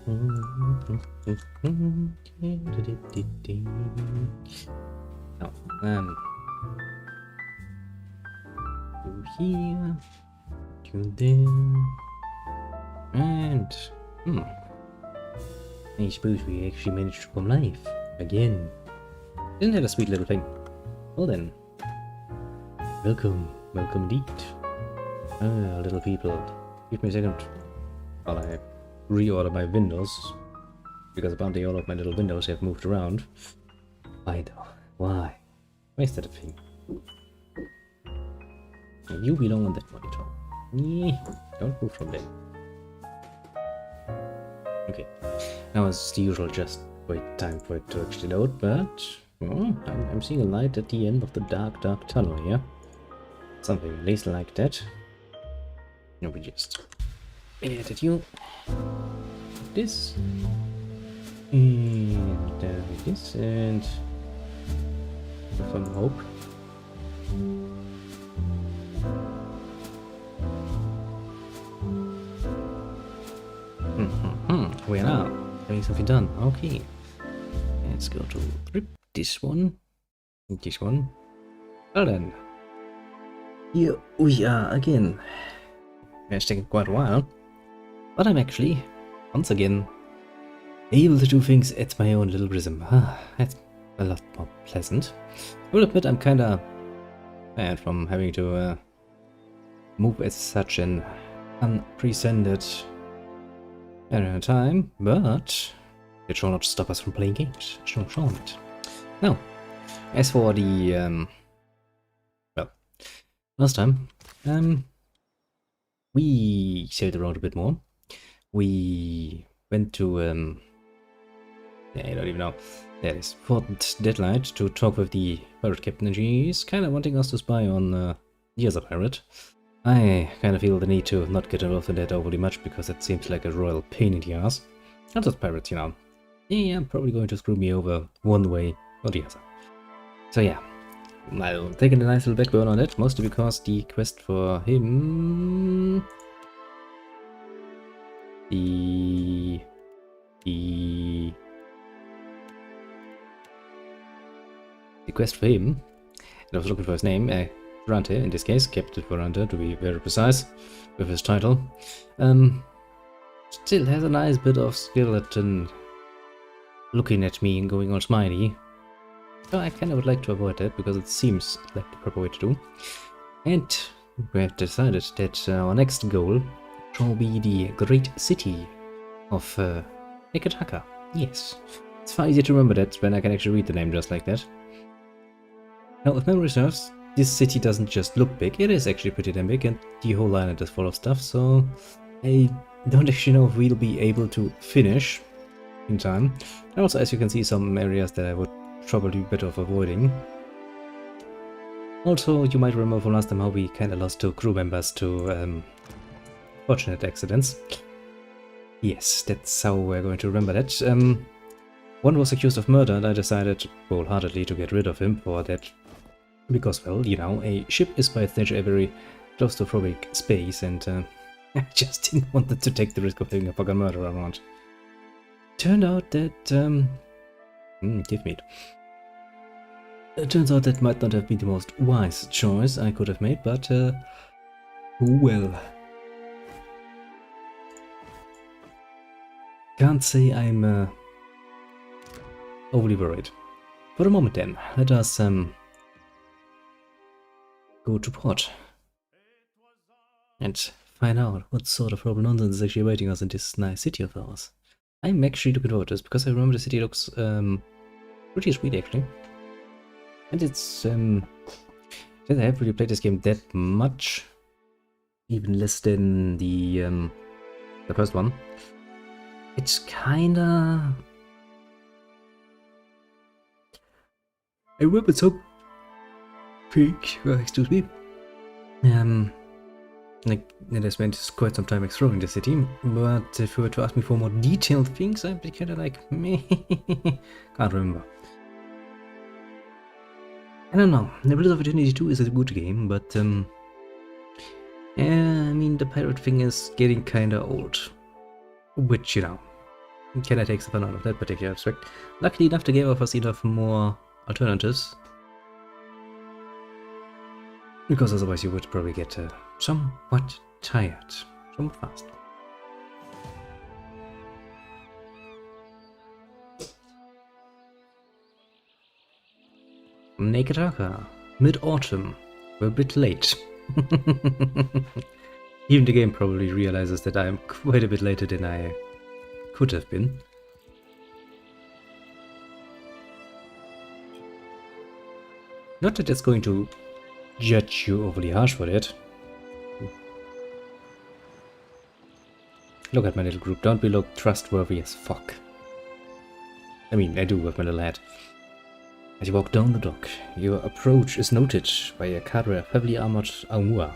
Now, to here, to there, and I suppose we actually managed to come live again. Isn't that a sweet little thing? Well then, welcome indeed. Little people, give me a second while I reorder my windows, because apparently all of my little windows have moved around. Why though? Why? Why is that a thing? You belong on that monitor. Don't move from there. Okay. Now as the usual, just wait time for it to actually load, but I'm seeing a light at the end of the dark tunnel here. Something at least like that. Now we just edit you. This. And this, and some hope. We are now having something done. Okay, let's go to this one. Well then, here we are again. It's taken quite a while, but I'm actually once again able to do things at my own little rhythm. That's a lot more pleasant. I will admit I'm kinda bad from having to move at such an unprecedented time, but it shall not stop us from playing games. Shall not. Now, as for the well, last time we sailed around a bit more. We went to yeah, I don't even know. There is Fort Deadlight to talk with the pirate captain, and she's kind of wanting us to spy on the other pirate. I kind of feel the need to not get involved in that overly much, because it seems like a royal pain in the ass. Not just pirates, you know. Yeah, I'm probably going to screw me over one way or the other. So yeah, I'll take a nice little backburn on it, mostly because the quest for him... The quest for him, and I was looking for his name, Ferrante, in this case, Captain Ferrante to be very precise with his title, still has a nice bit of skeleton looking at me and going all smiley. So I kind of would like to avoid that, because it seems like the proper way to do. And we have decided that our next goal shall be the great city of Nekataka. Yes, it's far easier to remember that when I can actually read the name just like that. Now, if memory serves, this city doesn't just look big, it is actually pretty damn big, and the whole island is full of stuff, so I don't actually know if we'll be able to finish in time. And also, as you can see, some areas that I would probably be better off avoiding. Also, you might remember from last time how we kind of lost 2 crew members to fortunate accidents. Yes, that's how we're going to remember that. One was accused of murder, and I decided wholeheartedly to get rid of him for that. Because, well, you know, a ship is by its nature a very claustrophobic space, and I just didn't want to take the risk of having a fucking murderer around. Turned out that, give me it. It turns out that might not have been the most wise choice I could have made, but, well. Can't say I'm, overly worried. For a moment then, let us, go to port and find out what sort of horrible nonsense is actually awaiting us in this nice city of ours. I'm actually looking forward to this, because I remember the city looks pretty sweet actually. And it's since I haven't really played this game that much, even less than the first one, it's kinda... I remember some excuse me. Like, it has spent quite some time exploring the city, but if you were to ask me for more detailed things, I'd be kind of like, meh, can't remember. I don't know. The Blizzard of Eternity 2 is a good game, but yeah, I mean, the pirate thing is getting kinda old. Which, you know, Can I take the fun out of that particular abstract? Luckily enough, the game offers enough more alternatives. Because otherwise you would probably get somewhat tired somewhat fast. Nekataka, mid-autumn. We're a bit late. Even the game probably realizes that I am quite a bit later than I could have been. Not that it's going to judge you overly harsh for that. Look at my little group. Don't we look trustworthy as fuck? I mean, I do with my little hat. As you walk down the dock, your approach is noted by a cadre of heavily armored Aumua.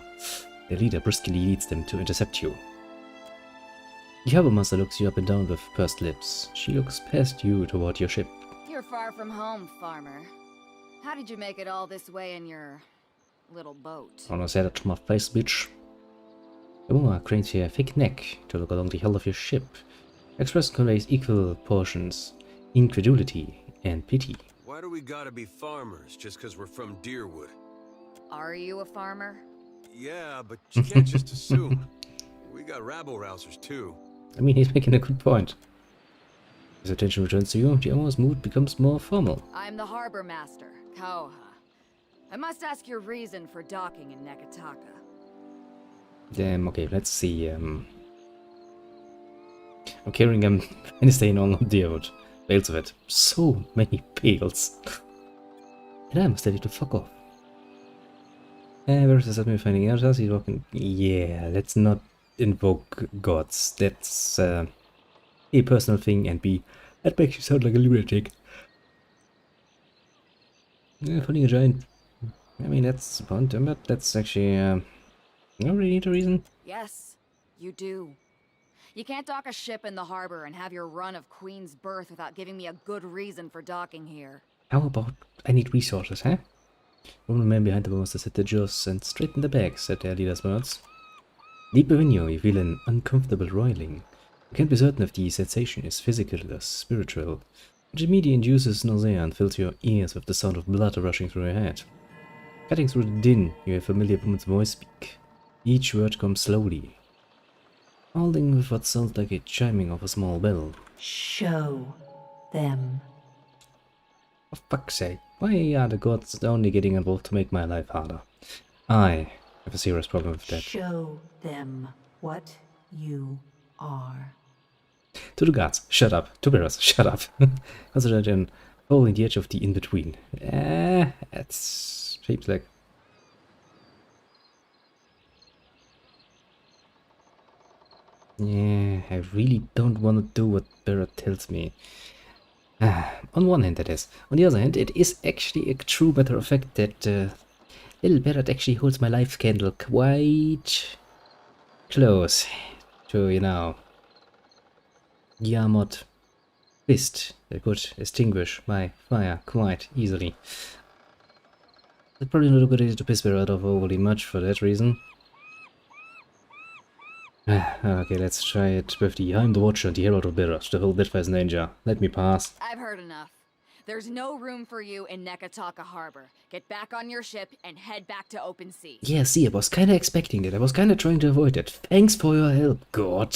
The leader briskly leads them to intercept you. The harbour master looks you up and down with pursed lips. She looks past you toward your ship. You're far from home, farmer. How did you make it all this way in your little boat? I wanna say that to my face, bitch. Aumua cranes her thick neck to look along the hull of your ship. Expression conveys equal portions incredulity and pity. Why do we gotta be farmers just because we're from Deerwood? Are you a farmer? Yeah, but you can't just assume. We got rabble-rousers too. I mean, he's making a good point. As attention returns to you, the Auma's mood becomes more formal. I'm the harbor master, Kauha. I must ask your reason for docking in Nekataka. Damn, okay, let's see. I'm carrying a Wednesday on Deerwood. Bales of it. So many bales. And I must tell you to fuck off. Versus me finding out, he's walking. Yeah, let's not invoke gods. That's A, personal thing, and B, that makes you sound like a lunatic. Yeah, finding a giant. I mean, that's fun, but that's actually, you don't really need a reason. Yes, you do. You can't dock a ship in the harbor and have your run of Queen's Birth without giving me a good reason for docking here. How about I need resources, huh? One man behind the monster set the jaws and straightened the back, said their leader's words. Deep within you, you feel an uncomfortable roiling. You can't be certain if the sensation is physical or spiritual, which immediately induces nausea and fills your ears with the sound of blood rushing through your head. Cutting through the din, you hear a familiar woman's voice speak. Each word comes slowly, holding with what sounds like a chiming of a small bell. Show them. For fuck's sake, why are the gods only getting involved to make my life harder? I have a serious problem with that. Show them what you are. To the gods, shut up. To Bearers, shut up. Consider them holding the edge of the in-between. It seems like... Yeah, I really don't want to do what Barrett tells me. On one hand, that is. On the other hand, it is actually a true matter of fact that little Barrett actually holds my life candle quite close to, you know, the armored fist that could extinguish my fire quite easily. It's probably not a good idea to piss Barrett off overly much for that reason. Okay, let's try it with the I'm the Watcher and the Herald of Barrett, the whole Bitfire Ninja. Let me pass. I've heard enough. There's no room for you in Nekataka Harbor. Get back on your ship and head back to open sea. Yeah, see, I was kinda expecting that. I was kinda trying to avoid it. Thanks for your help, God.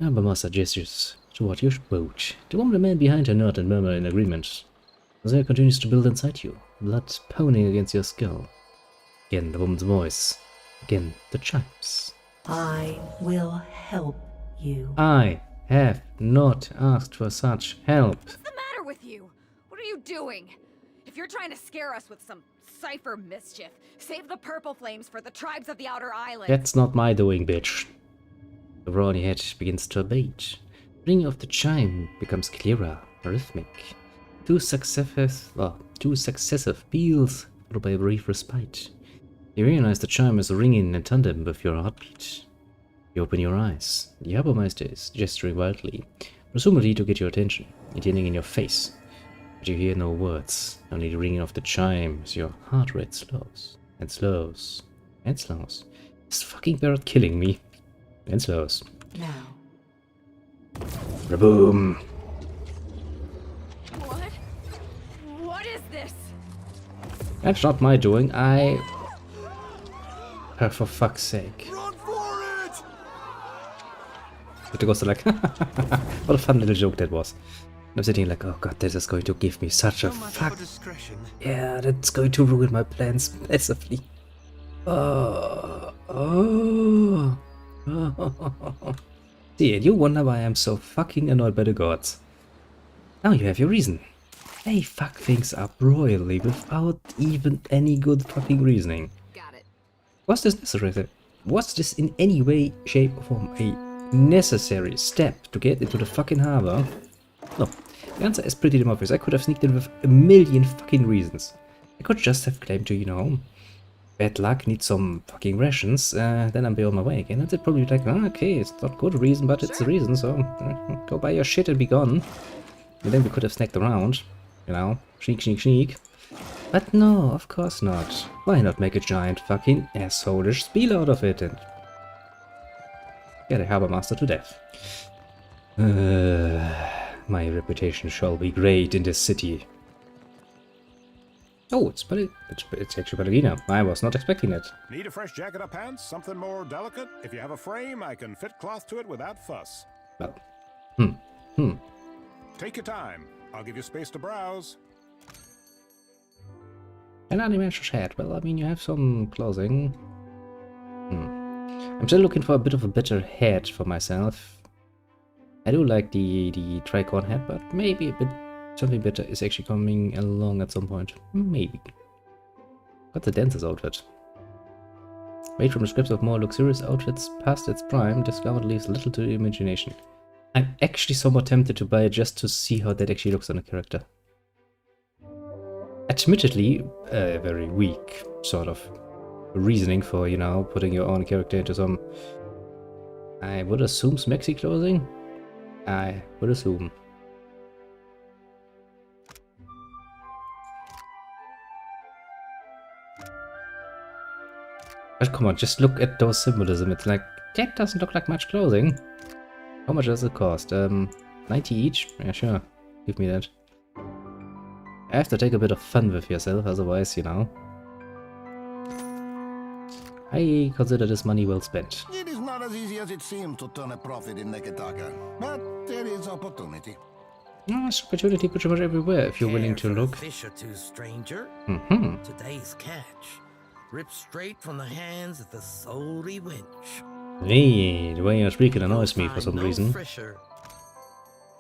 Harbour Master gestures toward your boat. The woman and man behind her nod and murmur in agreement. There continues to build inside you, blood pounding against your skull. Again, the woman's voice. Again, the chimes. I will help you. I have not asked for such help. What's the matter with you? What are you doing? If you're trying to scare us with some cipher mischief, save the purple flames for the tribes of the Outer Islands. That's not my doing, bitch. The roar on your head begins to abate. The ringing of the chime becomes clearer, rhythmic. Two successive peals, followed by a brief respite. You realize the chime is ringing in tandem with your heartbeat. You open your eyes. The Harbour Meister is gesturing wildly, presumably to get your attention, yelling in your face. But you hear no words, only the ringing of the chime as your heart rate slows, and slows, and slows. Is fucking Barrett killing me? And slows. Now. Boom. What? What is this? That's not my doing. For fuck's sake. Run for it! But the ghost are like, what a fun little joke that was. I'm sitting like, oh god, this is going to give me such a fuck. Discretion. Yeah, that's going to ruin my plans massively. Oh. See, and you wonder why I'm so fucking annoyed by the gods. Now you have your reason. They fuck things up royally without even any good fucking reasoning. Got it. Was this necessary? Was this in any way, shape, or form a necessary step to get into the fucking harbor? No. The answer is pretty damn obvious. I could have sneaked in with a million fucking reasons. I could just have claimed to, you know, bad luck, need some fucking rations, then I'll be on my way again. And they'd probably be like, oh, okay, it's not good reason, but it's a reason, so go buy your shit and be gone. And then we could have snacked around, you know, sneak, sneak, sneak. But no, of course not. Why not make a giant fucking asshole-ish spiel out of it and get a harbor master to death? My reputation shall be great in this city. Oh, it's actually Ballerina. I was not expecting it. Need a fresh jacket or pants? Something more delicate? If you have a frame, I can fit cloth to it without fuss. Well, Take your time. I'll give you space to browse. An undimensional hat. Well, I mean, you have some clothing. I'm still looking for a bit of a better hat for myself. I do like the tricorn hat, but maybe a bit something better is actually coming along at some point. Maybe. Got the dancer's outfit. Made from the scripts of more luxurious outfits past its prime, this garment leaves little to the imagination. I'm actually somewhat tempted to buy it just to see how that actually looks on a character. Admittedly, a very weak sort of reasoning for, you know, putting your own character into some, I would assume, smexy clothing? I would assume. But come on, just look at those symbolism. It's like, that doesn't look like much clothing. How much does it cost? 90 each? Yeah, sure. Give me that. I have to take a bit of fun with yourself, otherwise, you know. I consider this money well spent. It is not as easy as it seems to turn a profit in Neketaka, but there is opportunity. There's opportunity pretty much everywhere if you're willing to look. Fish or two, stranger. Today's catch, ripped straight from the hands of the salty wench. Hey, the way you're speaking annoys me for some reason. Fresher.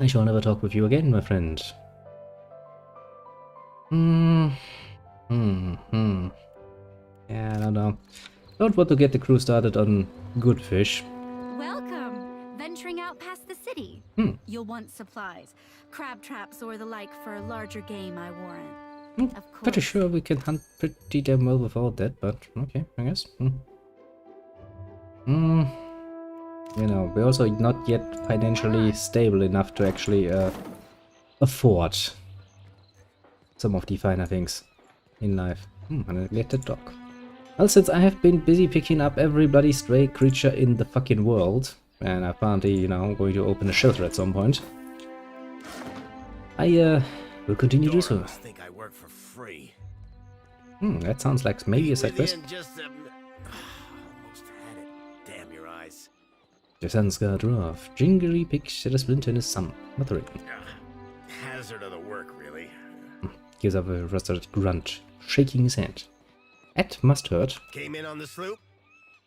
I shall never talk with you again, my friend. Yeah, I don't know. Don't want to get the crew started on good fish. Welcome! Venturing out past the city. You'll want supplies, crab traps or the like for larger game, I warrant. Of course. Pretty sure we can hunt pretty damn well without that, but okay, I guess. You know, we're also not yet financially stable enough to actually afford some of the finer things in life. A neglected dog. Well, since I have been busy picking up every bloody stray creature in the fucking world, and I'm apparently, you know, going to open a shelter at some point, I will continue to do so. Must think I work for free. That sounds like maybe a side quest. Almost had it. Damn your eyes. The sun's got rough. Jingly picks at a splinter in his thumb. Mothering. Hazard of the work, really. Gives up a rusted grunt, shaking his hand. That must hurt. Came in on the sloop?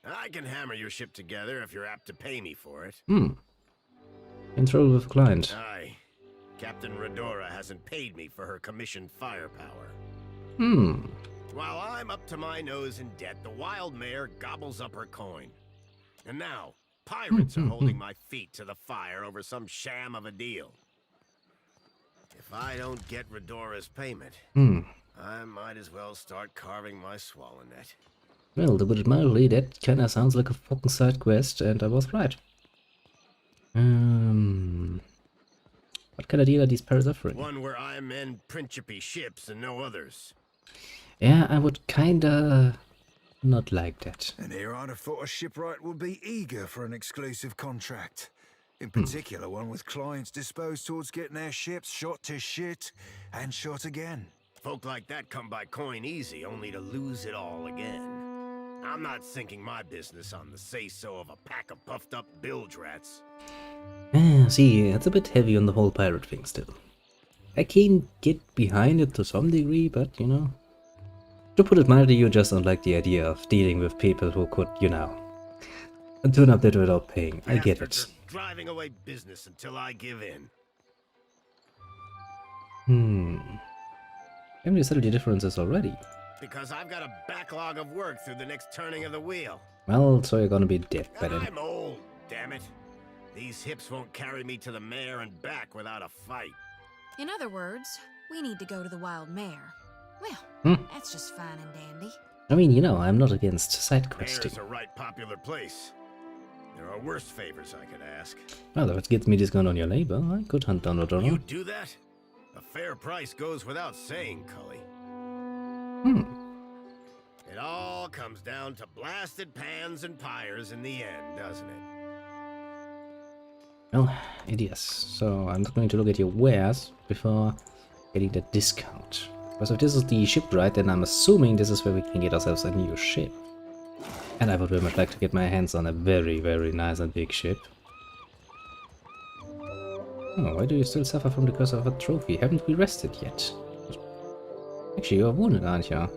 I can hammer your ship together if you're apt to pay me for it. Control with client. Aye. Captain Redora hasn't paid me for her commissioned firepower. While I'm up to my nose in debt, the wild mare gobbles up her coin. And now, pirates are holding my feet to the fire over some sham of a deal. If I don't get Redora's payment, I might as well start carving my swallow net. Well, to put it mildly, that kinda sounds like a fucking side quest, and I was right. What kind of deal are these pirates offering? One where I mend Principe ships and no others. Yeah, I would kinda not like that. And here I'd have thought a shipwright would be eager for an exclusive contract. In particular, one with clients disposed towards getting their ships shot to shit and shot again. Folk like that come by coin easy, only to lose it all again. I'm not sinking my business on the say-so of a pack of puffed-up bilge rats. See, it's a bit heavy on the whole pirate thing still. I can get behind it to some degree, but, you know... To put it mildly, you just don't like the idea of dealing with people who could, you know... turn up that without paying. I get it. Driving away business until I give in. Haven't you settled your differences already? Because I've got a backlog of work through the next turning of the wheel. Well, so you're gonna be dead by then. I'm old, damn it. These hips won't carry me to the mare and back without a fight. In other words, we need to go to the wild mare. Well, that's just fine and dandy. I mean, you know, I'm not against side questing. Mare's a right popular place. There are worse favors I could ask. Well, if it gets me discount on your labor, I could hunt down O'Donnell. You do that? A fair price goes without saying, Cully. It all comes down to blasted pans and pyres in the end, doesn't it? Well, it is. So I'm not going to look at your wares before getting the discount. Because if this is the shipwright, then I'm assuming this is where we can get ourselves a new ship. And I would very much like to get my hands on a very, very nice and big ship. Oh, why do you still suffer from the curse of a trophy? Haven't we rested yet? Actually, you're wounded, aren't you?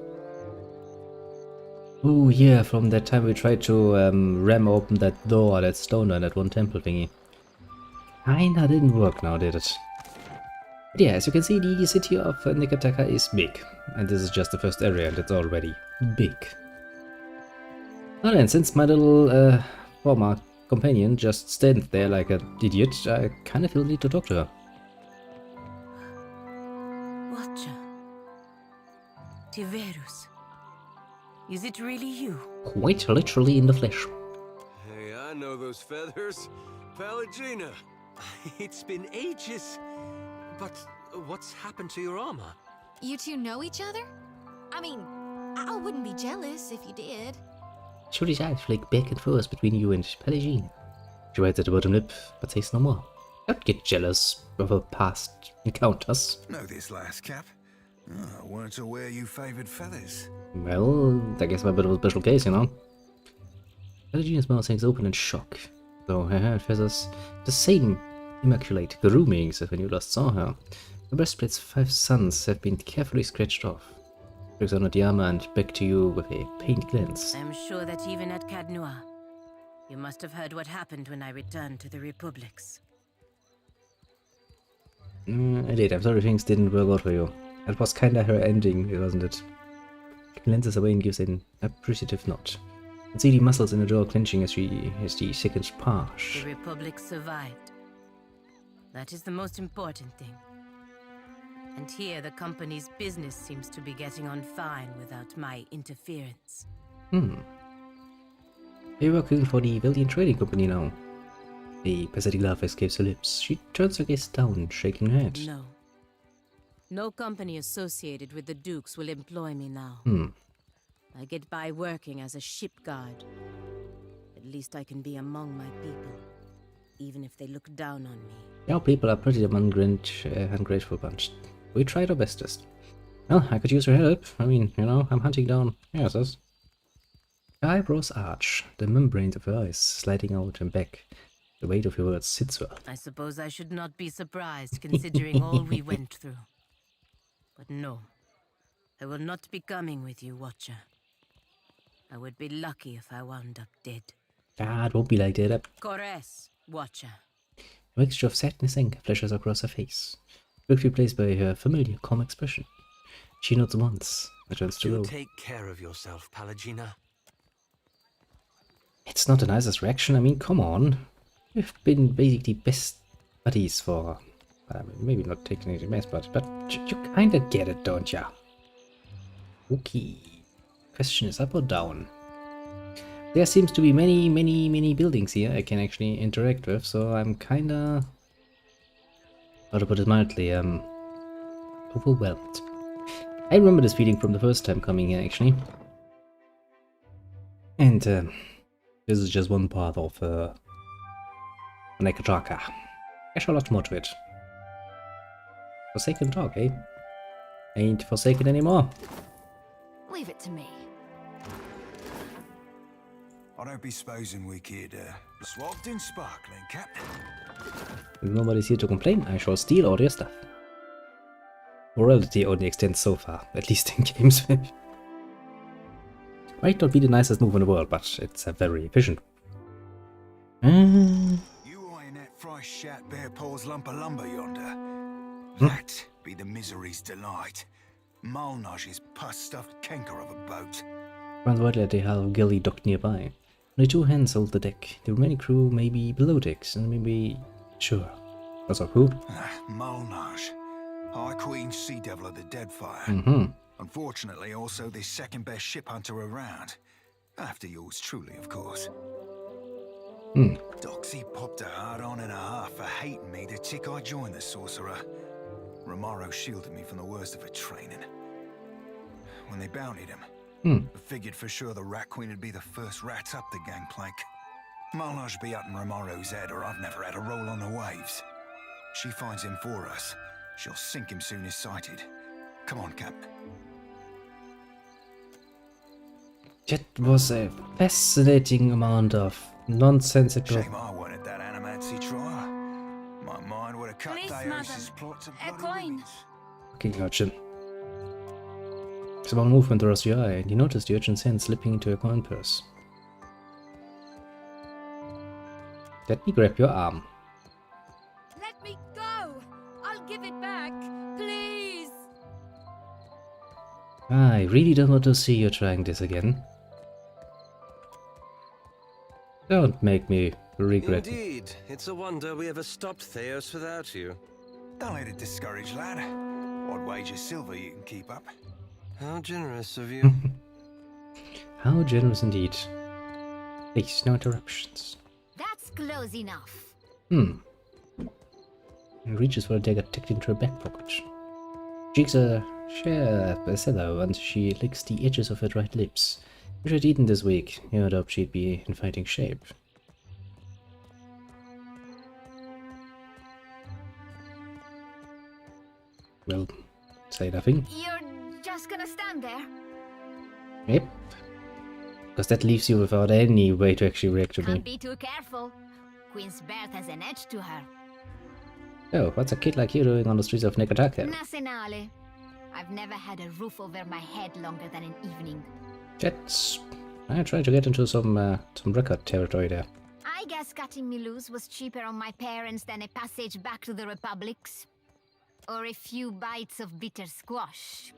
Oh yeah, from that time we tried to ram open that door, that stone door, that one temple thingy. Kinda didn't work now, did it? But yeah, as you can see, the city of Neketaka is big. And this is just the first area and it's already big. Now then, since my little former companion just stands there like an idiot, I kind of feel the need to talk to her. Watcher. Tiverus. Is it really you? Quite literally in the flesh. Hey, I know those feathers. Pallegina. It's been ages. But what's happened to your armor? You two know each other? I mean, I wouldn't be jealous if you did. Shorty's eyes flick back and forth between you and Pallegina. She waits at the bottom lip, but says no more. Don't get jealous of her past encounters. Know this last Cap? Oh, weren't aware you favoured feathers. Well, I guess I'm a bit of a special case, you know. Pallegina's mouth hangs open in shock, though her hair and feathers the same immaculate groomings as when you last saw her. The breastplate's 5 suns have been carefully scratched off. Looks on the armor and back to you with a pained glance. I'm sure that even at Cadnoa, you must have heard what happened when I returned to the Republics. I did. I'm sorry things didn't work out for you. That was kinda her ending, wasn't it? Glances away and gives an appreciative nod. You see the muscles in her jaw clenching as the seconds pass. The Republic survived. That is the most important thing. And here the company's business seems to be getting on fine without my interference. You're working for the Valiant Trading Company now. A pathetic laugh escapes her lips. She turns her gaze down, shaking her head. No. No company associated with the Dukes will employ me now. I get by working as a ship guard. At least I can be among my people, even if they look down on me. Our people are pretty ungrateful bunch. We tried our bestest. Well, I could use your help. I mean, you know, I'm hunting down Ursus. Her eyebrows arch, the membranes of her eyes sliding out and back. The weight of your words sits her. I suppose I should not be surprised, considering all we went through. But no, I will not be coming with you, Watcher. I would be lucky if I wound up dead. Ah, it won't be like that. Corres, Watcher. A mixture of sadness and anger flashes across her face, quickly replaced by her familiar, calm expression. She nods once, and turns to go. Take care of yourself, Pallegina. It's not the nicest reaction. I mean, come on. We've been basically best buddies for... I mean, maybe not taking any mess, but you kinda get it, don't ya? Okay. Question is up or down? There seems to be many buildings here I can actually interact with, so I'm kinda... how to put it mildly, overwhelmed. I remember this feeling from the first time coming here, actually. And, this is just one part of Nekataka. There's a lot more to it. Forsaken dog, eh? Ain't forsaken anymore. Leave it to me. I don't be supposing we could, swapped in sparkling, Captain. If nobody's here to complain, I shall steal all your stuff. Morality only extends so far, at least in games. Might not be the nicest move in the world, but it's a very efficient. You eyeing that fresh shat bare paws lump of lumber yonder? That be the misery's delight. Malnaj's pus-stuffed canker of a boat. Runs widely at the half gilly docked nearby. Only 2 hands hold the deck. The remaining crew may be below decks, and maybe... Sure. That's our crew. Malnaj. High Queen Sea Devil of the Deadfire. Unfortunately, also the second best ship hunter around. After yours truly, of course. Doxy popped a hard-on and a half for hating me the tick I joined the Sorcerer. Romaro shielded me from the worst of her training. When they bountied him, I figured for sure the Rat Queen would be the first rat up the gangplank. Malnaj be up in Romaro's head, or I've never had a roll on the waves. She finds him for us. She'll sink him soon as sighted. Come on, Cap. That was a fascinating amount of nonsensical... Shame I weren't at that animancy trial. My mind would have cut Theos's plot to bloody wings. Fucking urchin. Small movement across your eye, and you notice the urchin's hand slipping into a coin purse. Let me grab your arm. Let me go! I'll give it back, please! I really don't want to see you trying this again. Don't make me regret it. Indeed, it's a wonder we ever stopped Theos without you. Don't let it discourage, lad. I'd wager silver you can keep up. How generous of you. How generous indeed. Please, no interruptions. That's close enough. And reaches for a dagger tucked into her back pocket. Cheeks are sharp as hello, and she licks the edges of her dried lips. If she'd eaten this week, you'd hope she'd be in fighting shape. Well, say nothing. You're just gonna stand there? Yep. Because that leaves you without any way to actually react to me. Can't be too careful. Queen's birth has an edge to her. Oh, what's a kid like you doing on the streets of Nekataka? Nasenale. I've never had a roof over my head longer than an evening. Jets. I tried to get into some record territory there. I guess cutting me loose was cheaper on my parents than a passage back to the Republics. Or a few bites of bitter squash.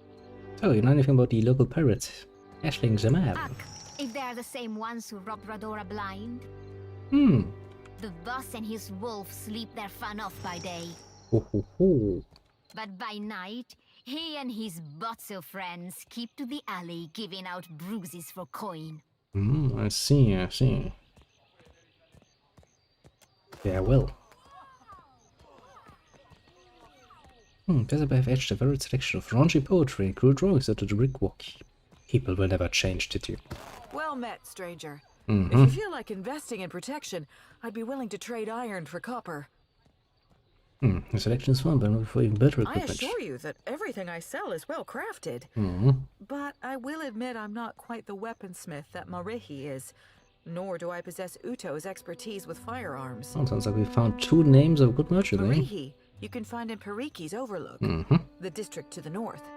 So, you know anything about the local pirates? Ashling Zaman. If they are the same ones who robbed Radora blind. The boss and his wolf sleep their fun off by day. But by night, he and his Botso friends keep to the alley giving out bruises for coin. I see, I see. Yeah, well. Jezebel have etched a varied selection of raunchy poetry and cruel drawings into the brickwork. People will never change, did you? Well met, stranger. If you feel like investing in protection, I'd be willing to trade iron for copper. The selection is fun, but not for even better equipment. I assure you that everything I sell is well crafted. But I will admit I'm not quite the weaponsmith that Marihi is. Nor do I possess Uto's expertise with firearms. Oh, sounds like we found 2 names of good merchants, eh? Marihi, you can find in Pariki's Overlook, the district to the north.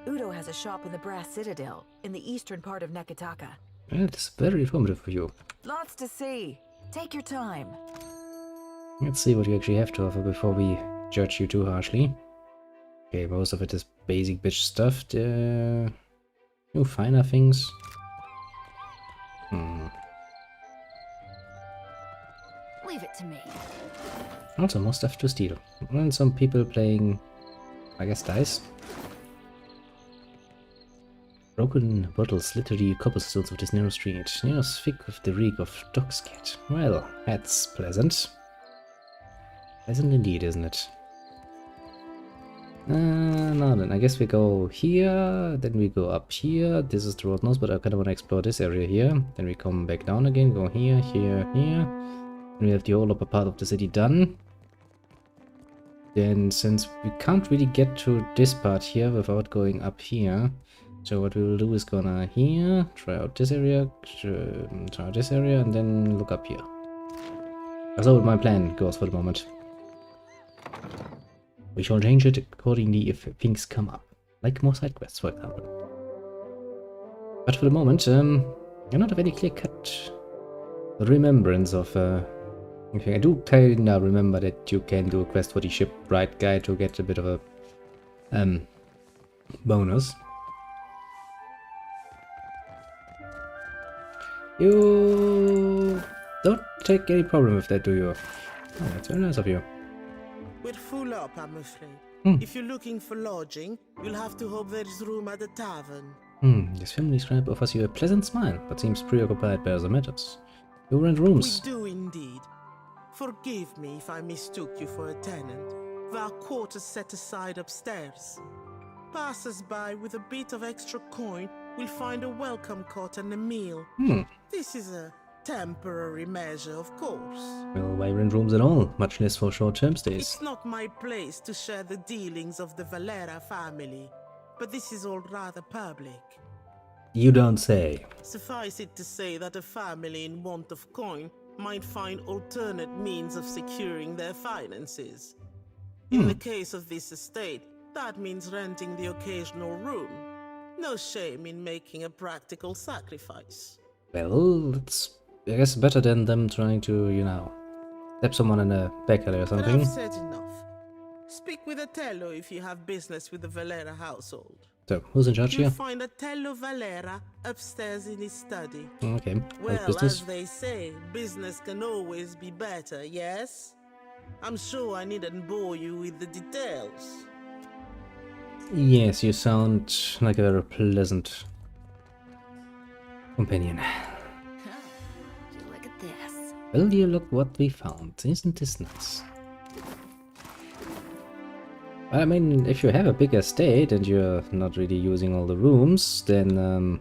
Uto has a shop in the Brass Citadel, in the eastern part of Nekataka. It's very informative for you. Lots to see. Take your time. Let's see what you actually have to offer before we judge you too harshly. Okay, most of it is basic bitch stuff. The new finer things. Leave it to me. Also more stuff to steal. And some people playing, I guess, dice. Broken bottles litter the cobblestones of this narrow street. Near thick with the reek of dog's cat. Well, that's pleasant. Pleasant indeed, isn't it? Now then, I guess we go here, then we go up here. This is the road north, but I kind of want to explore this area here. Then we come back down again, go here, here, here. we have the whole upper part of the city done. Then, since we can't really get to this part here without going up here, so what we will do is gonna here, try out this area, try out this area, and then look up here. That's how my plan goes for the moment. We shall change it accordingly if things come up, like more side quests, for example. But for the moment, I don't have any clear-cut remembrance of anything. I do kinda remember that you can do a quest for the shipwright guy to get a bit of a bonus. You don't take any problem with that, do you? Oh, that's very nice of you. We're full up, I'm afraid. If you're looking for lodging, you'll have to hope there's room at the tavern. This family scribe offers you a pleasant smile, but seems preoccupied by other matters. You rent rooms. We do indeed. Forgive me if I mistook you for a tenant. There are quarters set aside upstairs. Passers-by with a bit of extra coin will find a welcome cot and a meal. This is a temporary measure, of course. Well, why rent rooms at all? Much less for short-term stays. It's not my place to share the dealings of the Valera family, but this is all rather public. You don't say. Suffice it to say that a family in want of coin might find alternate means of securing their finances. In the case of this estate, that means renting the occasional room. No shame in making a practical sacrifice. Well, it's, I guess, better than them trying to, you know, stab someone in a back alley or But something. I've said enough. Speak with Otello if you have business with the Valera household. So, who's in charge You'll here? find Otello Valera upstairs in his study. Okay, Well, business. as they say, business can always be better, yes? I'm sure I needn't bore you with the details. Yes, you sound like a very pleasant companion. Look at this. Well, dear, look what we found. Isn't this nice? I mean, if you have a big estate and you're not really using all the rooms, then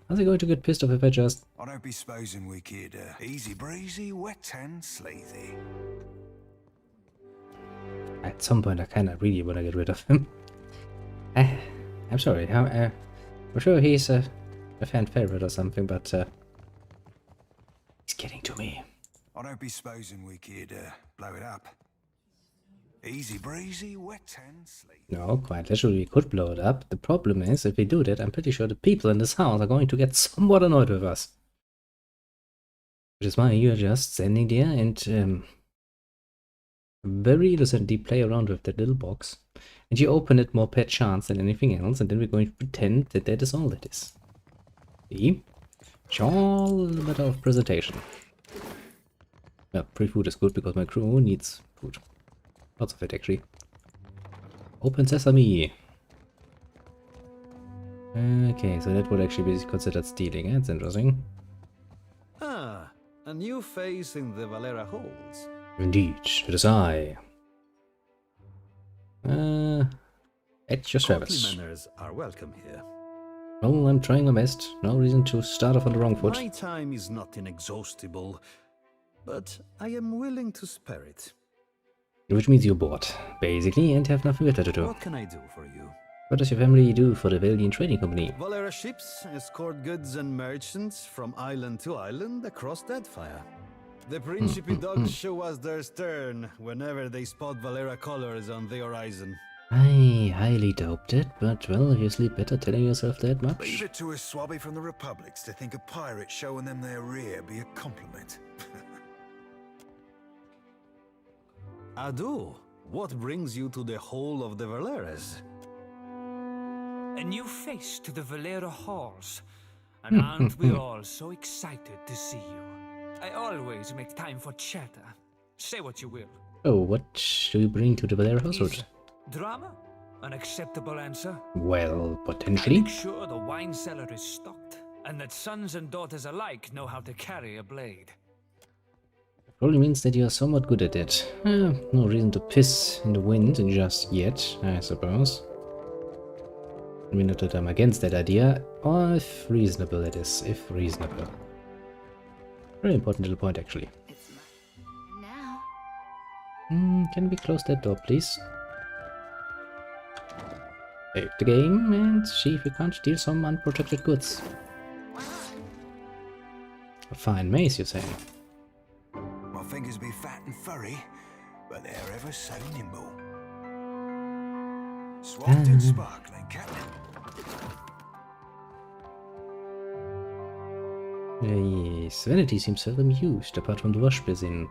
how's he going to get pissed off if I just... I don't be supposing we could easy breezy, wet and sleazy. At some point I kinda really want to get rid of him. I'm sorry, I'm sure he's a fan favorite or something, but he's getting to me. I don't be supposing we could blow it up. Easy breezy, wet and sleazy. No, quite literally we could blow it up. The problem is, if we do that, I'm pretty sure the people in this house are going to get somewhat annoyed with us. Which is why you're just standing there and very innocently play around with that little box. And you open it more per chance than anything else, and then we're going to pretend that that is all it is. See? It's all a matter of presentation. Yeah, pre-food is good because my crew needs food. Lots of it, actually. Open sesame! Okay, so that would actually be considered stealing. That's interesting. Ah, a new face in the Valera halls. Indeed, it is I. At your service. Courtly manners are welcome here. Well, I'm trying my best. No reason to start off on the wrong foot. My time is not inexhaustible, but I am willing to spare it. Which means you're bored, basically, and have nothing better to do. What can I do for you? What does your family do for the Valiant Trading Company? Valera ships escort goods and merchants from island to island across Deadfire. The Principe dogs show us their stern whenever they spot Valera colors on the horizon. I highly doubt it, but well, if you sleep better telling yourself that much. Leave it to a swabby from the Republics to think a pirate showing them their rear be a compliment. Adu, what brings you to the Hall of the Valeras? A new face to the Valera halls. And aren't we all so excited to see you? I always make time for chatter. Say what you will. Oh, what do you bring to the Valera household? Is drama an acceptable answer? Well, I potentially. make sure the wine cellar is stocked, and that sons and daughters alike know how to carry a blade. Probably means that you're somewhat good at it. No reason to piss in the wind just yet, I suppose. I mean, not that I'm against that idea, or if reasonable it is, if reasonable. Very important little point, actually. Now. Can we close that door, please? Save the game and see if we can't steal some unprotected goods. A fine maze, you say? My fingers be fat and furry, but they're ever so nimble. Swapped and sparkling, Captain. Yes, vanity seems seldom used, apart from the wash basin.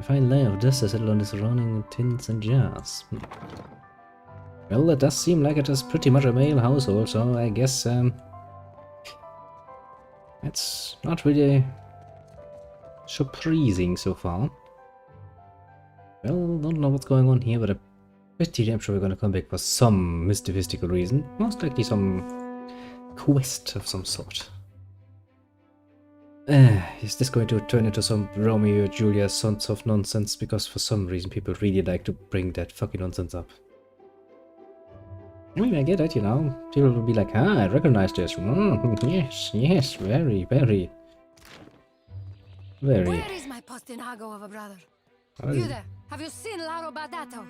A fine layer of dust has settled on the surrounding tins and jars. Well, it does seem like it is pretty much a male household, so I guess it's not really surprising so far. Well, don't know what's going on here, but I'm pretty damn sure we're gonna come back for some mystical reason. Most likely some quest of some sort. Is this going to turn into some Romeo and Julia sons of nonsense? Because for some reason people really like to bring that fucking nonsense up. I mean, I get it, you know. People will be like, ah, I recognize this. Yes, very. Where is my postinago of a brother? You there? Have you seen Laro Badato?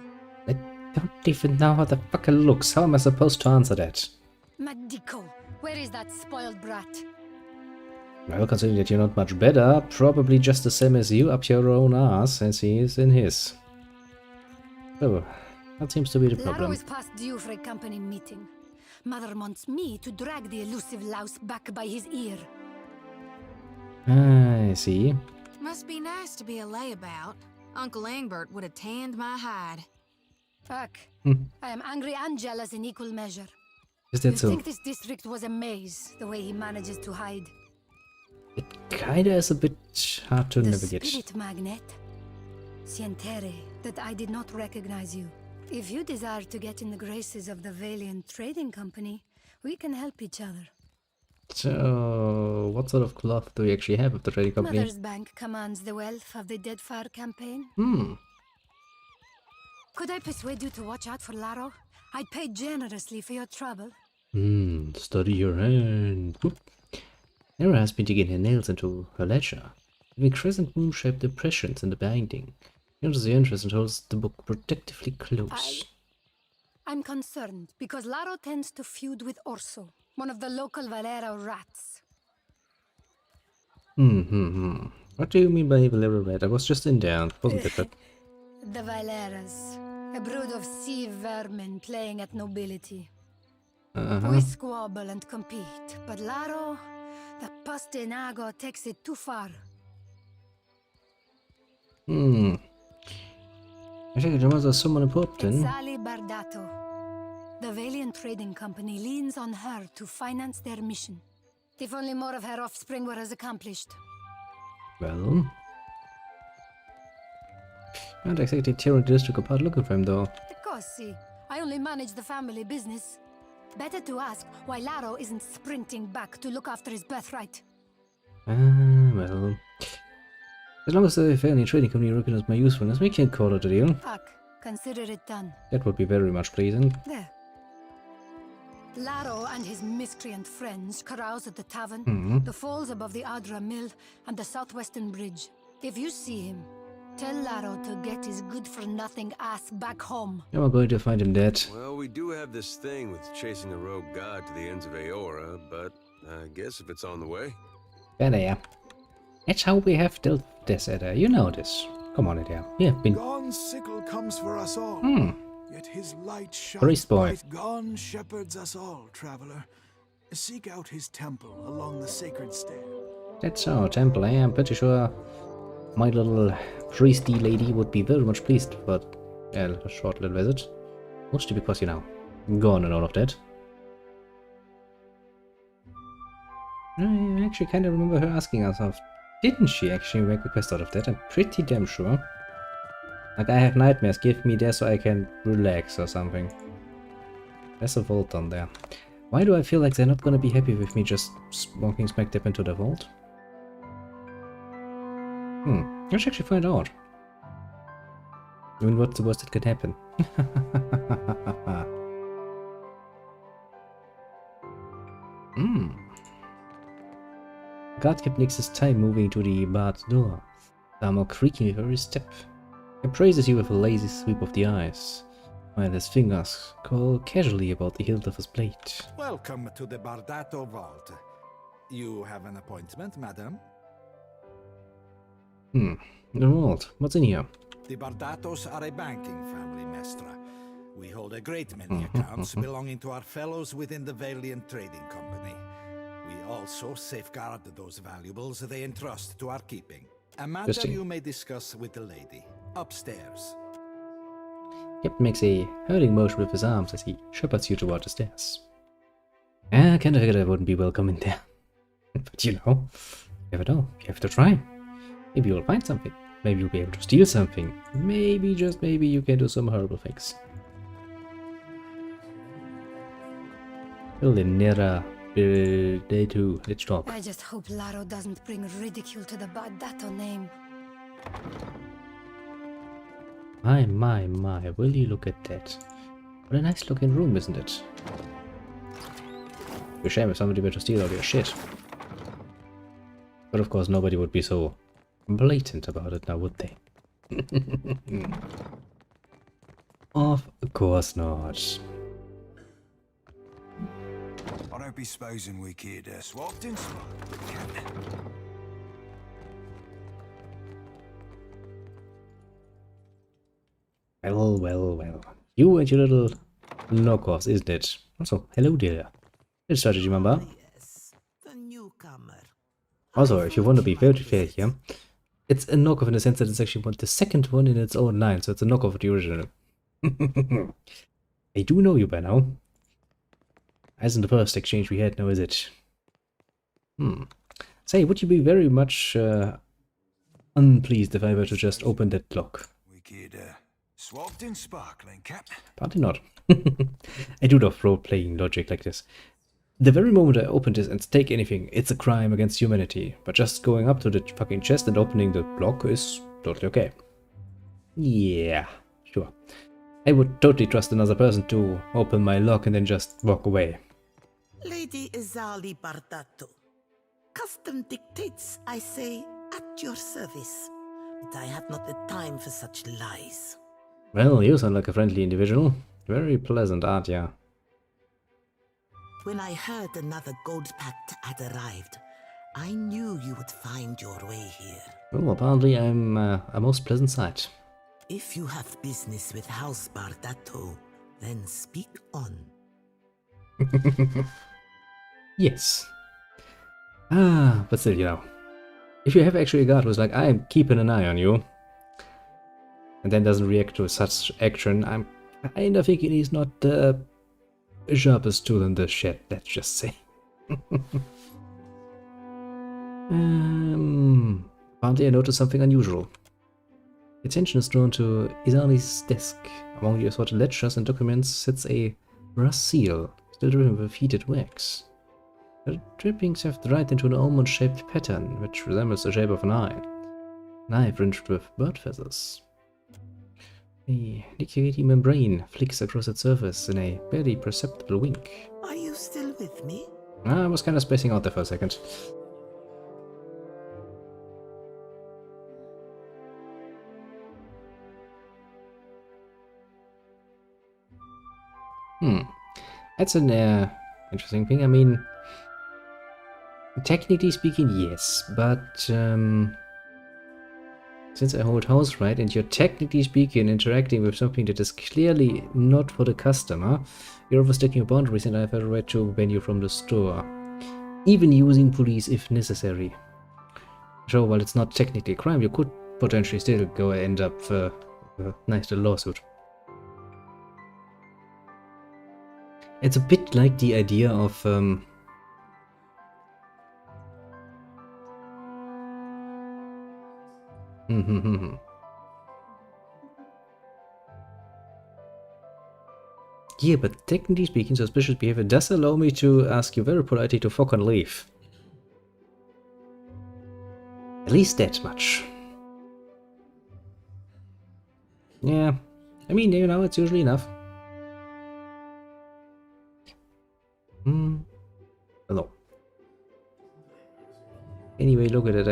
I don't even know how the fuck it looks. How am I supposed to answer that? Madico, where is that spoiled brat? Well, considering that you're not much better, probably just the same as you up your own ass as he is in his. Oh, that seems to be the problem. Laro is past due for a company meeting. Mother wants me to drag the elusive louse back by his ear. I see. Must be nice to be a layabout. Uncle Engbert would have tanned my hide. Fuck. I am angry and jealous in equal measure. Is that so? I think this district was a maze, the way he manages to hide. It kinda is a bit hard to navigate. The spirit magnet. Sientere, that I did not recognize you. If you desire to get in the graces of the Valiant Trading Company, we can help each other. So, what sort of cloth do we actually have of the trading company? Mother's Bank commands the wealth of the Deadfire campaign. Could I persuade you to watch out for Laro? I'd pay generously for your trouble. Study your hand. Nera has been digging her nails into her ledger, leaving crescent moon-shaped impressions in the binding. She enters the entrance and holds the book protectively close. I'm concerned because Laro tends to feud with Orso, one of the local Valera rats. What do you mean by Valera rat? I was just in there, wasn't it? But... The Valeras, a brood of sea vermin playing at nobility. We squabble and compete, but Laro, the postinago, takes it too far. I think it was someone important. Sally Bardato. The Valiant Trading Company leans on her to finance their mission. If only more of her offspring were as accomplished. Well... Not exactly tearing the district apart looking for him, though. Because, see, I only manage the family business. Better to ask why Laro isn't sprinting back to look after his birthright. Well... As long as the family trading company recognizes my usefulness, we can call it a deal. Fuck. Consider it done. That would be very much pleasing. There. Laro and his miscreant friends carouse at the tavern, the falls above the Adra Mill, and the southwestern bridge. If you see him, tell Laro to get his good-for-nothing ass back home. Yeah, we're going to find him dead. Well, we do have this thing with chasing a rogue god to the ends of Aora, but I guess if it's on the way... Yeah. That's how we have dealt with this, Edda. You know this. Come on, Edda. We have been... God's sickle comes for us all. Yet his light shines bright. Gone shepherds us all, traveler. Seek out his temple along the sacred stair. That's our temple. I am pretty sure my little priesty lady would be very much pleased for a short little visit. Mostly because, you know, gone and all of that. I actually kind of remember her asking us, didn't she actually make a quest out of that? I'm pretty damn sure. Like, I have nightmares, give me there so I can relax or something. There's a vault on there. Why do I feel like they're not gonna be happy with me just walking smack dip into the vault? I should actually find out. I mean, what's the worst that could happen? Guard kept takes his time moving to the barred door, armor creaking with every step. He praises you with a lazy sweep of the eyes, while his fingers crawl casually about the hilt of his blade. Welcome to the Bardato Vault. You have an appointment, madam? The vault. What's in here? The Bardatos are a banking family, Mestra. We hold a great many accounts belonging to our fellows within the Valiant Trading Company. We also safeguard those valuables they entrust to our keeping. A matter you may discuss with the lady. Upstairs. Yep, makes a hurling motion with his arms as he shepherds you toward the stairs. I kinda figured I wouldn't be welcome in there. But you know, you never know. You have to try. Maybe you'll find something. Maybe you'll be able to steal something. Maybe, just maybe, you can do some horrible things. Well, Nera, day 2. Let's talk. I just hope Laro doesn't bring ridicule to the Bardato name. My, will you look at that? What a nice looking room, isn't it? It'd be a shame if somebody were to steal all your shit. But of course nobody would be so blatant about it now, would they? Of course not. I don't be supposing we could swapped in some. Well. You and your little knockoffs, isn't it? Also, hello there. It's Strategy Mamba. Yes, the newcomer. Also, if you want to be very fair here, it's a knockoff in the sense that it's actually the second one in its own line, so it's a knockoff of the original. I do know you by now. As in the first exchange we had, now is it? Say, would you be very much unpleased if I were to just open that lock? We could swapped in sparkling, Cap. Partly not. I do love role-playing logic like this. The very moment I open this and take anything, it's a crime against humanity. But just going up to the fucking chest and opening the lock is totally okay. Yeah, sure. I would totally trust another person to open my lock and then just walk away. Lady Izali Bardato. Custom dictates, I say, at your service. But I have not the time for such lies. Well, you sound like a friendly individual. Very pleasant, aren't ya? When I heard another gold pact had arrived, I knew you would find your way here. Well, apparently I'm a most pleasant sight. If you have business with House Bardato, then speak on. Yes. But still, you know. If you have actually a guard who's like, I'm keeping an eye on you, and then doesn't react to such action, I'm kinda thinking he's not the sharpest tool in the shed, let's just say. Apparently I noticed something unusual. Attention is drawn to Izali's desk. Among the assorted ledgers and documents sits a brass seal, still dripping with heated wax. The drippings have dried into an almond-shaped pattern, which resembles the shape of an eye. An eye fringed with bird feathers. A liquidy membrane flicks across its surface in a barely perceptible wink. Are you still with me? I was kind of spacing out there for a second. That's an interesting thing. I mean, technically speaking, yes, but since I hold house right and you're technically speaking interacting with something that is clearly not for the customer, you're overstepping your boundaries and I have a right to ban you from the store. Even using police if necessary. So while it's not technically a crime, you could potentially still go end up a nice little lawsuit. It's a bit like the idea of yeah, but technically speaking, suspicious behavior does allow me to ask you very politely to fuck and leave. At least that much. Yeah, I mean, you know, it's usually enough. Hello.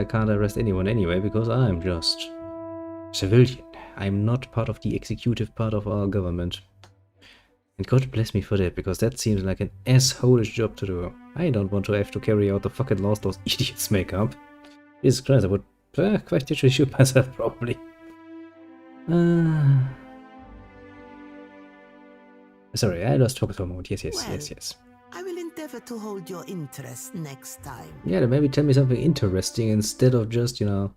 can't arrest anyone anyway, because I'm just civilian. I'm not part of the executive part of our government. And God bless me for that, because that seems like an asshole-ish job to do. I don't want to have to carry out the fucking laws those idiots make up. Jesus Christ, I would quite literally shoot myself, probably. Sorry, I lost focus for a moment. Yes. I will endeavor to hold your interest next time. Yeah, then maybe tell me something interesting instead of just, you know...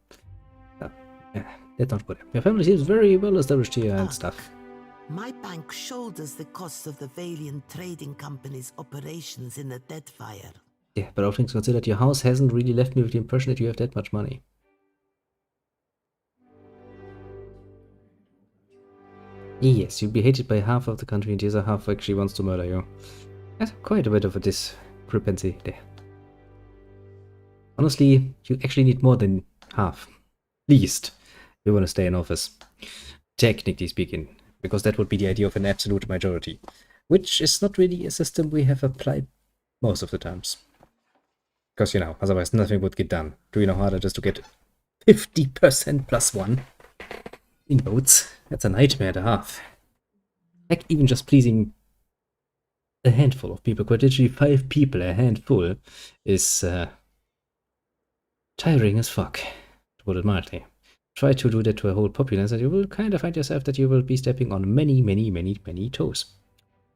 that's not good. Your family seems very well established here and stuff. My bank shoulders the cost of the Valiant Trading Company's operations in the Deadfire. Yeah, but all things considered, your house hasn't really left me with the impression that you have that much money. Yes, you'll be hated by half of the country and the other half actually wants to murder you. That's quite a bit of a discrepancy there. Honestly, you actually need more than half. Least. If you want to stay in office. Technically speaking. Because that would be the idea of an absolute majority. Which is not really a system we have applied most of the times. Because, you know, otherwise nothing would get done. Do you know harder just to get 50% plus 1 in votes? That's a nightmare to have. Heck, even just pleasing a handful of people, quite literally 5 people, a handful, is tiring as fuck, to put it mildly. Try to do that to a whole populace and you will kind of find yourself that you will be stepping on many toes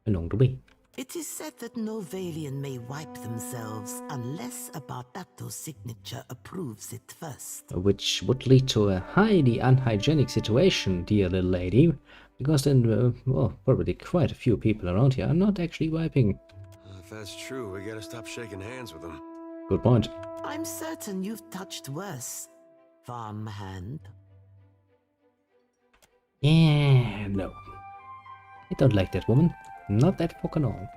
along the way. It is said that no Valian may wipe themselves unless a Bardato signature approves it first. Which would lead to a highly unhygienic situation, dear little lady, because then, well, probably quite a few people around here are not actually wiping. If that's true, we gotta stop shaking hands with them. Good point. I'm certain you've touched worse, farmhand. Yeah, no. I don't like that woman. Not that fucking all.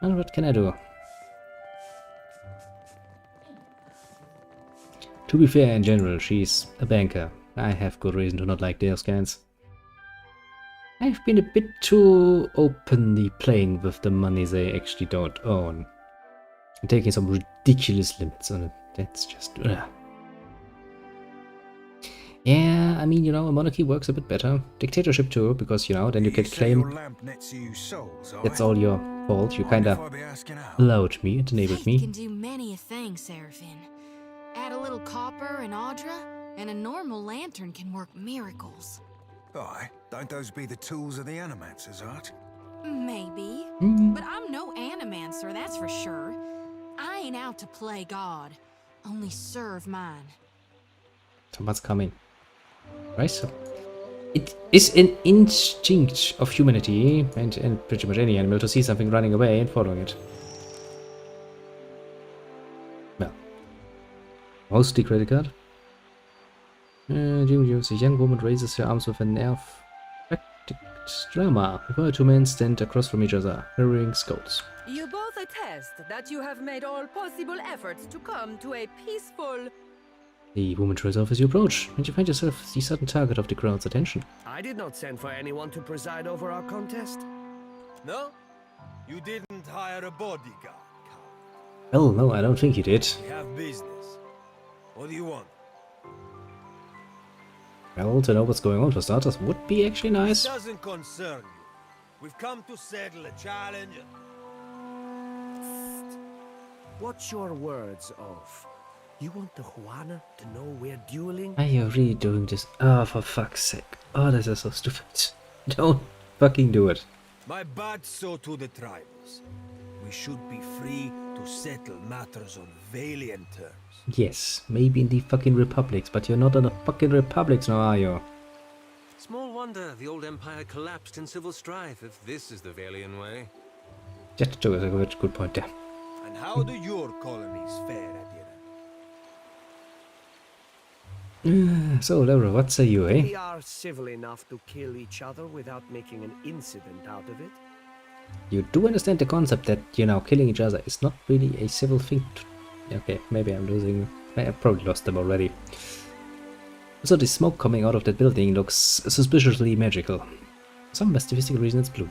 And what can I do? To be fair, in general, she's a banker. I have good reason to not like their scans. I've been a bit too openly playing with the money they actually don't own. And taking some ridiculous limits on it. That's just... Yeah, I mean, you know, a monarchy works a bit better. Dictatorship too, because, you know, then you can claim that's all your fault. You kinda allowed me and enabled me. Can do many a thing, Seraphine. Add a little copper and Audra, and a normal lantern can work miracles. Aye, don't those be the tools of the Animancers, Art? Maybe. But I'm no Animancer, that's for sure. I ain't out to play God, only serve mine. So what's coming? Right, so it is an instinct of humanity and pretty much any animal to see something running away and following it. Well, mostly credit card. A young woman raises her arms with a nerve-wracking drama. The 2 men stand across from each other, carrying skulls. You both attest that you have made all possible efforts to come to a peaceful... The woman trails off as you approach, and you find yourself the sudden target of the crowd's attention. I did not send for anyone to preside over our contest. No? You didn't hire a bodyguard? Well, no, I don't think you did. We have business. What do you want? Well, to know what's going on for starters would be actually nice. It doesn't concern you. We've come to settle a challenge. What's your words of? You want the Juana to know we're dueling? Are you really doing this? Oh, for fuck's sake. Oh, this is so stupid. Don't fucking do it. My bad so to the tribals. We should be free to settle matters on Valiant terms. Yes, maybe in the fucking republics, but you're not in the fucking republics now, are you? Small wonder the old empire collapsed in civil strife if this is the Valiant way. Just a good point there. And how do your colonies fare at So, Laura, what say you, eh? We are civil enough to kill each other without making an incident out of it. You do understand the concept that, you know, killing each other is not really a civil thing to... Okay, maybe I'm losing... I probably lost them already. So the smoke coming out of that building looks suspiciously magical. For some mystical reason it's blue.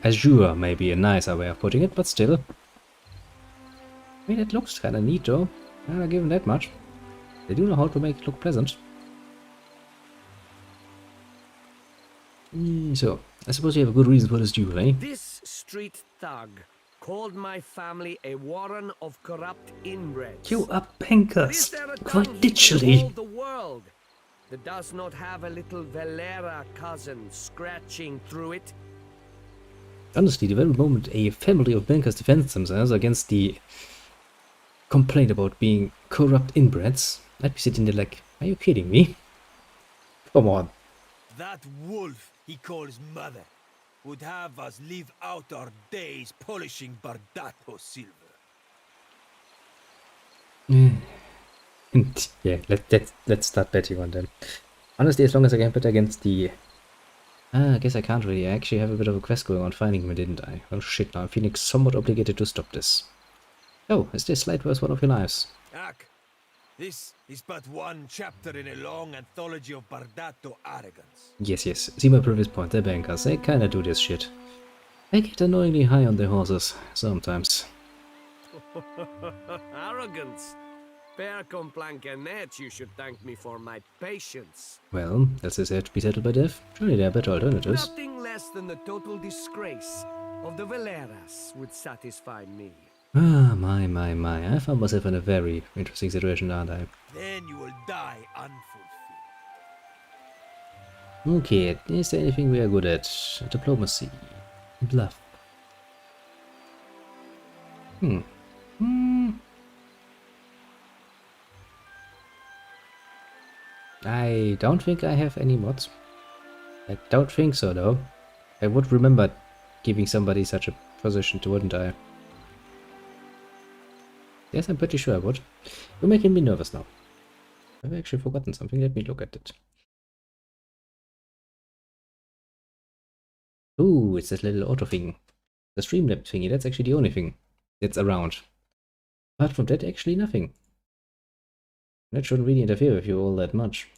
Azure may be a nicer way of putting it, but still. I mean, it looks kinda neat though. I'll give them that much. They do know how to make it look pleasant. So, I suppose you have a good reason for this duel, eh? This street thug called my family a warren of corrupt inbreds. You are bankers, Is there a quite tongue he can literally. hold the world that does not have a little Valera cousin scratching through it? Honestly, the very moment a family of bankers defends themselves against the complaint about being corrupt inbreds, I'd be sitting there like, are you kidding me? Come on. That wolf he calls mother would have us live out our days polishing Bardato silver. Yeah, let's start betting on them. Honestly, as long as I can bet against the... I guess I can't really. I actually have a bit of a quest going on finding him, didn't I? Oh shit, now I'm feeling somewhat obligated to stop this. Oh, is this slight worth one of your lives? Ak, this is but one chapter in a long anthology of Bardato arrogance. Yes, yes. See my previous point, they're bankers. They kinda do this shit. They get annoyingly high on their horses, sometimes. Arrogance. Per complancanet, you should thank me for my patience. Well, does this have to be settled by death? Surely there are better alternatives. Nothing less than the total disgrace of the Valeras would satisfy me. Ah, my. I found myself in a very interesting situation, aren't I? Then you will die unfulfilled. Okay, is there anything we are good at? Diplomacy. Bluff. I don't think I have any mods. I don't think so, though. I would remember giving somebody such a position, wouldn't I? Yes, I'm pretty sure I would. You're making me nervous now. I've actually forgotten something. Let me look at it. Ooh, it's that little auto thing. The Streamlabs thingy, that's actually the only thing that's around. Apart from that, actually nothing. That shouldn't really interfere with you all that much.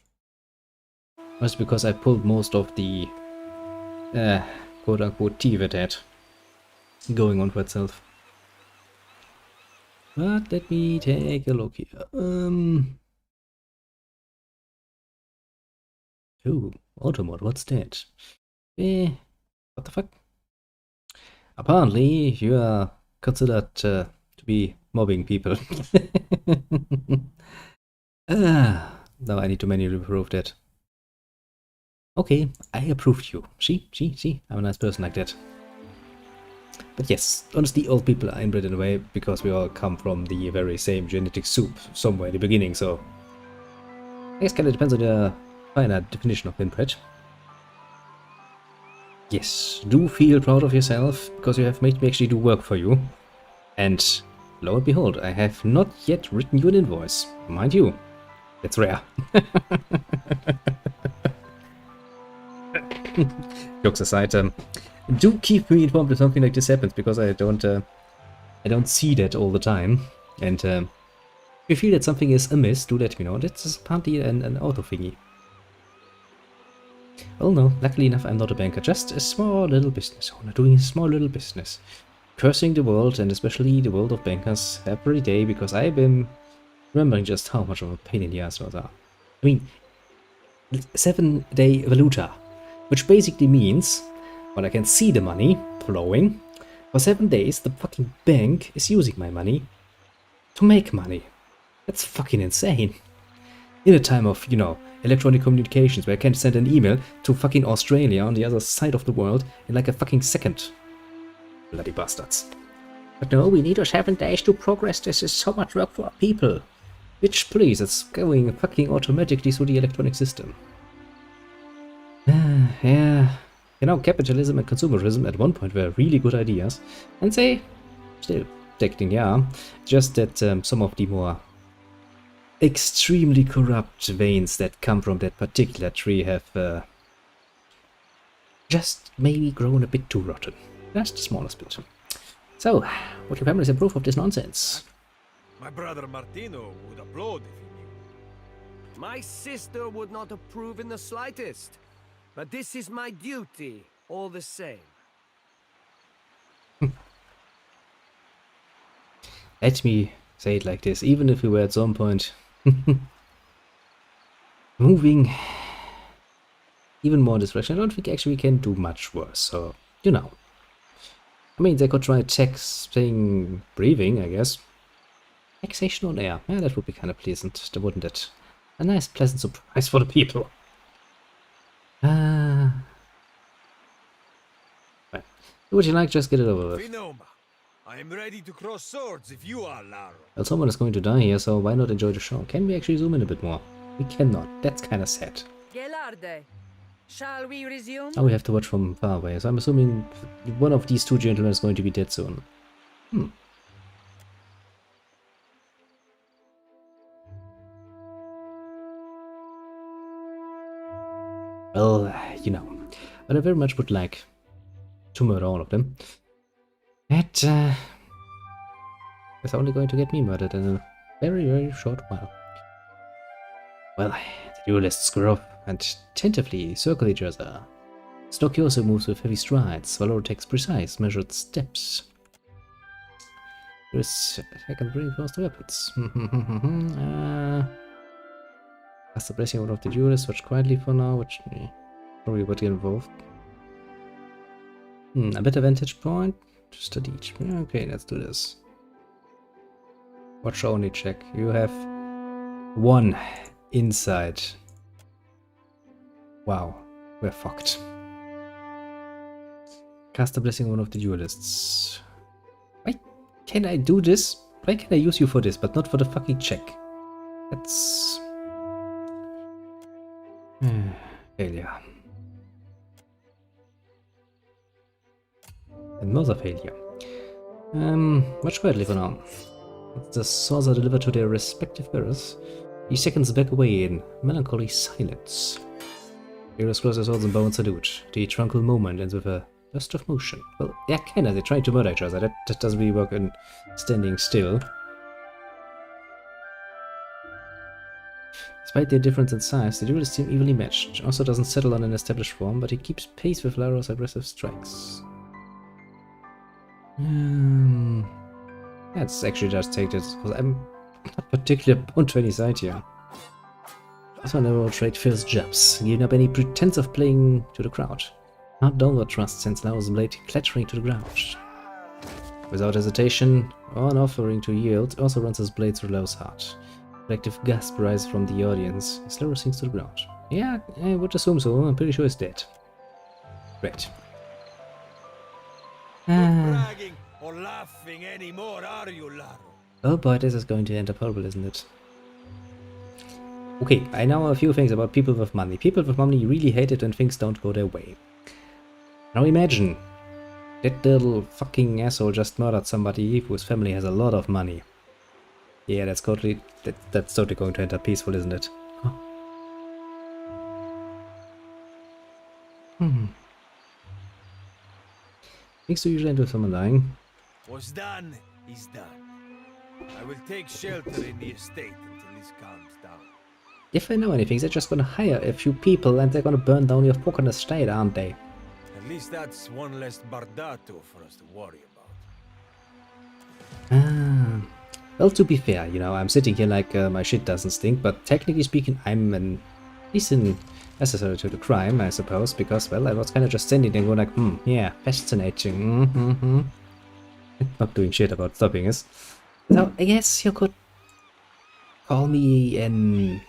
That's because I pulled most of the quote-unquote teeth it had going on for itself. But let me take a look here. Ooh, auto mod, what's that? What the fuck? Apparently, you are considered to be mobbing people. Now I need to manually approve that. Okay, I approved you. See, I'm a nice person like that. But yes, honestly, all people are inbred in a way because we all come from the very same genetic soup somewhere in the beginning, so I guess kind of depends on the finer definition of inbred. Yes, do feel proud of yourself because you have made me actually do work for you. And lo and behold, I have not yet written you an invoice. Mind you, that's rare. Jokes aside, do keep me informed if something like this happens because I don't see that all the time. And if you feel that something is amiss, do let me know. That's partly an auto thingy. Well, no, luckily enough, I'm not a banker, just a small little business owner doing a small little business. Cursing the world, and especially the world of bankers, every day because I've been remembering just how much of a pain in the ass those are. I mean, 7-day valuta, which basically means, when I can see the money flowing, for 7 days the fucking bank is using my money to make money. That's fucking insane. In a time of, you know, electronic communications where I can send an email to fucking Australia on the other side of the world in like a fucking second. Bloody bastards. But no, we need 7 days to progress. This is so much work for our people. Bitch, please, it's going fucking automatically through the electronic system. Yeah. You know, capitalism and consumerism at one point were really good ideas. And they still technically are. Just that some of the more extremely corrupt veins that come from that particular tree have just maybe grown a bit too rotten. Just the smallest bit. So, would your families approve of this nonsense? My brother Martino would applaud if he knew. My sister would not approve in the slightest. But this is my duty, all the same. Let me say it like this, even if we were at some point moving even more in this direction, I don't think actually we can do much worse, so, you know. I mean, they could try taxing breathing, I guess. Taxation on air. Yeah, that would be kind of pleasant, wouldn't it? A nice, pleasant surprise for the people. Well, would you like just get it over with? I am ready to cross swords if you are, Laro. Well, someone is going to die here, so why not enjoy the show? Can we actually zoom in a bit more? We cannot. That's kind of sad. Gelarde, shall we resume? Oh, we have to watch from far away, so I'm assuming one of these two gentlemen is going to be dead soon. Well, you know, but I very much would like to murder all of them. That is only going to get me murdered in a very, very short while. Well, the duelists square off and tentatively circle each other. Stokioso moves with heavy strides, Valor takes precise, measured steps. There is attack and bring faster weapons. That's the blessing of the duelists, watch quietly for now, which probably would get involved. A better vantage point. Just at each. Okay, let's do this. Watch only check. You have one inside. Wow, we're fucked. Cast a blessing on one of the duelists. Why can I do this? Why can I use you for this, but not for the fucking check? That's failure. Another failure. Watch quietly for now. The swords are delivered to their respective bearers. The seconds back away in melancholy silence. Heroes cross their swords and bow and salute. The tranquil moment ends with a burst of motion. Well, yeah, kinda. They try to murder each other. That doesn't really work in standing still. Despite their difference in size, the duelists seem evenly matched. Also doesn't settle on an established form, but he keeps pace with Laro's aggressive strikes. Let's actually just take this, because I'm not particularly bound to any side here. This one never will trade fierce jabs, giving up any pretense of playing to the crowd. Not downward thrust sends Laro's blade clattering to the ground. Without hesitation, or an offering to yield, also runs his blade through Laro's heart. Collective gasp rises from the audience as Laro sinks to the ground. Yeah, I would assume so. I'm pretty sure he's dead. Great. Bragging or laughing anymore, are you, Laro? Oh boy, this is going to end up horrible, isn't it? Okay, I know a few things about people with money. People with money really hate it when things don't go their way. Now imagine that little fucking asshole just murdered somebody whose family has a lot of money. Yeah, that's totally going to end up peaceful, isn't it? Huh. Things do usually end with someone dying. What's done is done. I will take shelter in the estate until this calms down. If I know anything, they're just gonna hire a few people and they're gonna burn down your fucking estate, aren't they? At least that's one less Bardato for us to worry about. Well, to be fair, you know, I'm sitting here like my shit doesn't stink, but technically speaking, I'm an decent accessory to the crime, I suppose, because, well, I was kind of just standing there going like, yeah, fascinating, Not doing shit about stopping us. So, I guess you could call me an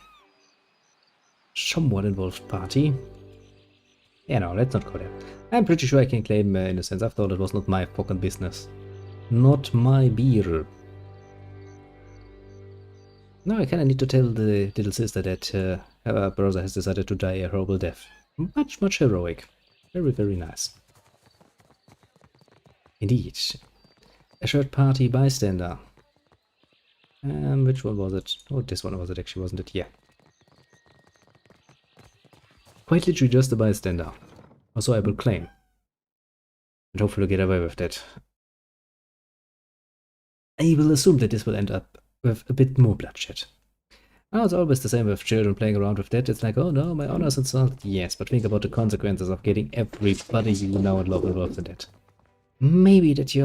somewhat involved party. Yeah, no, let's not go there. I'm pretty sure I can claim innocence. After all, it was not my fucking business. Not my beer. Now I kinda need to tell the little sister that her brother has decided to die a horrible death. Much, much heroic. Very, very nice. Indeed. A third party bystander. Which one was it? Oh, this one was it actually, wasn't it? Yeah. Quite literally just a bystander. Or so I will claim. And hopefully get away with that. I will assume that this will end up with a bit more bloodshed. Now it's always the same with children playing around with that. It's like, oh no, my honor's insulted. Yes, but think about the consequences of getting everybody you know and love involved in that. Maybe that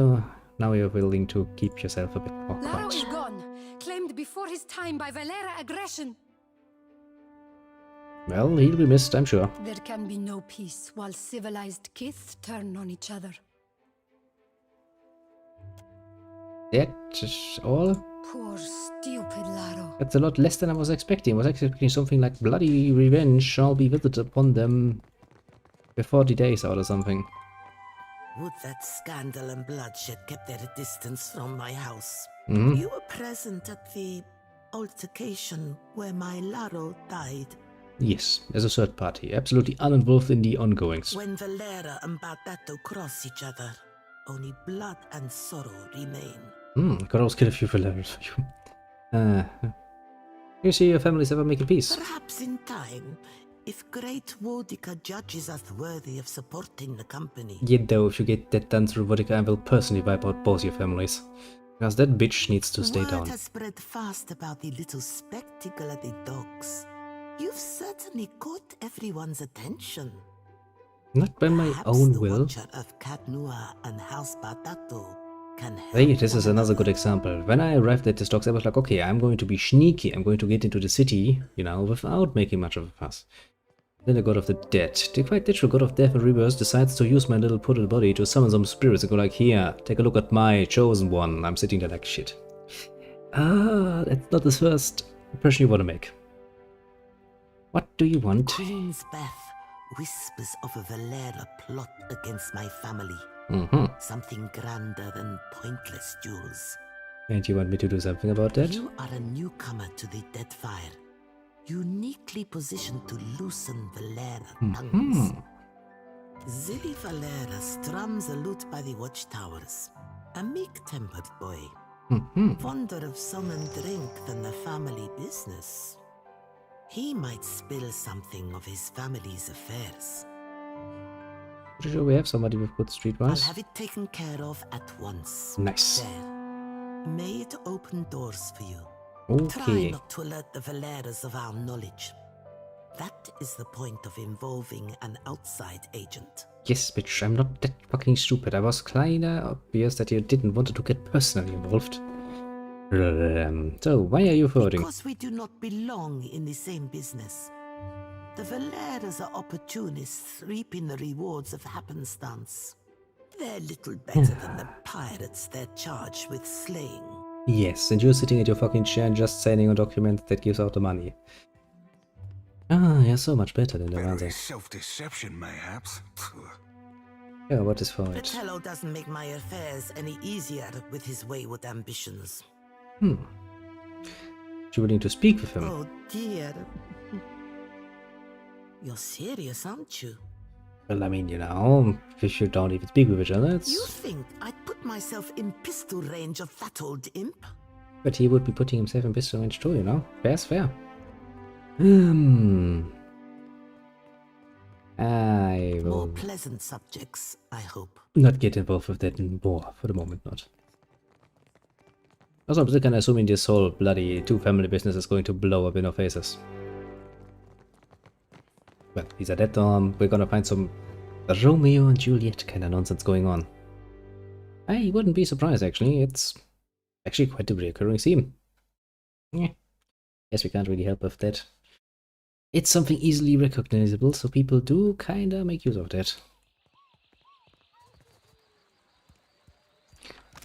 now you're willing to keep yourself a bit more quiet. Laro is gone. before his time by Valera aggression. Well, he'll be missed, I'm sure. There can be no peace while civilized kith turn on each other. That's all? Poor stupid Laro. That's a lot less than I was expecting. I was expecting something like bloody revenge shall be visited upon them for 40 days out or something. Would that scandal and bloodshed kept their distance from my house. Mm-hmm. You were present at the altercation where my Laro died. Yes, as a third party, absolutely uninvolved in the ongoings. When Valera and Bardato cross each other, only blood and sorrow remain. Could always kill a few for levels for you. You see your families ever making peace? Perhaps in time, if Great Wodica judges us worthy of supporting the company. Yet though, if you get that done through Vodka, I will personally wipe out both your families. Because that bitch needs to stay down. Word has spread fast about the little spectacle at the docks. You've certainly caught everyone's attention. Not by my Perhaps own the will. Watcher of Cadnua and House Bardato can help. Hey, this is another good example. When I arrived at the docks, I was like, okay, I'm going to be sneaky. I'm going to get into the city, you know, without making much of a fuss. Then the God of the Dead, the quite literal God of Death and Rebirth, decides to use my little poodle body to summon some spirits and go like, here, take a look at my chosen one. I'm sitting there like shit. Ah, that's not the first impression you want to make. What do you want? Queen's Beth whispers of a Valera plot against my family. Something grander than pointless duels. And you want me to do something about that? You are a newcomer to the Deadfire, uniquely positioned to loosen Valera tongues. Zilli Valera strums a lute by the watchtowers, a meek-tempered boy, fonder of song and drink than the family business. He might spill something of his family's affairs. Pretty sure we have somebody with good streetwise. I'll have it taken care of at once. Nice. There. May it open doors for you. Okay. Try not to alert the Valeras of our knowledge. That is the point of involving an outside agent. Yes, bitch, I'm not that fucking stupid. I was kinda obvious that you didn't want to get personally involved. So, why are you voting? Because we do not belong in the same business. The Valeras are opportunists reaping the rewards of happenstance. They're little better than the pirates they're charged with slaying. Yes, and you're sitting at your fucking chair and just signing a document that gives out the money. Ah, you're so much better than the ones. Self-deception, mayhaps. Yeah, what is for The it? fellow doesn't make my affairs any easier with his wayward ambitions. You willing to speak with him? Oh dear. You're serious, aren't you? Well, I mean, you know, if you don't even speak with each other, it's... You think I'd put myself in pistol range of that old imp? But he would be putting himself in pistol range too, you know? Fair's fair. I will More pleasant subjects, I hope. not get involved with that more, for the moment not. Also, I'm still kinda assuming this whole bloody two-family business is going to blow up in our faces. Well, either that or we're gonna find some Romeo and Juliet kinda nonsense going on. I wouldn't be surprised, actually. It's actually quite a recurring theme. Yeah. Guess we can't really help with that. It's something easily recognizable, so people do kinda make use of that.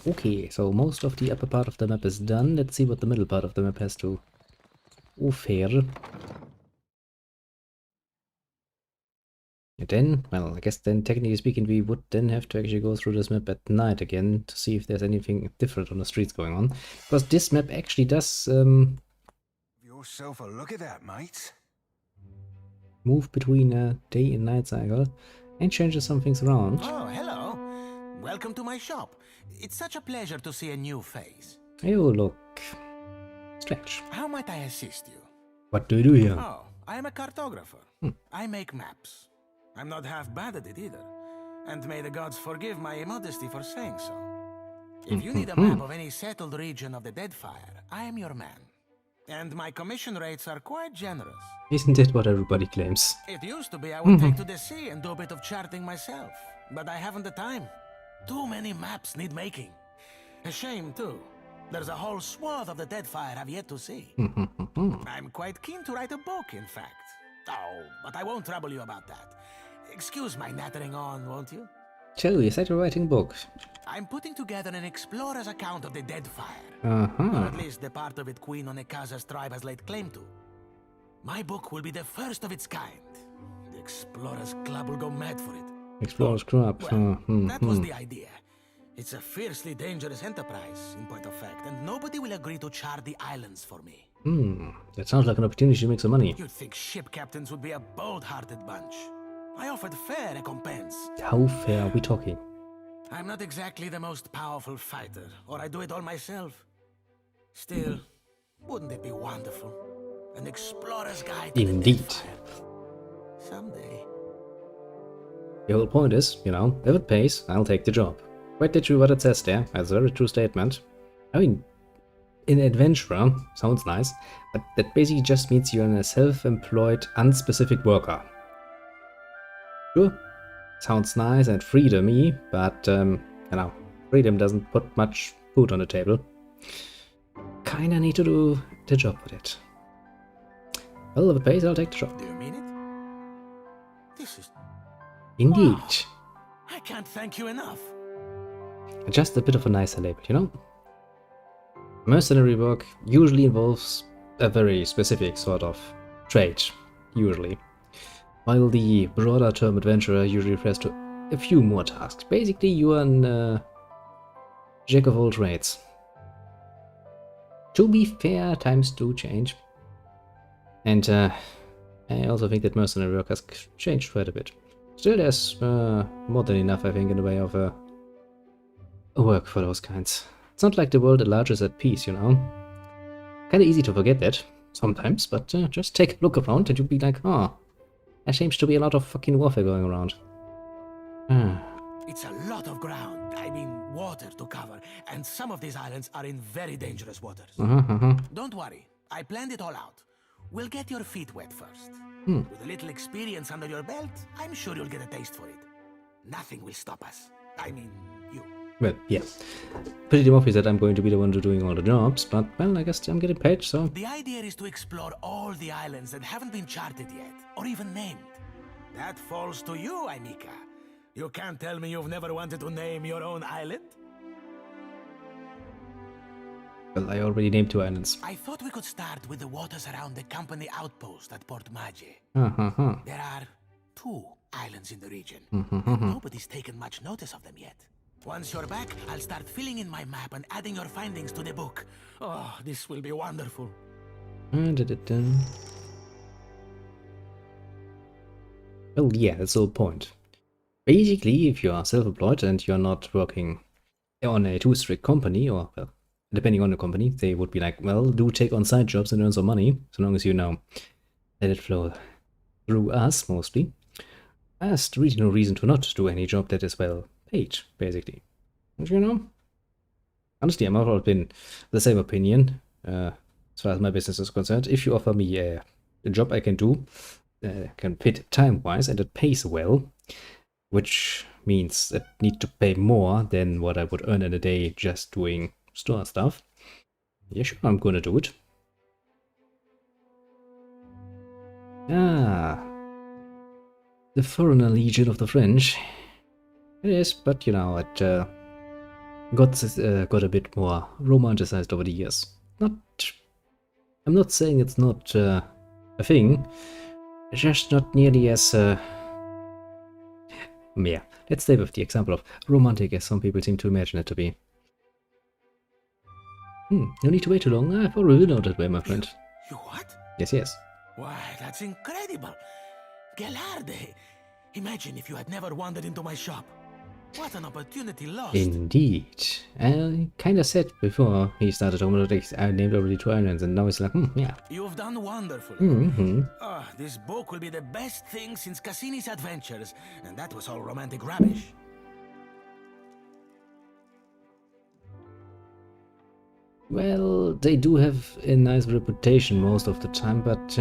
Okay, so most of the upper part of the map is done. Let's see what the middle part of the map has to offer. And then, well, I guess then technically speaking we would then have to actually go through this map at night again to see if there's anything different on the streets going on. Because this map actually does Yourself a look at that, mate. move between a day and night cycle and changes some things around. Oh, hello. Welcome to my shop. It's such a pleasure to see a new face. You look strange. How might I assist you? What do you do here? Oh, I am a cartographer. I make maps. I'm not half bad at it either. And may the gods forgive my immodesty for saying so. If you need a map of any settled region of the Deadfire, I am your man. And my commission rates are quite generous. Isn't it what everybody claims? It used to be I would take to the sea and do a bit of charting myself. But I haven't the time. Too many maps need making. A shame, too. There's a whole swath of the Deadfire I've yet to see. I'm quite keen to write a book, in fact. Oh, but I won't trouble you about that. Excuse my nattering on, won't you? Chill, you said you're writing books. I'm putting together an explorer's account of the Deadfire. Uh-huh. Or at least the part of it Queen Onekaza's tribe has laid claim to. My book will be the first of its kind. The Explorers Club will go mad for it. Explorers Club. Well, that was the idea. It's a fiercely dangerous enterprise, in point of fact, and nobody will agree to chart the islands for me. That sounds like an opportunity to make some money. You'd think ship captains would be a bold-hearted bunch. I offered fair recompense. How fair are we talking? I'm not exactly the most powerful fighter, or I do it all myself. Still, wouldn't it be wonderful? An explorer's guide to Indeed. the Deadfire. Someday. The whole point is, you know, if it pays, I'll take the job. Quite literally what it says there. That's a very true statement. I mean, an adventurer sounds nice, but that basically just means you're a self-employed, unspecific worker. Sure, sounds nice and free to me, but, you know, freedom doesn't put much food on the table. Kinda need to do the job with it. Well, if it pays, I'll take the job. Do you mean it? This is... Indeed. Wow. I can't thank you enough. Just a bit of a nicer label, you know? Mercenary work usually involves a very specific sort of trade, usually. While the broader term adventurer usually refers to a few more tasks. Basically, you are an jack of all trades. To be fair, times do change. And I also think that mercenary work has changed quite a bit. Still, there's more than enough, I think, in the way of work for those kinds. It's not like the world at large is at peace, you know? Kinda easy to forget that, sometimes, but just take a look around and you'll be like, oh, there seems to be a lot of fucking warfare going around. It's a lot of ground, I mean water to cover, and some of these islands are in very dangerous waters. Don't worry, I planned it all out. We'll get your feet wet first. With a little experience under your belt, I'm sure you'll get a taste for it. Nothing will stop us. I mean, you. Well, yeah. Pretty obvious that I'm going to be the one doing all the jobs, but, well, I guess I'm getting paid, so... The idea is to explore all the islands that haven't been charted yet, or even named. That falls to you, Anika. You can't tell me you've never wanted to name your own island? Well, I already named 2 islands. I thought we could start with the waters around the company outpost at Port Magi. There are 2 islands in the region, and nobody's taken much notice of them yet. Once you're back, I'll start filling in my map and adding your findings to the book. Oh, this will be wonderful. Well, yeah, that's the whole point. Basically, if you are self-employed and you're not working on a too strict company, or, well, depending on the company, they would be like, well, do take on side jobs and earn some money, so long as you know, let it flow through us, mostly. There's really no reason to not do any job that is well paid, basically. And, you know, honestly, I've always been the same opinion, as far as my business is concerned. If you offer me a job I can do, can fit time-wise, and it pays well, which means it need to pay more than what I would earn in a day just doing store stuff. Yeah, sure, I'm gonna do it. Ah, the Foreigner Legion of the French. It is, but you know, it got a bit more romanticized over the years. I'm not saying it's not a thing, it's just not nearly as yeah, let's stay with the example of romantic as some people seem to imagine it to be. No need to wait too long. I've already know that way, my friend. You what? Yes, yes. Why, that's incredible. Gelarde. Imagine if you had never wandered into my shop. What an opportunity lost. Indeed. I kinda said before he started Homodotics, I named already 2 islands, and now it's like, yeah. You've done wonderfully. This book will be the best thing since Cassini's adventures, and that was all romantic rubbish. Well, they do have a nice reputation most of the time, but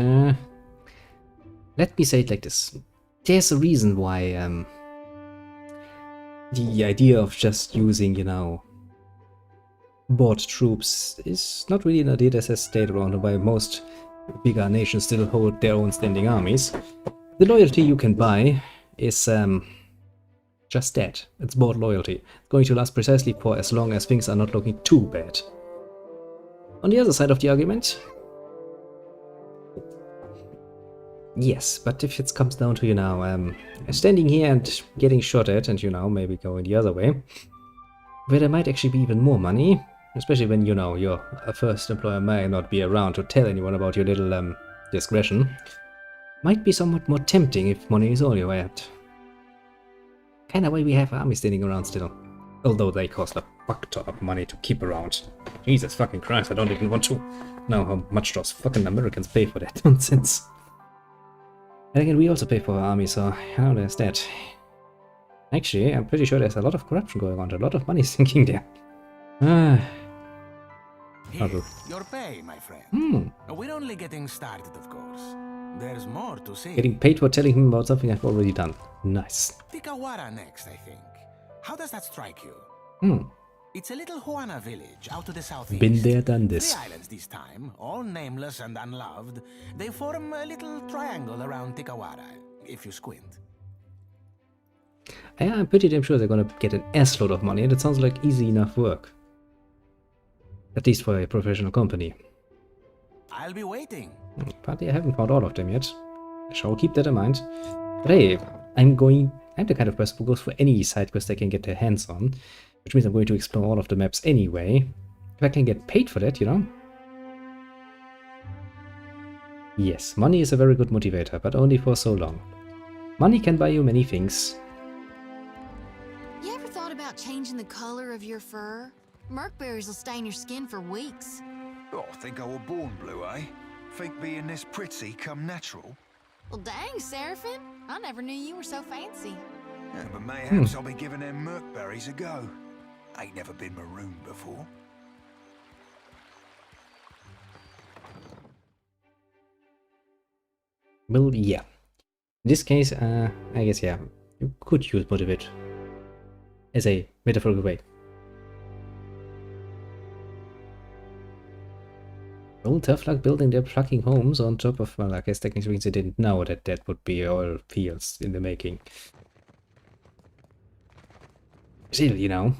let me say it like this. There's a reason why the idea of just using, you know, bought troops is not really an idea that has stayed around, why most bigger nations still hold their own standing armies. The loyalty you can buy is just that. It's bought loyalty. It's going to last precisely for as long as things are not looking too bad. On the other side of the argument, yes, but if it comes down to, you know, standing here and getting shot at and, you know, maybe going the other way, where there might actually be even more money, especially when, you know, your first employer may not be around to tell anyone about your little discretion, might be somewhat more tempting if money is all you had. Kinda why we have armies standing around still. Although they cost a fuck ton of money to keep around. Jesus fucking Christ, I don't even want to know how much those fucking Americans pay for that nonsense. And again, we also pay for our army, so how there's that. Actually, I'm pretty sure there's a lot of corruption going on, a lot of money sinking there. Here, your pay, my friend. We're only getting started, of course. There's more to see. Getting paid for telling him about something I've already done. Nice. Tikawara next, I think. How does that strike you? It's a little Juana village out to the southeast. Been there, done this. 3 islands this time, all nameless and unloved. They form a little triangle around Tikawara, if you squint. Yeah, I'm pretty damn sure they're gonna get an assload of money, and it sounds like easy enough work. At least for a professional company. I'll be waiting. Partly I haven't found all of them yet. I shall keep that in mind. But hey, I'm the kind of person who goes for any side quest they can get their hands on. Which means I'm going to explore all of the maps anyway. If I can get paid for that, you know. Yes, money is a very good motivator, but only for so long. Money can buy you many things. You ever thought about changing the color of your fur? Merkberries will stain your skin for weeks. Oh, think I were born blue, eh? Think being this pretty come natural? Well, dang, Seraphim. I never knew you were so fancy. Yeah, but mayhaps I'll be giving them Merkberries a go. Ain't never been marooned before. Well, yeah. In this case, I guess, yeah, you could use motivate as a metaphorical way. Well, tough luck building their fucking homes on top of, well, I guess technically means they didn't know that that would be oil fields in the making. Still, you know.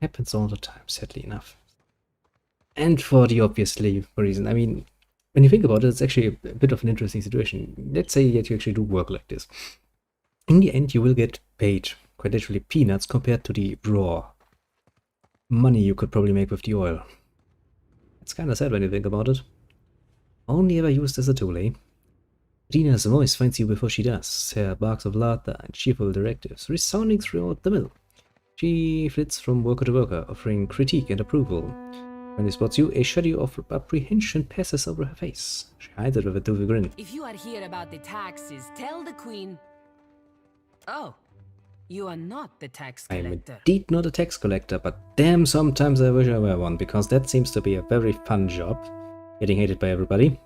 Happens all the time, sadly enough. And for the obviously reason, I mean, when you think about it, it's actually a bit of an interesting situation. Let's say that you actually do work like this. In the end, you will get paid quite literally peanuts compared to the raw money you could probably make with the oil. It's kind of sad when you think about it. Only ever used as a tool, eh? Dina's voice finds you before she does, her barks of laughter and cheerful directives resounding throughout the mill. She flits from worker to worker, offering critique and approval. When she spots you, a shadow of apprehension passes over her face. She hides it with a toothy grin. If you are here about the taxes, tell the queen... Oh, you are not the tax collector. I'm indeed not a tax collector, but damn, sometimes I wish I were one, because that seems to be a very fun job. Getting hated by everybody.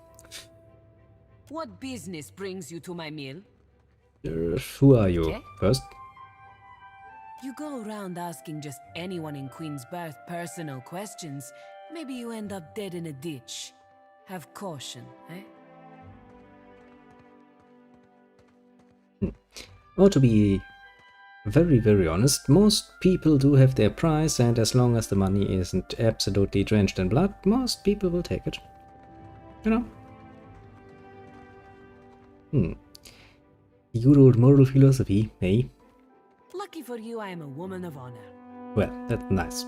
What business brings you to my mill? Who are you, Okay. first? You go around asking just anyone in Queensbirth personal questions. Maybe you end up dead in a ditch. Have caution, eh? Or to be very, very honest, most people do have their price, and as long as the money isn't absolutely drenched in blood, most people will take it. You know? Good old moral philosophy, eh? Lucky for you, I am a woman of honor. Well, that's nice.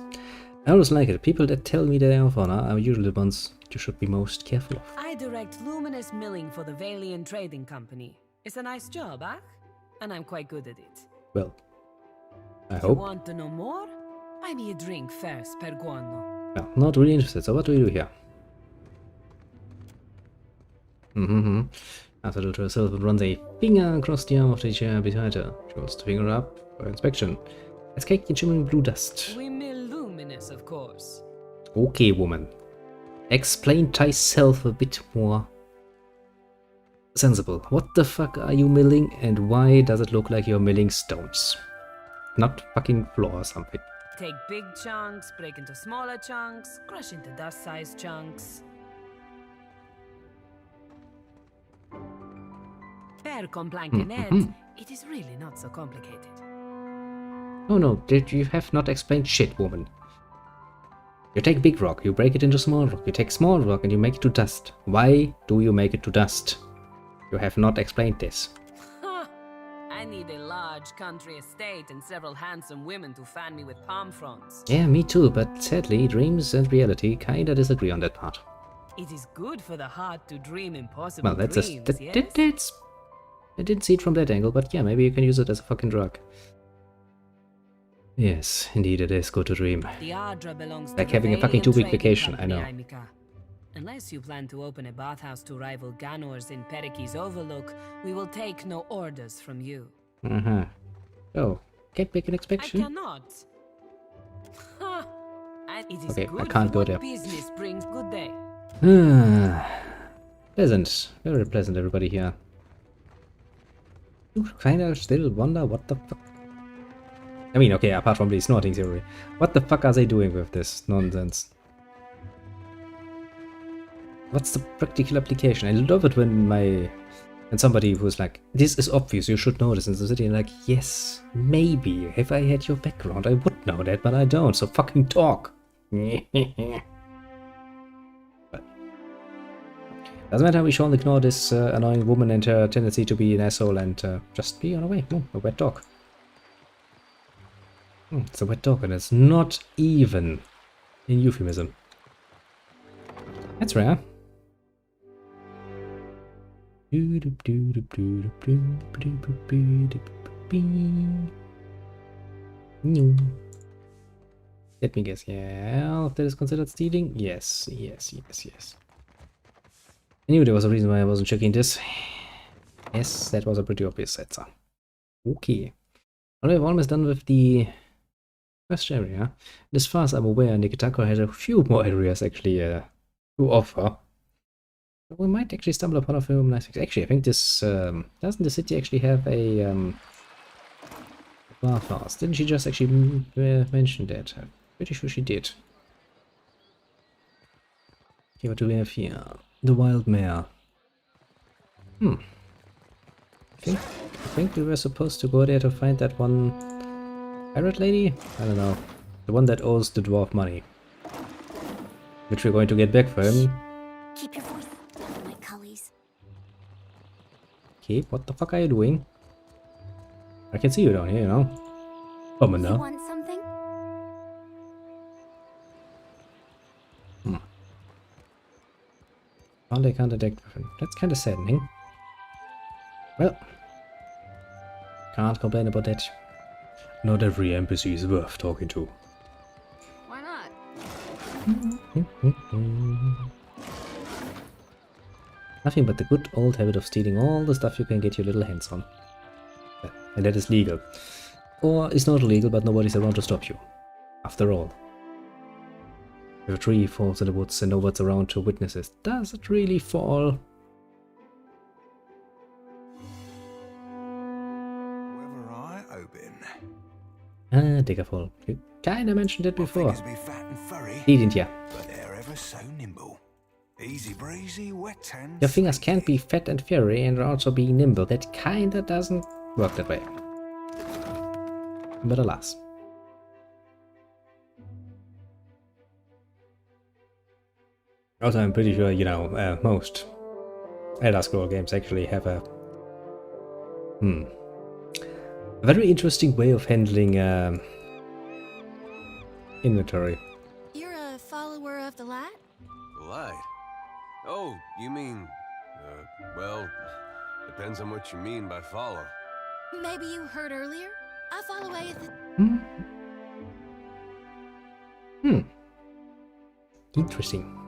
I always like it. People that tell me they are of honor are usually the ones you should be most careful of. I direct luminous milling for the Valiant Trading Company. It's a nice job, eh? And I'm quite good at it. Well, I If you hope. want to know more? Buy me a drink first, per guano. Well, not really interested, so what do we do here? After to herself and runs a finger across the arm of the chair beside her. She holds the finger up for inspection. It's caked in shimmering blue dust. We mill luminous, of course. Okay, woman. Explain thyself a bit more sensible. What the fuck are you milling, and why does it look like you're milling stones? Not fucking floor or something. take big chunks, break into smaller chunks, crush into dust-sized chunks. Per complankenet, it is really not so complicated. Oh no, you have not explained shit, woman. You take big rock, you break it into small rock, you take small rock and you make it to dust. Why do you make it to dust? You have not explained this. I need a large country estate and several handsome women to fan me with palm fronds. Yeah, me too, but sadly, dreams and reality kinda disagree on that part. It is good for the heart to dream impossible Well, that's dreams, yes? I didn't see it from that angle, but yeah, maybe you can use it as a fucking drug. Yes, indeed it is good to dream. The Ardra belongs Like to having a fucking 2-week vacation, I know. Imika. Unless you plan to open a bathhouse to rival Ganor's in Periki's Overlook, we will take no orders from you. Uh-huh. Oh, can't make an I inspection? cannot. And it is Okay, good I can't for go what there. business brings good day. Pleasant. Very pleasant, everybody here. You kinda still wonder what the fuck... I mean, okay, apart from the snorting theory. What the fuck are they doing with this nonsense? What's the practical application? I love it when somebody who's like, this is obvious, you should know this, in the city, and like, yes, maybe. If I had your background, I would know that, but I don't, so fucking talk. But doesn't matter, we should ignore this annoying woman and her tendency to be an asshole and just be on our way. A wet dog. It's a wet dog, and it's not even in euphemism. That's rare. Let me guess. Yeah, that is considered stealing? Yes, yes, yes, yes. I knew there was a reason why I wasn't checking this. Yes, that was a pretty obvious answer. Okay. Well, I've almost done with the first area. And as far as I'm aware, Nikitaka has a few more areas actually to offer. We might actually stumble upon a few nice things. Actually, I think this doesn't the city actually have a bathhouse? Didn't she just actually mention that? I'm pretty sure she did. Okay, what do we have here? The wild mare. I think we were supposed to go there to find that one pirate lady? I don't know. The one that owes the dwarf money. Which we're going to get back for him. Keep your voice down, my cullies. Okay, what the fuck are you doing? I can see you down here, you know. Come on now. You want something? Found I can't attack. That's kind of saddening. Well, can't complain about that. Not every NPC is worth talking to. Why not? Nothing but the good old habit of stealing all the stuff you can get your little hands on. And that is legal. Or is not illegal, but nobody's around to stop you. After all. If a tree falls in the woods and nobody's around to witness it, does it really fall? Whether I open. Diggerfall. You kinda mentioned it before. Fingers be fat and furry, Didn't ya? but they're ever so nimble. Easy breezy, wet hands. Your fingers can't be fat and furry and also be nimble. That kinda doesn't work that way. But alas. Also, I'm pretty sure, you know, most Elder Scrolls games actually have a very interesting way of handling inventory. You're a follower of the light? Light? Oh, you mean... well, depends on what you mean by follow. Maybe you heard earlier? I follow Aether. Interesting.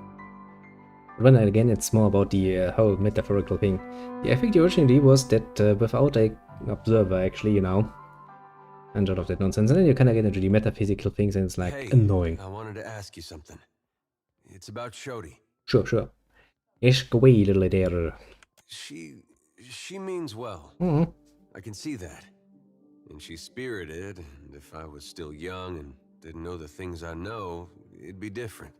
But then again, it's more about the whole metaphorical thing. Yeah, I think the originality was that without an observer, actually, you know, and all of that nonsense, and then you kind of get into the metaphysical things, and it's like annoying. I wanted to ask you something. It's about Shodi. Sure. Ask away, little there. She means well. I can see that. And she's spirited, and if I was still young and didn't know the things I know, it'd be different.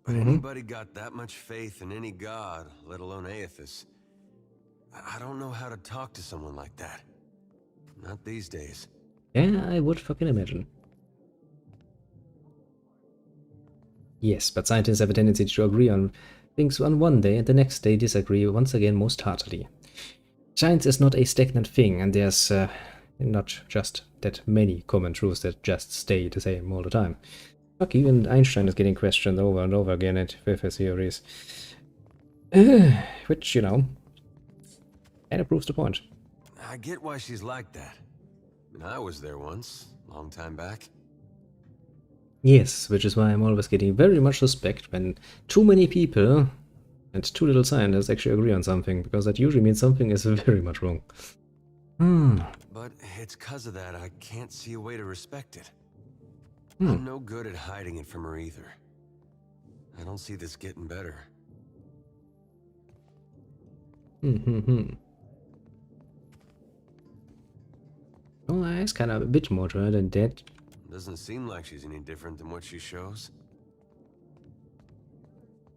But anybody got that much faith in any god, let alone Aethys? I don't know how to talk to someone like that. Not these days. Yeah, I would fucking imagine. Yes, but scientists have a tendency to agree on things on one day and the next day disagree once again most heartily. Science is not a stagnant thing, and there's not just that many common truths that just stay the same all the time. Fuck, even Einstein is getting questioned over and over again with his theories. Which, you know, kind of proves the point. I get why she's like that. I mean, I was there once, long time back. Yes, which is why I'm always getting very much suspect when too many people and too little scientists actually agree on something, because that usually means something is very much wrong. But it's because of that I can't see a way to respect it. Hmm. I'm no good at hiding it from her either. I don't see this getting better. Well, there's kind of a bit more to her than that. Doesn't seem like she's any different than what she shows.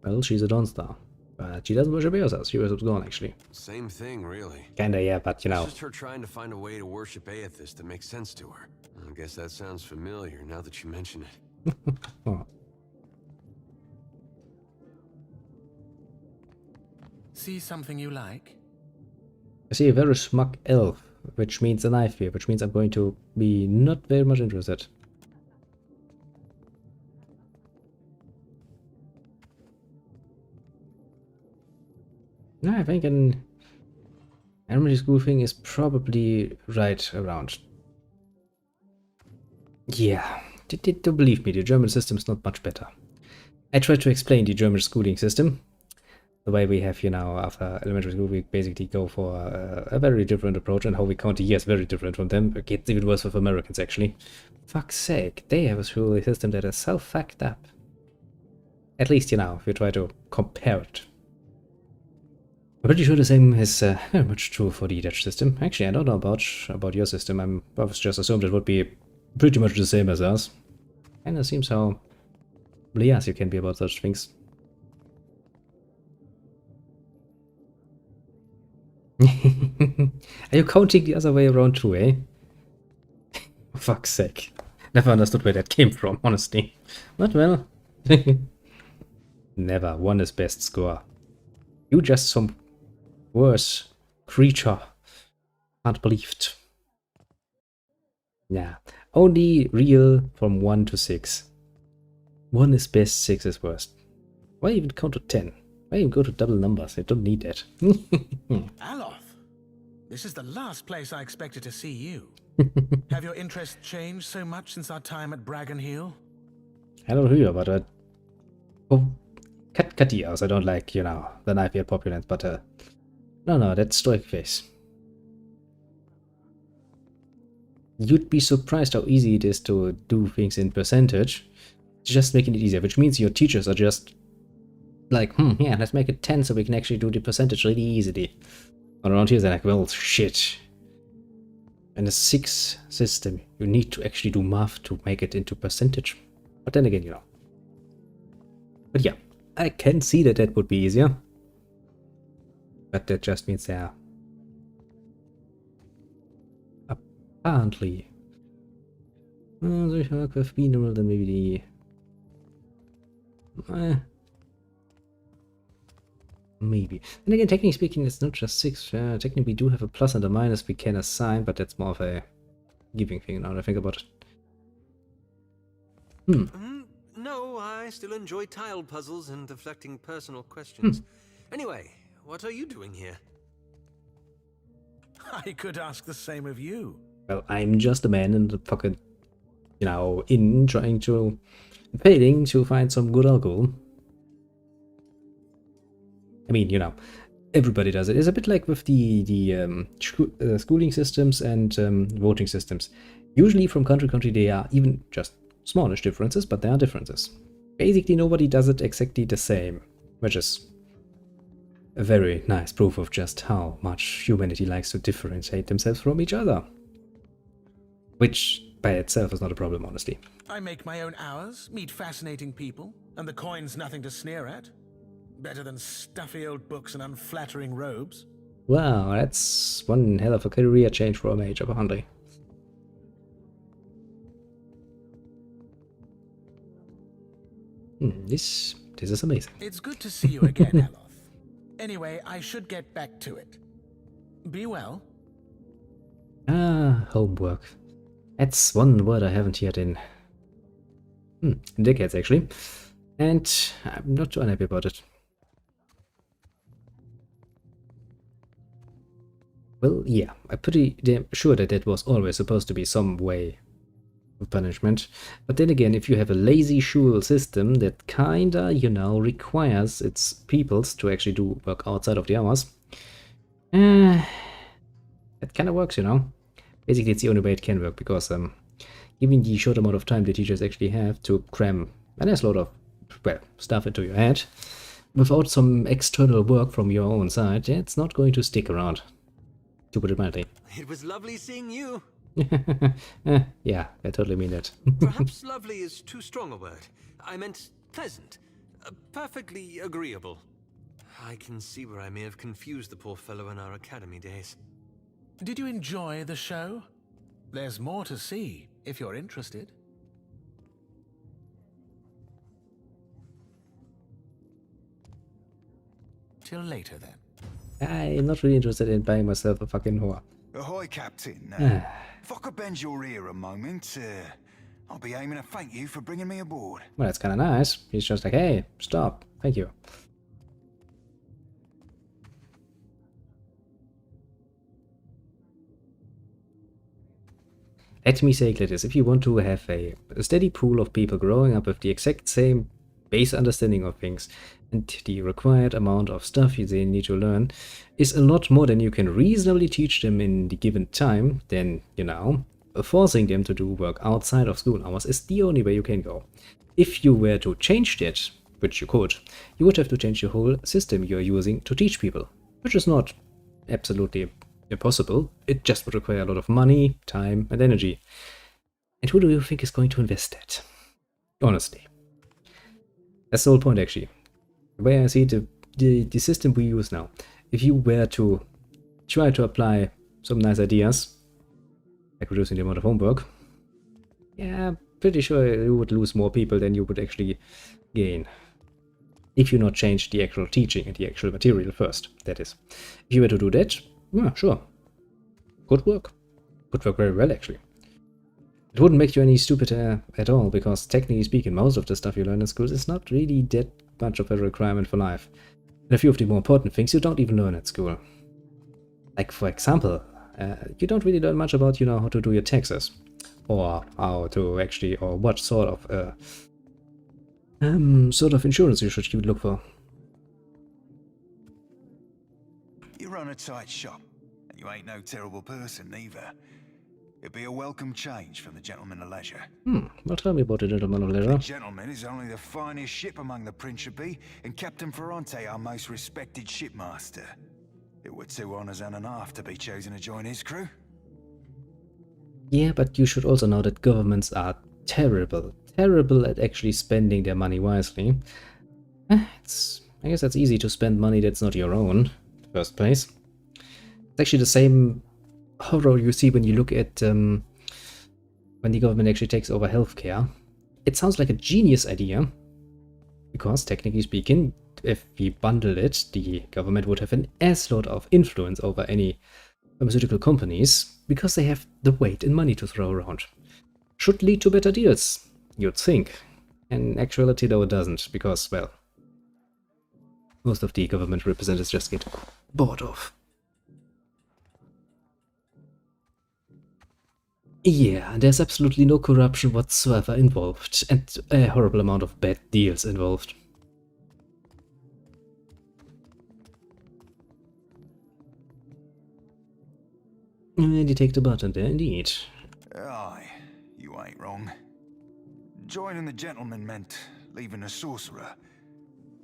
Well, she's a Dawn Star. But she doesn't worship Eosas. She worships Dawn, actually. Same thing, really. Kinda, yeah, but you know. It's just her trying to find a way to worship Aethys that makes sense to her. I guess that sounds familiar now that you mention it. Oh. See something you like? I see a very smug elf, which means a knife here, which means I'm going to be not very much interested. No, I think an elementary school thing is probably right around. Yeah, believe me, the German system is not much better. I tried to explain the German schooling system. The way we have, you know, after elementary school, we basically go for a very different approach, and how we count the years very different from them. It gets even worse with Americans, actually. Fuck's sake, they have a schooling system that is so fucked up. At least, you know, if you try to compare it. I'm pretty sure the same is very much true for the Dutch system. Actually, I don't know about your system. I was just assumed it would be pretty much the same as us. And it seems how blias you can be about such things. Are you counting the other way around too, eh? For fuck's sake. Never understood where that came from, honestly. But well. Never. One is best score. You just some worse creature. Can't believe it. Yeah. Only real from 1 to 6. 1 is best, 6 is worst. Why even count to 10? Why even go to double numbers? I don't need that. Aloth, this is the last place I expected to see you. Have your interests changed so much since our time at Bracken Hill? I don't know, but oh, cut the ears. I don't like, you know, the knife here populant, but no, that's stoic face. You'd be surprised how easy it is to do things in percentage. Just making it easier, which means your teachers are just like, yeah, let's make it 10 so we can actually do the percentage really easily. But around here they're like, well, shit. In a 6 system, you need to actually do math to make it into percentage. But then again, you know. But yeah, I can see that that would be easier. But that just means they're apparently. So if I work with mineral, then maybe the maybe. And again, technically speaking, it's not just 6. Technically, we do have a plus and a minus we can assign, but that's more of a giving thing now that I think about it. No, I still enjoy tile puzzles and deflecting personal questions. Anyway, what are you doing here? I could ask the same of you. Well, I'm just a man in the fucking, you know, inn trying to, failing to find some good alcohol. I mean, you know, everybody does it. It's a bit like with the schooling systems and voting systems. Usually from country to country they are even just smallish differences, but there are differences. Basically nobody does it exactly the same, which is a very nice proof of just how much humanity likes to differentiate themselves from each other. Which by itself is not a problem, honestly. I make my own hours, meet fascinating people, and the coin's nothing to sneer at. Better than stuffy old books and unflattering robes. Wow, that's one hell of a career change for a mage, apparently. This is amazing. It's good to see you again, Aloth. Anyway, I should get back to it. Be well. Ah, homework. That's one word I haven't heard in decades, actually. And I'm not too unhappy about it. Well, yeah, I'm pretty damn sure that that was always supposed to be some way of punishment. But then again, if you have a lazy shul system that kinda, you know, requires its peoples to actually do work outside of the hours, it kinda works, you know. Basically, it's the only way it can work, because given the short amount of time the teachers actually have to cram a nice load of, well, stuff into your head, without some external work from your own side, it's not going to stick around. To put it mildly. It was lovely seeing you. Yeah, I totally mean that. Perhaps lovely is too strong a word. I meant pleasant. Perfectly agreeable. I can see where I may have confused the poor fellow in our academy days. Did you enjoy the show? There's more to see, if you're interested. Till later, then. I'm not really interested in buying myself a fucking whore. Ahoy, Captain. If I could bend your ear a moment, I'll be aiming to thank you for bringing me aboard. Well, that's kind of nice. He's just like, hey, stop. Thank you. Let me say it like this. If you want to have a steady pool of people growing up with the exact same base understanding of things, and the required amount of stuff they need to learn is a lot more than you can reasonably teach them in the given time, then, you know, forcing them to do work outside of school hours is the only way you can go. If you were to change that, which you could, you would have to change the whole system you're using to teach people, which is not absolutely impossible. It just would require a lot of money, time, and energy. And who do you think is going to invest that? Honestly. That's the whole point, actually. The way I see it, the system we use now, if you were to try to apply some nice ideas, like reducing the amount of homework, yeah, pretty sure you would lose more people than you would actually gain. If you not change the actual teaching and the actual material first, that is. If you were to do that, yeah, sure. Could work. Could work very well, actually. It wouldn't make you any stupider at all, because technically speaking, most of the stuff you learn in schools is not really that much of a requirement for life. And a few of the more important things you don't even learn at school. Like, for example, you don't really learn much about, you know, how to do your taxes. Or how to actually, or what sort of insurance you should look for. You run a tight shop, and you ain't no terrible person neither. It'd be a welcome change from the Gentleman of Leisure. Well, tell me about the Gentleman of Leisure. The Gentleman is only the finest ship among the Principe, and Captain Ferrante our most respected shipmaster. It were 2 honors and a half to be chosen to join his crew. Yeah, but you should also know that governments are terrible at actually spending their money wisely. I guess that's easy to spend money that's not your own, in the first place. It's actually the same horror you see when you look at when the government actually takes over healthcare. It sounds like a genius idea, because technically speaking, if we bundle it, the government would have an assload of influence over any pharmaceutical companies, because they have the weight and money to throw around. Should lead to better deals, you'd think. In actuality, though, it doesn't, because, well, most of the government representatives just get bored of. Yeah, there's absolutely no corruption whatsoever involved, and a horrible amount of bad deals involved. And you take the button there, indeed. Aye, you ain't wrong. Joining the Gentleman meant leaving a sorcerer.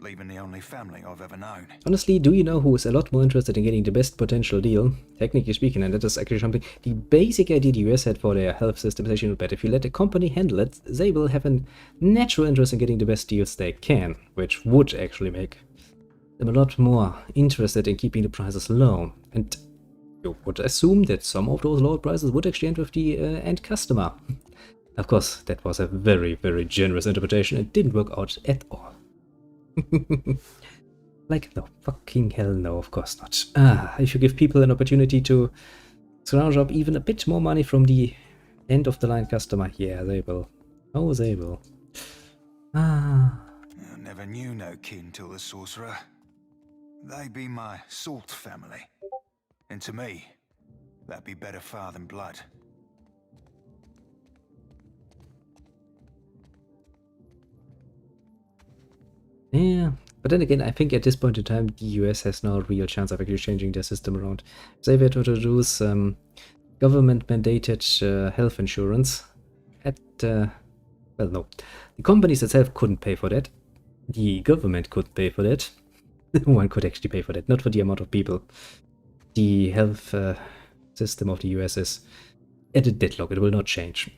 leaving the only family I've ever known. Honestly, do you know who is a lot more interested in getting the best potential deal? Technically speaking, and that is actually something, the basic idea the US had for their health system is actually not bad. If you let a company handle it, they will have a natural interest in getting the best deals they can, which would actually make them a lot more interested in keeping the prices low. And you would assume that some of those lower prices would actually end with the end customer. Of course, that was a very, very generous interpretation. It didn't work out at all. Like, no, fucking hell no, of course not. If you give people an opportunity to scrounge up even a bit more money from the end-of-the-line customer, yeah, they will. Oh, they will. I never knew no kin till the sorcerer. They be my salt family. And to me, that'd be better far than blood. Yeah, but then again, I think at this point in time, the US has no real chance of actually changing their system around. If they were to introduce government-mandated health insurance, well, no. The companies itself couldn't pay for that. The government could pay for that. No one could actually pay for that, not for the amount of people. The health system of the US is at a deadlock. It will not change.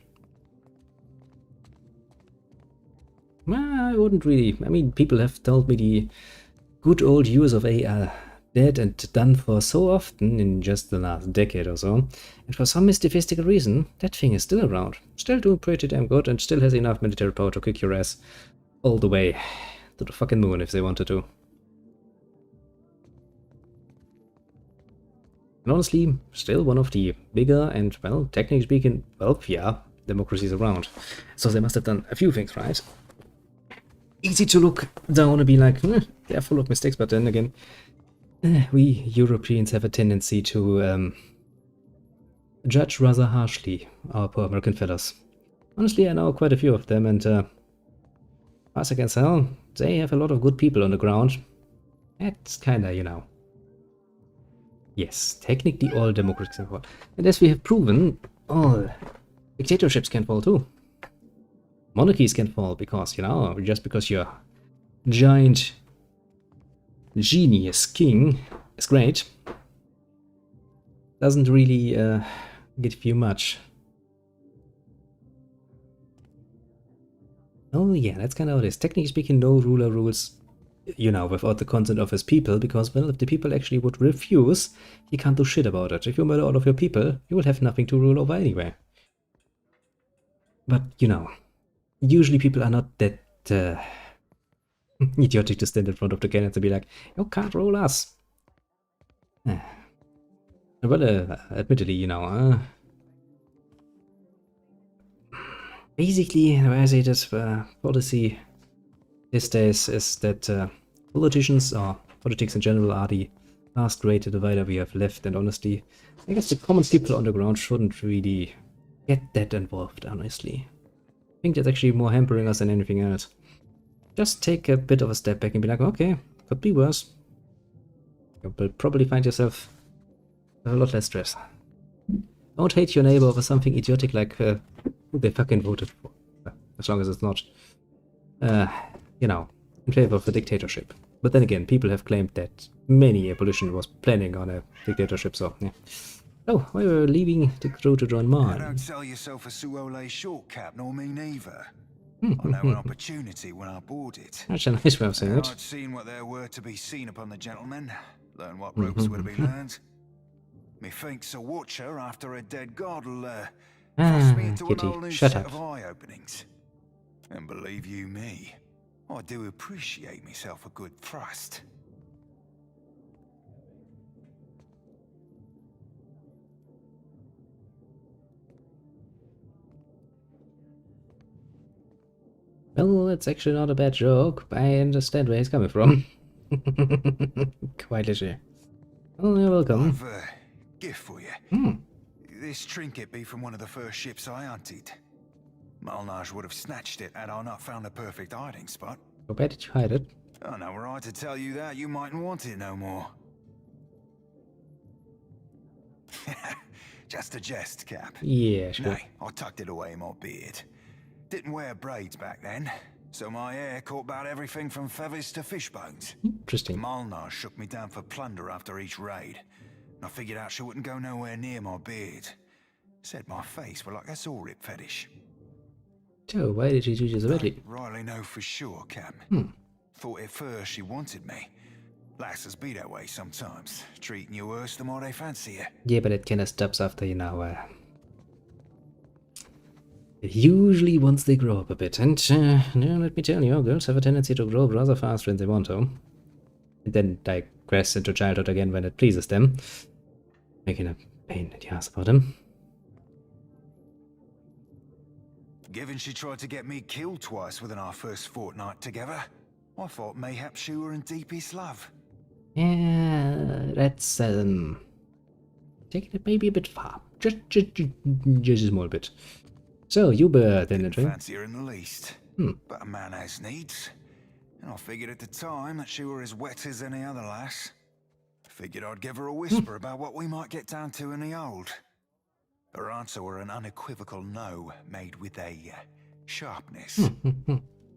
I wouldn't really. I mean, people have told me the good old use of AI dead and done for so often in just the last decade or so. And for some mystifical reason, that thing is still around. Still doing pretty damn good and still has enough military power to kick your ass all the way to the fucking moon if they wanted to. And honestly, still one of the bigger and, well, technically speaking, wealthier democracies around. So they must have done a few things right. Easy to look down and be like, they're full of mistakes, but then again, we Europeans have a tendency to judge rather harshly our poor American fellas. Honestly, I know quite a few of them, and as I can tell, they have a lot of good people on the ground. That's kinda, you know. Yes, technically all democracies can fall. And as we have proven, all dictatorships can fall too. Monarchies can fall because, you know, just because your giant genius king is great, doesn't really give you much. Oh yeah, that's kind of how it is. Technically speaking, no ruler rules, you know, without the consent of his people, because, well, if the people actually would refuse, he can't do shit about it. If you murder all of your people, you will have nothing to rule over anyway. But, you know, usually people are not that idiotic to stand in front of the cannons and be like, you can't rule us. Well, admittedly, you know, basically, the way I say this policy these days is that politicians, or politics in general, are the last great divider we have left, and honestly, I guess the common people on the ground shouldn't really get that involved, honestly. I think that's actually more hampering us than anything else. Just take a bit of a step back and be like, okay, could be worse. You'll probably find yourself with a lot less stress. Don't hate your neighbor over something idiotic like who they fucking voted for. As long as it's not, you know, in favor of a dictatorship. But then again, people have claimed that many abolition was planning on a dictatorship, so yeah. Oh, we were leaving the crew to join mine. Don't sell yourself a Suole short cap, nor me neither. I know an opportunity when I bought it. That's a nice way of saying it. I'd seen what there were to be seen upon the gentlemen, learn what ropes were to be learned. Methinks a watcher after a dead god'll thrust me into a whole new set of eye-openings. And believe you me, I do appreciate myself a good thrust. Well, that's actually not a bad joke. I understand where he's coming from. Quite literally. Oh, you're welcome. I've a gift for you. This trinket be from one of the first ships I hunted. Malnage would have snatched it had I not found the perfect hiding spot. Where did you hide it? I know were I to tell you that, you mightn't want it no more. Just a jest, Cap. Yeah, sure. Nay, I tucked it away in my beard. Didn't wear braids back then. So my hair caught about everything from feathers to fish bones. Interesting. Malnar shook me down for plunder after each raid. And I figured out she wouldn't go nowhere near my beard. Said my face were like a saw-rip fetish. So, why did she do this already? Don't rightly know for sure, Cam. Thought at first she wanted me. Lasses be that way sometimes, treating you worse the more they fancy you. Yeah, but it kinda stops after, you know, usually once they grow up a bit. And, no, let me tell you, girls have a tendency to grow up rather fast when they want to. And then digress into childhood again when it pleases them. Making a pain in the ass about them. Given she tried to get me killed twice within our first fortnight together, I thought mayhap she were in deepest love. Yeah, that's, taking it maybe a bit far. Just a small bit. So, you were then Didn't fancy her in the least. But a man has needs. And I figured at the time that she were as wet as any other lass. Figured I'd give her a whisper about what we might get down to in the old. Her answer were an unequivocal no, made with a sharpness.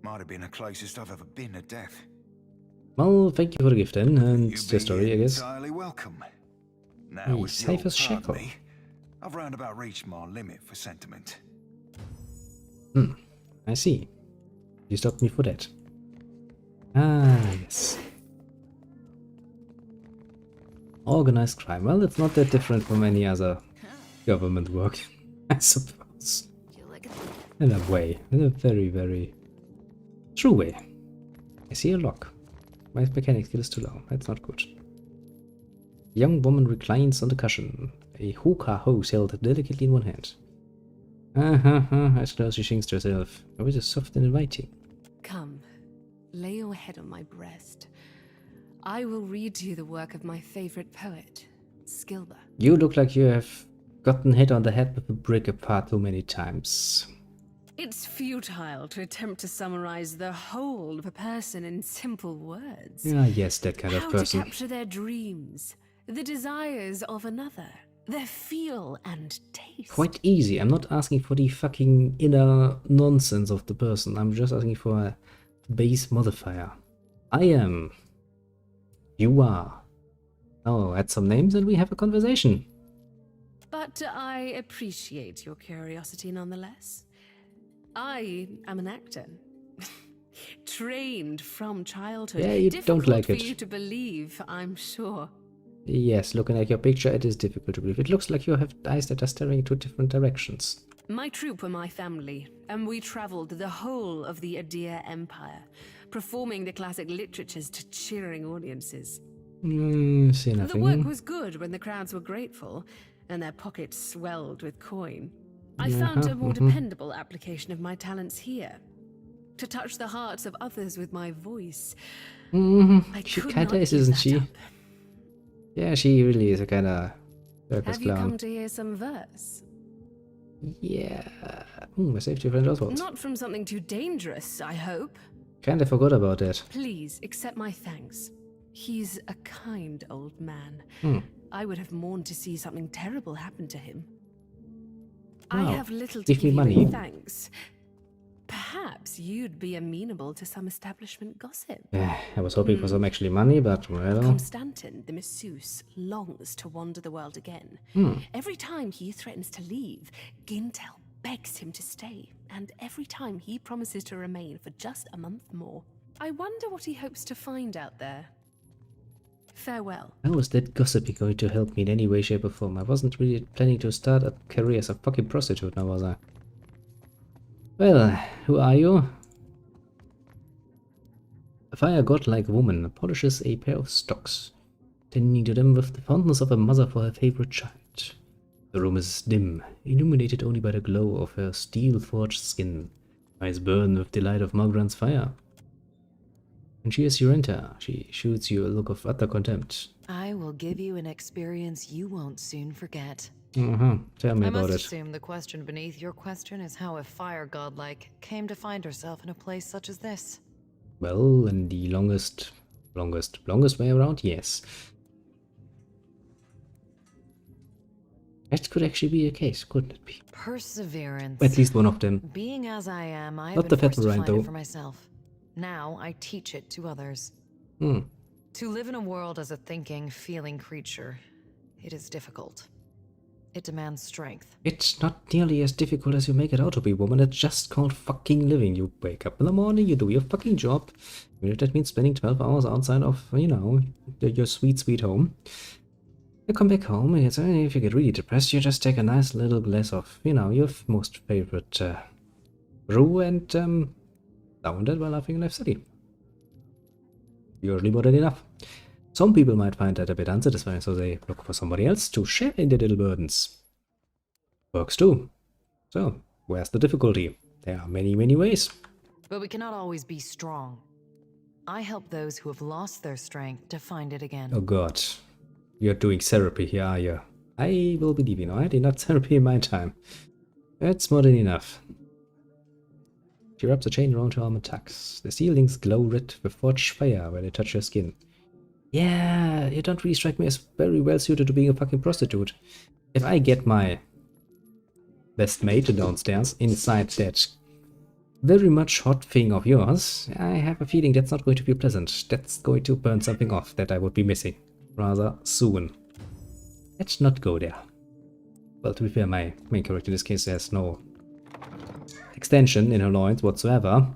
Might have been the closest I've ever been to death. Well, thank you for the gift then, and the story, I guess. Entirely welcome. Now, with safe your as shackle. pardon me, I've roundabout reached my limit for sentiment. I see. You stopped me for that. Ah, yes. Organized crime. Well, it's not that different from any other government work, I suppose. In a way. In a very, very true way. I see a lock. My mechanic skill is too low. That's not good. Young woman reclines on the cushion. A hookah hose held delicately in one hand. As close she thinks to herself. Always is soft and inviting. Come, lay your head on my breast. I will read to you the work of my favorite poet, Skilber. You look like you have gotten hit on the head with a brick apart too many times. It's futile to attempt to summarize the whole of a person in simple words. Ah, yes, that kind of person. How to capture their dreams, the desires of another, their feel and taste. Quite easy. I'm not asking for the fucking inner nonsense of the person. I'm just asking for a base modifier. I am. You are. Oh, add some names and we have a conversation. But I appreciate your curiosity nonetheless. I am an actor. Trained from childhood. Yeah, you don't like Difficult it. for you to believe, I'm sure. Yes, looking at your picture, it is difficult to believe. It looks like you have eyes that are staring in two different directions. My troop were my family, and we traveled the whole of the Adir Empire, performing the classic literatures to cheering audiences. See nothing. The work was good when the crowds were grateful, and their pockets swelled with coin. I found a more dependable application of my talents here. To touch the hearts of others with my voice. She kinda is, isn't she? Yeah, she really is a kinda circus Have you clown. come to hear some verse? Yeah. I saved your friend Oswald. Not from something too dangerous, I hope. Kinda forgot about that. Please accept my thanks. He's a kind old man. Hmm. I would have mourned to see something terrible happen to him. Wow. I have little to Give me give you money. in thanks. Perhaps you'd be amenable to some establishment gossip. I was hoping for some actually money, but well. Constantin, the masseuse, longs to wander the world again. Every time he threatens to leave, Gintel begs him to stay, and every time he promises to remain for just a month more. I wonder what he hopes to find out there. Farewell. How was that gossipy going to help me in any way, shape or form? I wasn't really planning to start a career as a fucking prostitute now, was I? Well, who are you? A fire godlike woman polishes a pair of stocks, tending to them with the fondness of a mother for her favorite child. The room is dim, illuminated only by the glow of her steel-forged skin. Eyes burn with the light of Margran's fire. When she as you enter, she shoots you a look of utter contempt. I will give you an experience you won't soon forget. Tell me I about must it. assume the question beneath your question is how a fire godlike came to find herself in a place such as this. Well, in the longest way around, yes. That could actually be a case, couldn't it be? Perseverance. At least one of them. Being as I am, I've Not been the forced to Federal find though. it for myself. Now I teach it to others. To live in a world as a thinking, feeling creature, it is difficult. It demands strength. It's not nearly as difficult as you make it out to be, woman. It's just called fucking living. You wake up in the morning, you do your fucking job. Even if that means spending 12 hours outside of, you know, your sweet, sweet home. You come back home, and if you get really depressed, you just take a nice little glass of, you know, your most favorite brew and down that while laughing in Life City. Usually more than enough. Some people might find that a bit unsatisfying, so they look for somebody else to share in their little burdens. Works too. So, where's the difficulty? There are many, many ways. But we cannot always be strong. I help those who have lost their strength to find it again. Oh god. You're doing therapy here, are you? I will believe you. No, I did not therapy in my time. That's more than enough. She wraps a chain around her arm and tucks. The ceilings glow red with forged fire when they touch your skin. Yeah, you don't really strike me as very well suited to being a fucking prostitute. If I get my best mate downstairs inside that very much hot thing of yours, I have a feeling that's not going to be pleasant. That's going to burn something off that I would be missing rather soon. Let's not go there. Well, to be fair, my main character in this case has no extension in her loins whatsoever.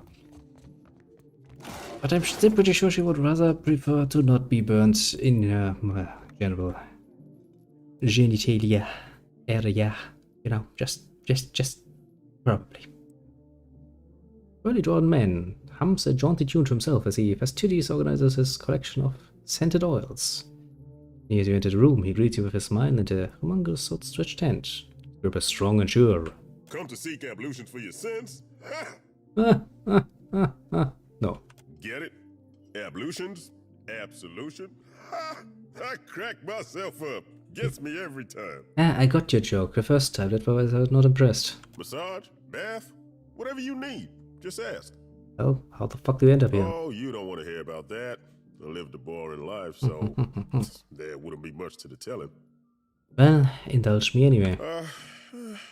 But I'm still pretty sure she would rather prefer to not be burnt in her general genitalia area. You know, just probably. Early drawn man hums a jaunty tune to himself as he fastidiously organizes his collection of scented oils. As you enter the room, he greets you with a smile and a humongous outstretched hand. Grip is strong and sure. Come to seek ablutions for your sins? No. Get it? Ablutions? Absolution? I crack myself up. Gets me every time. I got your joke the first time, that's why I was not impressed. Massage? Bath? Whatever you need. Just ask. Well, how the fuck do you end up here? Oh, you don't want to hear about that. I lived a boring life, so there wouldn't be much to the telling. Well, indulge me anyway.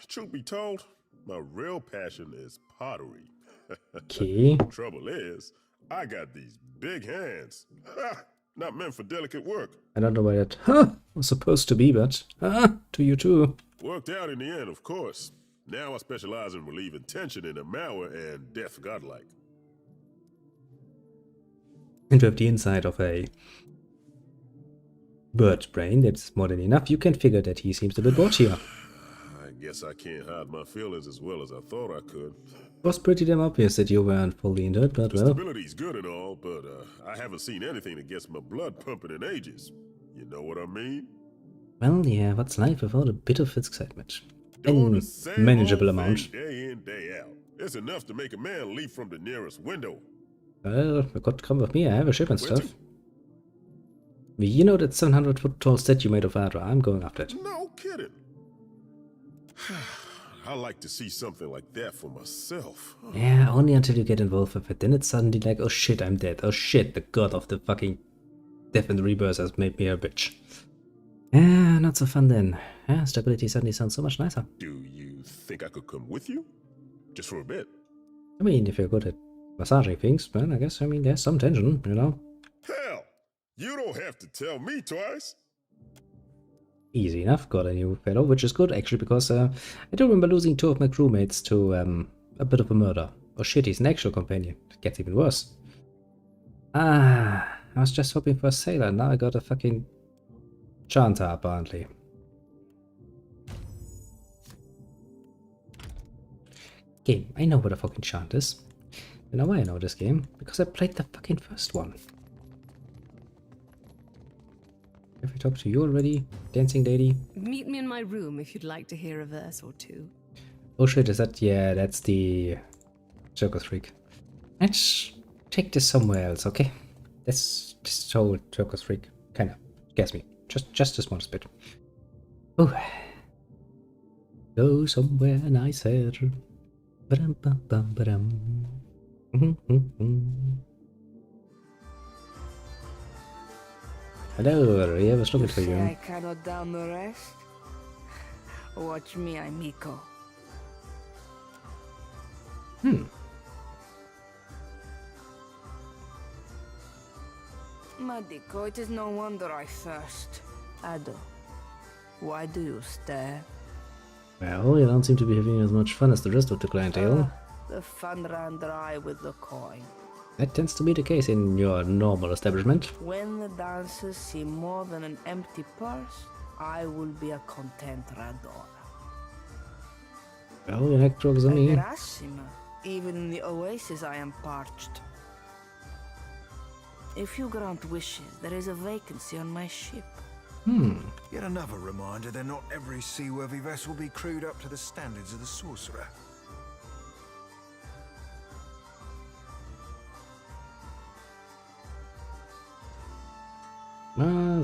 Truth be told, my real passion is pottery. Okay. Trouble is, I got these big hands. Not meant for delicate work. I don't know why that was supposed to be, but to you too. Worked out in the end, of course. Now I specialize in relieving tension in a malware and death godlike. And you have the inside of a bird brain, that's more than enough. You can figure that he seems a bit bored here. I guess I can't hide my feelings as well as I thought I could. It was pretty damn obvious that you weren't fully into it, but The well. stability's good and all, but I haven't seen anything that gets my blood pumping in ages. You know what I mean? Well, yeah, what's life without a bit of excitement? Doing the And same manageable old amount. thing day in, day out. It's enough to make a man leap from the nearest window. Well, you got to come with me, I have a ship and stuff. You know that 700-foot tall statue made of Adra, I'm going after it. No kidding. I like to see something like that for myself. Yeah, only until you get involved with it. Then it's suddenly like, oh shit, I'm dead. Oh shit, the god of the fucking death and rebirth has made me a bitch. Yeah, not so fun then. Yeah, stability suddenly sounds so much nicer. Do you think I could come with you? Just for a bit. I mean, if you're good at massaging things, then I guess, I mean, there's some tension, you know? Hell, you don't have to tell me twice. Easy enough, got a new fellow, which is good actually, because I do remember losing 2 of my crewmates to a bit of a murder. Oh shit, he's an actual companion. It gets even worse. I was just hoping for a sailor, now I got a fucking chanter apparently. Game, I know what a fucking chant is. You know why I know this game? Because I played the fucking first one. Have we talked to you already, dancing lady? Meet me in my room if you'd like to hear a verse or two. Oh shit, is that? Yeah, that's the Circus Freak. Let's take this somewhere else, okay? This whole Circus Freak kind of scares me. Just a small bit. Oh. Go somewhere nicer. Ba-dum, bum, bum, ba-dum. Hello, I was looking for you. I cannot down the rest. Watch me, amico. Madico, it is no wonder I thirst. Ado, why do you stare? Well, you don't seem to be having as much fun as the rest of the clientele. The fun ran dry with the coin. That tends to be the case in your normal establishment. When the dancers see more than an empty purse, I will be a content rador. Well, you like drugs on me. Grassima. Even in the oasis I am parched. If you grant wishes, there is a vacancy on my ship. Yet another reminder that not every seaworthy vessel will be crewed up to the standards of the sorcerer.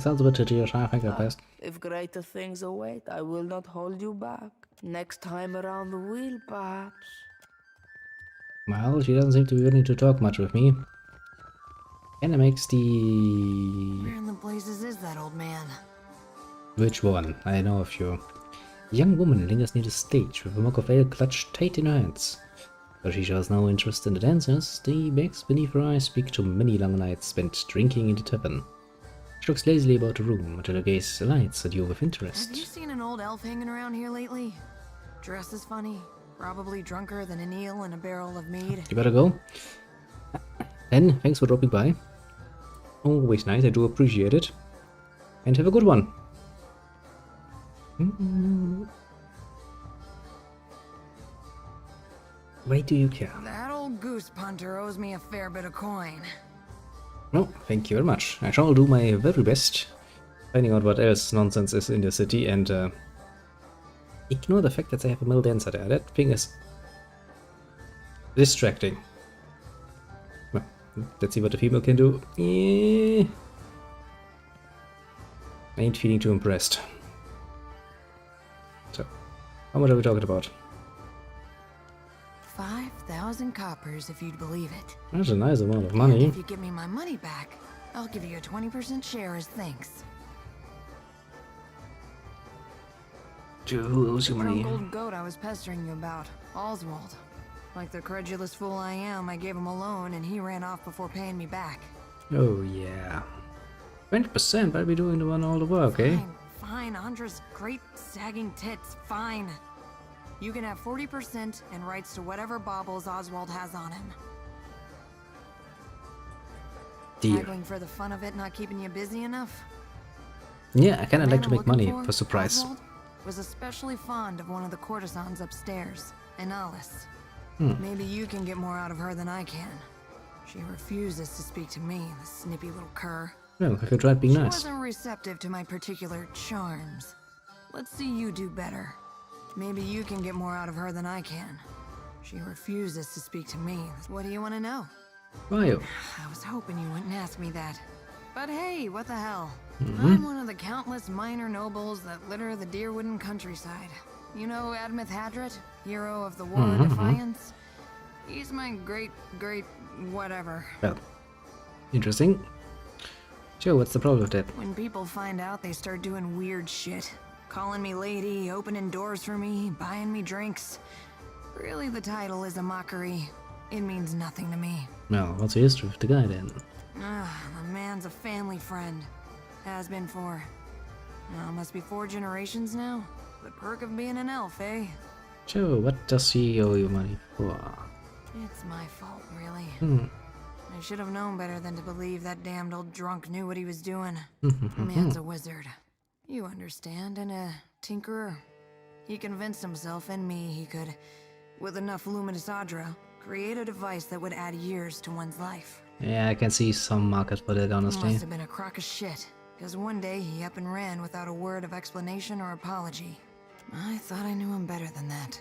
Sounds a bit tedious, I think, at best. If greater things await, I will not hold you back. Next time around the wheel, perhaps. Well, she doesn't seem to be willing to talk much with me. Kinda makes the... Where in the blazes is that old man? Which one? I know a few. A young woman lingers near the stage with a mug of ale clutched tight in her hands. Though she shows no interest in the dancers, the bags beneath her eyes speak to many long nights spent drinking in the tavern. She looks lazily about the room until her gaze alights at you with interest. Have you seen an old elf hanging around here lately? Dressed as funny, probably drunker than an eel in a barrel of mead. You better go. Then, thanks for dropping by. Always nice, I do appreciate it. And have a good one. Why do you care? That old goose punter owes me a fair bit of coin. No, thank you very much. I shall do my very best finding out what else nonsense is in the city and ignore the fact that they have a male dancer there. That thing is distracting. Well, let's see what the female can do. I ain't feeling too impressed. So, how much are we talking about? 5,000 coppers, if you'd believe it. That's a nice amount of money. And if you give me my money back, I'll give you a 20% share as thanks. Who owes you The money? golden goat I was pestering you about, Oswald. Like the credulous fool I am, I gave him a loan and he ran off before paying me back. Oh yeah. 20%, I'll be doing the one all the work, eh? Fine, Andra's great sagging tits, fine. You can have 40% and rights to whatever baubles Oswald has on him. Deal. Haggling for the fun of it, not keeping you busy enough? Yeah, I kinda The like man to I'm make money looking for surprise. Oswald, was especially fond of one of the courtesans upstairs, Alice. Maybe you can get more out of her than I can. She refuses to speak to me, the snippy little cur. Well, I could try being She nice. wasn't receptive to my particular charms. Let's see you do better. Maybe you can get more out of her than I can. She refuses to speak to me. What do you want to know? Why? I was hoping you wouldn't ask me that. But hey, what the hell? Mm-hmm. I'm one of the countless minor nobles that litter the Deerwooden countryside. You know Admeth Hadret, hero of the War of Defiance? He's my great whatever. Well, interesting. Joe, what's the problem with that? When people find out, they start doing weird shit. Calling me lady, opening doors for me, buying me drinks. Really, the title is a mockery. It means nothing to me. Well, what's the history of the guy then? The man's a family friend. Has been for... must be 4 generations now? The perk of being an elf, eh? Joe, what does he owe you money for? It's my fault, really. Hmm. I should have known better than to believe that damned old drunk knew what he was doing. The man's a wizard. You understand, and a tinkerer. He convinced himself and me he could, with enough luminous adra, create a device that would add years to one's life. Yeah, I can see some market for that, honestly. Must have been a crock of shit, because one day he up and ran without a word of explanation or apology. I thought I knew him better than that.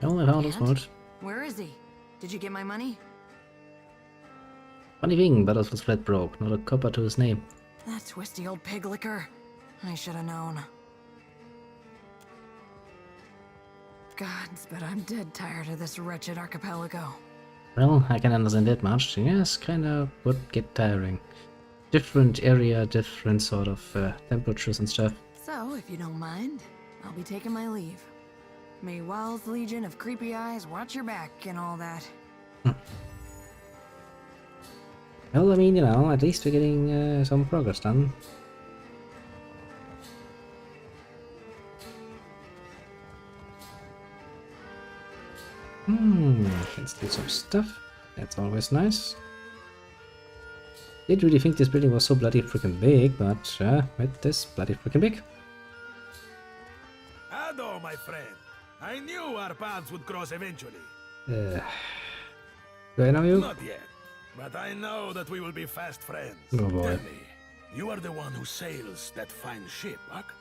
Well, I found his smart. Where is he? Did you get my money? Funny thing, Battles was flat broke, not a copper to his name. That twisty old pig licker. I should have known. Gods, but I'm dead tired of this wretched archipelago. Well, I can understand that much. Yes, kinda would get tiring. Different area, different sort of temperatures and stuff. So, if you don't mind, I'll be taking my leave. May Wild's Legion of Creepy Eyes watch your back and all that. Well, I mean, you know, at least we're getting some progress done. Let's do some stuff. That's always nice. Didn't really think this building was so bloody freaking big, but it is bloody freaking big. Hello, my friend. I knew our paths would cross eventually. Do I know you? Not yet, but I know that we will be fast friends. Oh boy. Tell me, you are the one who sails that fine ship, Huck?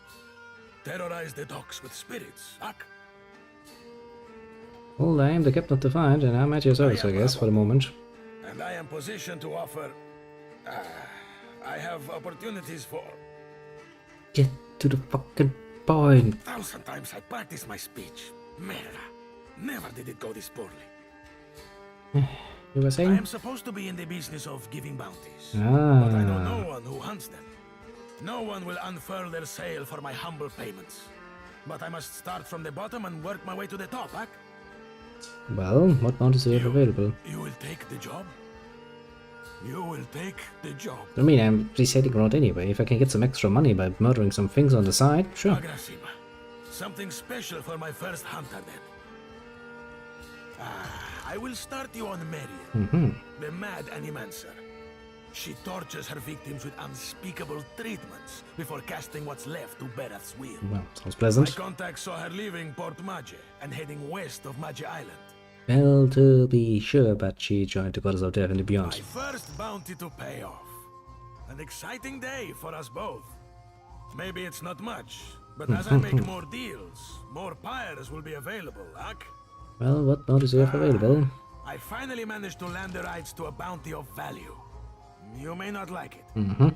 Terrorize the docks with spirits, Huck? Well, I am the captain of the find, and I'm at your service, I guess, for the moment. And I am positioned to offer... I have opportunities for... Get to the fucking point. 1,000 times I practiced my speech. Merda. Never did it go this poorly. You were saying? I am supposed to be in the business of giving bounties. Ah. But I know no one who hunts them. No one will unfurl their sail for my humble payments. But I must start from the bottom and work my way to the top, Huck. Well, what bounties do you have available? You will take the job? You will take the job. I mean, I'm just heading around anyway. If I can get some extra money by murdering some things on the side, sure. Agrasima. Something special for my first hunter, then. I will start you on Marion, the mad animancer. She tortures her victims with unspeakable treatments before casting what's left to Berath's will. Well, sounds pleasant. My contact saw her leaving Port Mage and heading west of Mage Island. Well, to be sure, but she joined the Goddess of Death and the Beyond. My first bounty to pay off. An exciting day for us both. Maybe it's not much, but as I make more deals, more pyres will be available, Huck. Well, what bounties do you have available? I finally managed to land the rights to a bounty of value. You may not like it.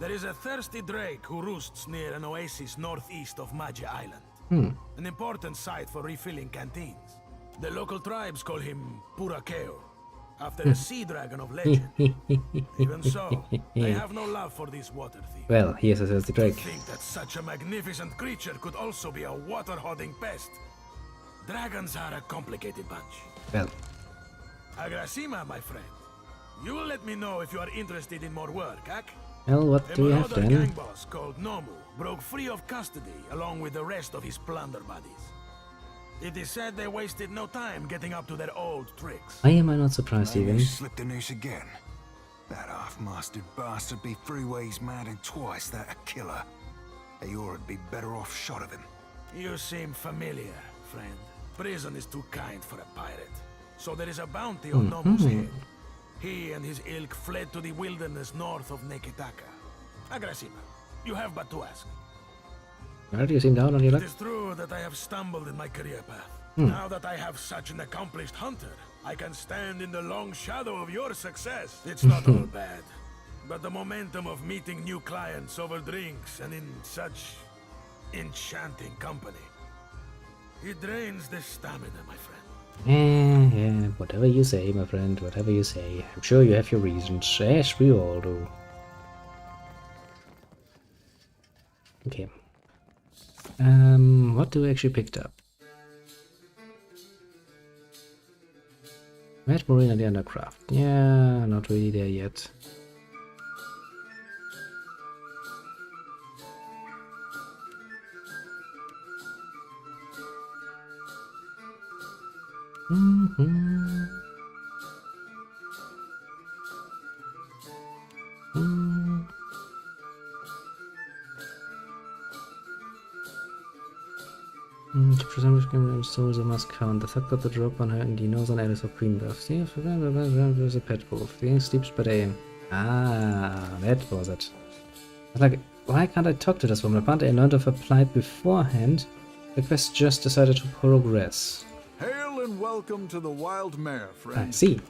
There is a thirsty drake who roosts near an oasis northeast of Mage Island. An important site for refilling canteens. The local tribes call him Purakeo, after a sea dragon of legend. Even so, they have no love for this water thief. Well, here's a thirsty drake. To think that such a magnificent creature could also be a water-hoarding pest. Dragons are a complicated bunch. Well. Agrasima, my friend. You will let me know if you are interested in more work, Huck? Well, what do you have then? A gang boss called Nomu broke free of custody along with the rest of his plunder buddies. It is said they wasted no time getting up to their old tricks. I am not surprised even. Slipped the noose again. That half-mastered bastard be three ways mad and twice that a killer. They ought to be better off shot of him. You seem familiar, friend. Prison is too kind for a pirate. So there is a bounty on Nomu's head. He and his ilk fled to the wilderness north of Neketaka. Agrasima, you have but to ask. Why do you seem down on your luck? It is true that I have stumbled in my career path. Now that I have such an accomplished hunter, I can stand in the long shadow of your success. It's not all bad, but the momentum of meeting new clients over drinks and in such enchanting company, it drains the stamina, my friend. Yeah, whatever you say, my friend, whatever you say. I'm sure you have your reasons, as we all do. Okay. What do we actually picked up? Red Marine and the Undercraft. Yeah, not really there yet. To present souls must count. The thug got the drop on her and he knows on Alice of Green Buff. See if there's a pet wolf. The sleeps by day. Ah, that was it. I was like, why can't I talk to this woman? Apparently I learned of her plight beforehand. The quest just decided to progress. Hail and welcome to the Wild Mare, friend. I see.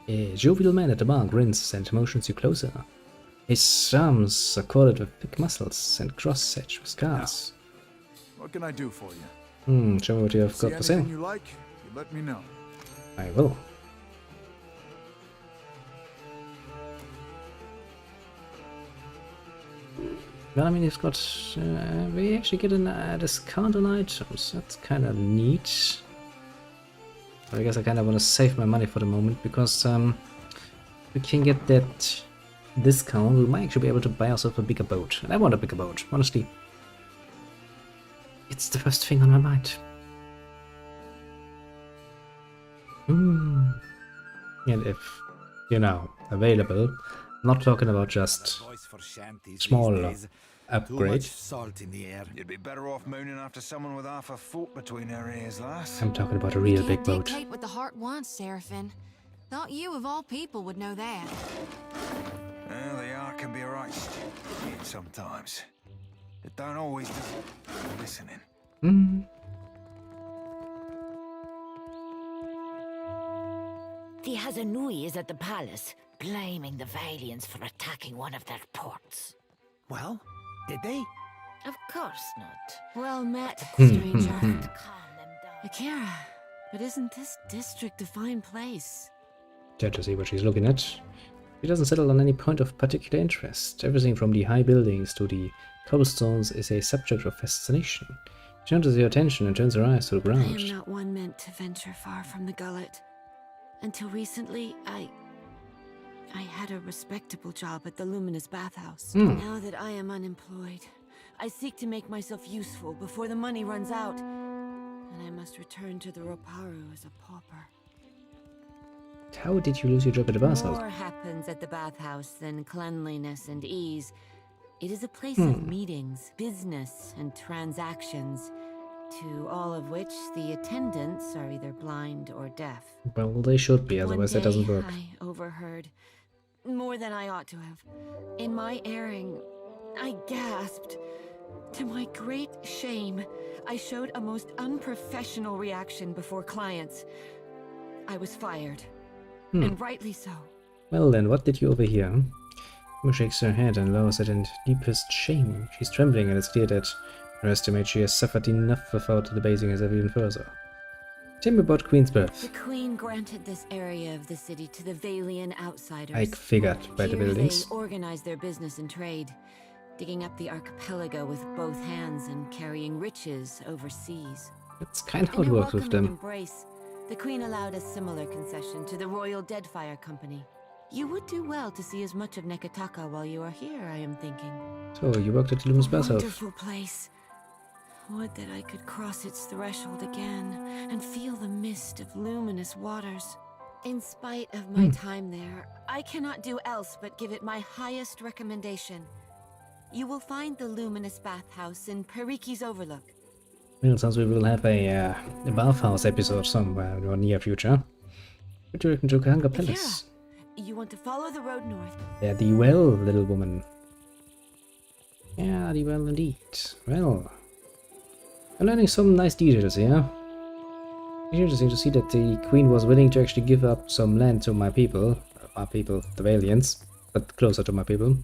A jovial man at the bar grins and motions you closer. His arms are coated with thick muscles and cross-hatched with scars. What can I do for you? Show me what you have got for sale. Anything you like, you let me know. I will. Well, I mean, it's got... we actually get a discount on items. That's kind of neat. But I guess I kind of want to save my money for the moment, because we can get that discount. We might actually be able to buy ourselves a bigger boat. And I want a bigger boat, honestly. It's the first thing on my mind. And if, you know, available, I'm not talking about just small upgrade. You'd be better off mooning after someone with half a foot between their ears, lass. I'm talking about a real big boat. Dictate what the heart wants, Seraphim. Thought you, of all people, would know that. Well, the art can be a right stupid sometimes. It don't always do listening. The Hazanui is at the palace, blaming the Valians for attacking one of their ports. Well, did they? Of course not. Well met, stranger. Akira, but isn't this district a fine place? Try to see what she's looking at. She doesn't settle on any point of particular interest. Everything from the high buildings to the cobblestones is a subject of fascination. She turns your attention and turns her eyes to the I ground. am not one meant to venture far from the gullet. Until recently, I had a respectable job at the Luminous Bathhouse. Now that I am unemployed, I seek to make myself useful before the money runs out, and I must return to the Roparu as a pauper. How did you lose your job at the bathhouse? More happens at the bathhouse than cleanliness and ease. It is a place of meetings, business, and transactions, to all of which the attendants are either blind or deaf. Well, they should be, otherwise that doesn't work. I overheard more than I ought to have. In my erring, I gasped. To my great shame, I showed a most unprofessional reaction before clients. I was fired, and rightly so. Well then, what did you overhear? Emma shakes her head and lowers it in deepest shame. She's trembling, and it's clear that her estimate she has suffered enough without debasing herself even further. Tell me about Queen's birth. The Queen granted this area of the city to the Valian outsiders. I figured by the Here buildings. They organized their business and trade, digging up the archipelago with both hands and carrying riches overseas. That's kind of how it works with them. Embrace, the Queen allowed a similar concession to the Royal Deadfire Company. You would do well to see as much of Nekataka while you are here, I am thinking. So, you worked at the Luminous Bathhouse. Wonderful place. Would that I could cross its threshold again and feel the mist of luminous waters. In spite of my time there, I cannot do else but give it my highest recommendation. You will find the Luminous Bathhouse in Periki's Overlook. Well, it sounds we will have a bathhouse episode somewhere in the near future. What do you reckon to Kahanga Palace? You want to follow the road north? Yeah, the well, little woman. Yeah, the well indeed. Well, I'm learning some nice details here. It's interesting to see that the Queen was willing to actually give up some land to my people, the Valiants, but closer to my people.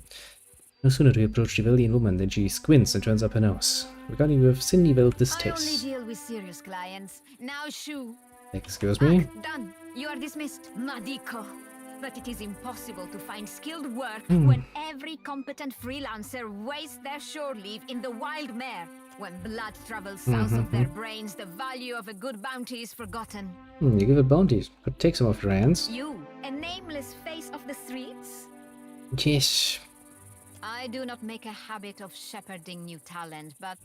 No sooner do you approach the Valiant woman than she squints and turns up her nose, regarding you with sinewy distaste. I only deal with serious clients. Now shoo. Excuse me? Done. You are dismissed, Madiko. But it is impossible to find skilled work when every competent freelancer wastes their shore leave in the wild mare. When blood travels south of their brains, the value of a good bounty is forgotten. You give it bounties, but take some off your hands. You, a nameless face of the streets? Yes. I do not make a habit of shepherding new talent, but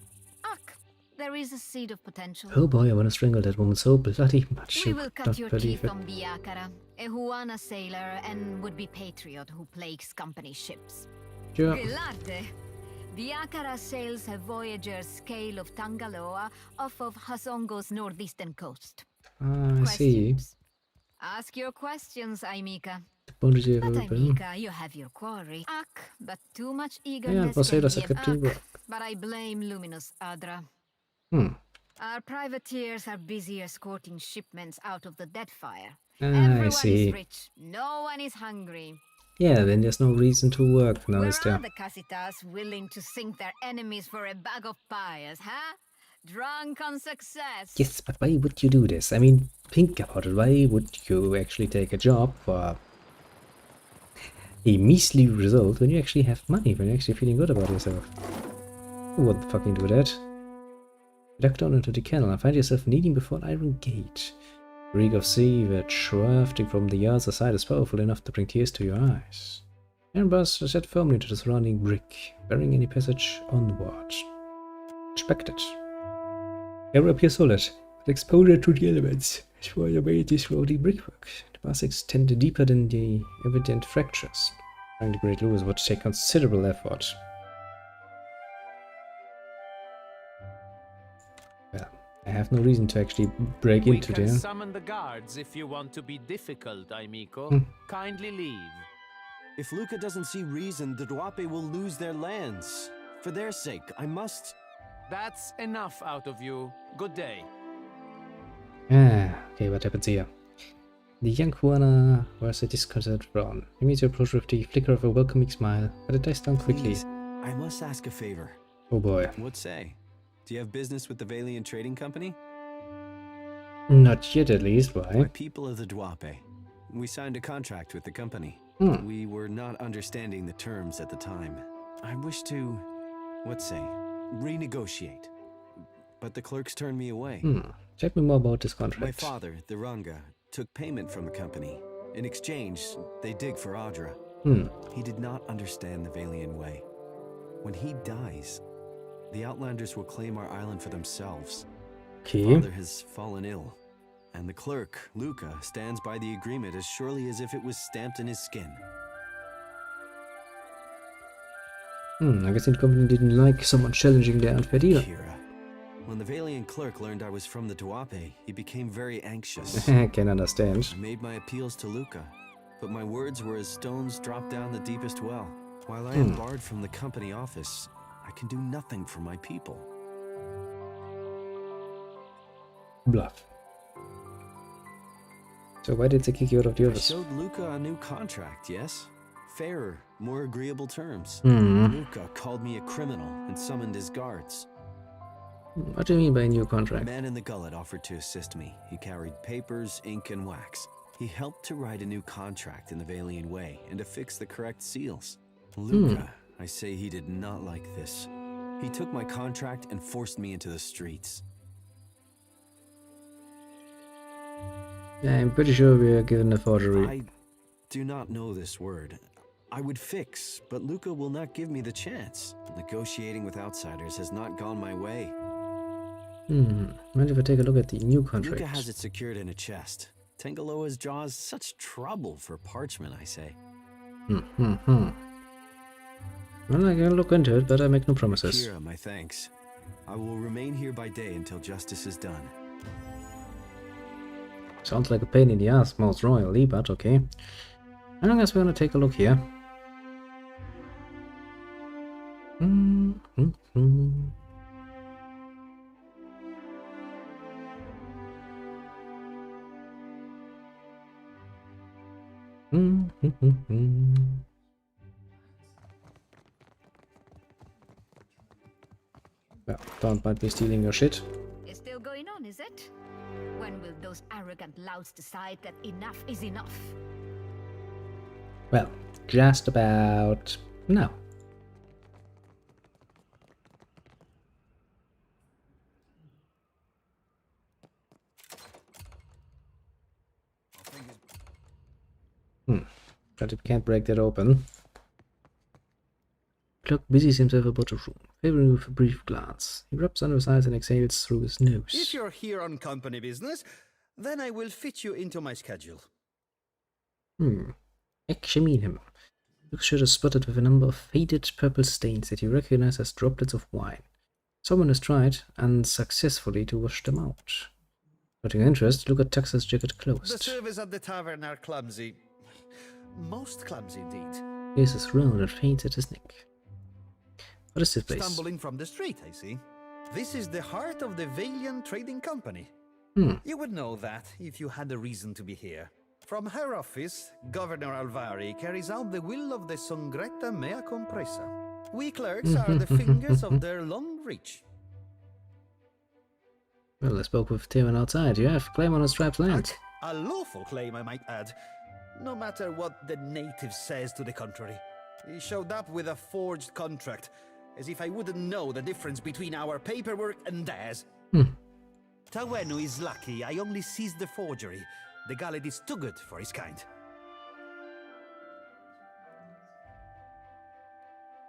there is a seed of potential. Oh boy, I want to strangle that woman so bloody much. We will cut your teeth on Biakara, a Huana sailor and would-be patriot who plagues company ships. Sure. Gelarte. Biakara sails a voyager's scale of Tangaloa off of Hasongo's northeastern coast. I see. Ask your questions, Aimika. But Aimika, you have your quarry. But too much eagerness can give but I blame Luminous Adra. Our privateers are busy escorting shipments out of the Deadfire. Everyone is rich, no one is hungry. Yeah, then there's no reason to work now, is there? Where are the Casitas willing to sink their enemies for a bag of pyres, huh? Drunk on success. Yes, but why would you do this? I mean, think about it. Why would you actually take a job for a measly result when you actually have money, when you're actually feeling good about yourself. Who would fucking do that? Duck down into the kennel and find yourself kneeling before an iron gate. The reek of sewage wafting from the other side is powerful enough to bring tears to your eyes. Iron bars are set firmly into the surrounding brick, barring any passage onward. Expected. Area appears solid, with exposure to the elements. Sure your way this roadie brickwork. The bars extend deeper than the evident fractures. Trying to break loose would take considerable effort. Well, I have no reason to actually break into there. We can summon the guards if you want to be difficult, Aimiko. Kindly leave. If Luca doesn't see reason, the Duape will lose their lands. For their sake, I must... That's enough out of you. Good day. Okay, what happens here? The young Juana wears a disconcerted frown. He meets your approach with the flicker of a welcoming smile, but it dies down quickly. Please, I must ask a favor. Oh boy. What say? Do you have business with the Valiant Trading Company? Not yet, at least. Why? My people of the Duape. We signed a contract with the company. We were not understanding the terms at the time. I wish to, renegotiate. But the clerks turned me away. Tell me more about this contract. My father, the Ranga, took payment from the company. In exchange, they dig for Audra. He did not understand the Valian way. When he dies, the Outlanders will claim our island for themselves. Okay. Father has fallen ill, and the clerk, Luca, stands by the agreement as surely as if it was stamped in his skin. I guess the company didn't like someone challenging their unfair deal. Kira. When the Valiant clerk learned I was from the Duape, he became very anxious. I can understand. I made my appeals to Luca, but my words were as stones dropped down the deepest well. While I am barred from the company office, I can do nothing for my people. Bluff. So why did they kick you out of the office? I showed Luca a new contract, yes? Fairer, more agreeable terms. Hmm. Luca called me a criminal and summoned his guards. What do you mean by a new contract? A man in the gullet offered to assist me. He carried papers, ink, and wax. He helped to write a new contract in the Valian way and to fix the correct seals. Luca, I say he did not like this. He took my contract and forced me into the streets. Yeah, I'm pretty sure we are given a forgery. I do not know this word. I would fix, but Luca will not give me the chance. Negotiating with outsiders has not gone my way. Mind if I take a look at the new contract? Luca has it secured in a chest. Tangaloa's jaws such trouble for parchment, I say. Well, I can look into it, but I make no promises. Kira, my thanks. I will remain here by day until justice is done. Sounds like a pain in the ass, most royally, but okay. I guess we're gonna take a look here. Well, don't mind me stealing your shit. It's still going on, is it? When will those arrogant louts decide that enough is enough? Well, just about now. But it can't break that open. Clock busies himself about the room, favoring with a brief glance. He rubs under his eyes and exhales through his nose. If you're here on company business, then I will fit you into my schedule. Examine him. Luke's shirt is spotted with a number of faded purple stains that he recognizes as droplets of wine. Someone has tried, unsuccessfully, to wash them out. Noting interest, Luke tucks his jacket closed. The service at the tavern are clumsy. Most clumsy indeed. He is round and faints at his neck. What is this place? Stumbling from the street, I see. This is the heart of the Valiant Trading Company. You would know that if you had a reason to be here. From her office, Governor Alvari carries out the will of the Songretta Mea Compressa. We clerks are the fingers of their long reach. Well, I spoke with Tevin outside. You have claim on a striped land. A lawful claim, I might add. no matter what the native says to the contrary. He showed up with a forged contract, as if I wouldn't know the difference between our paperwork and theirs. Tawenu is lucky I only seized the forgery. The Gallet is too good for his kind.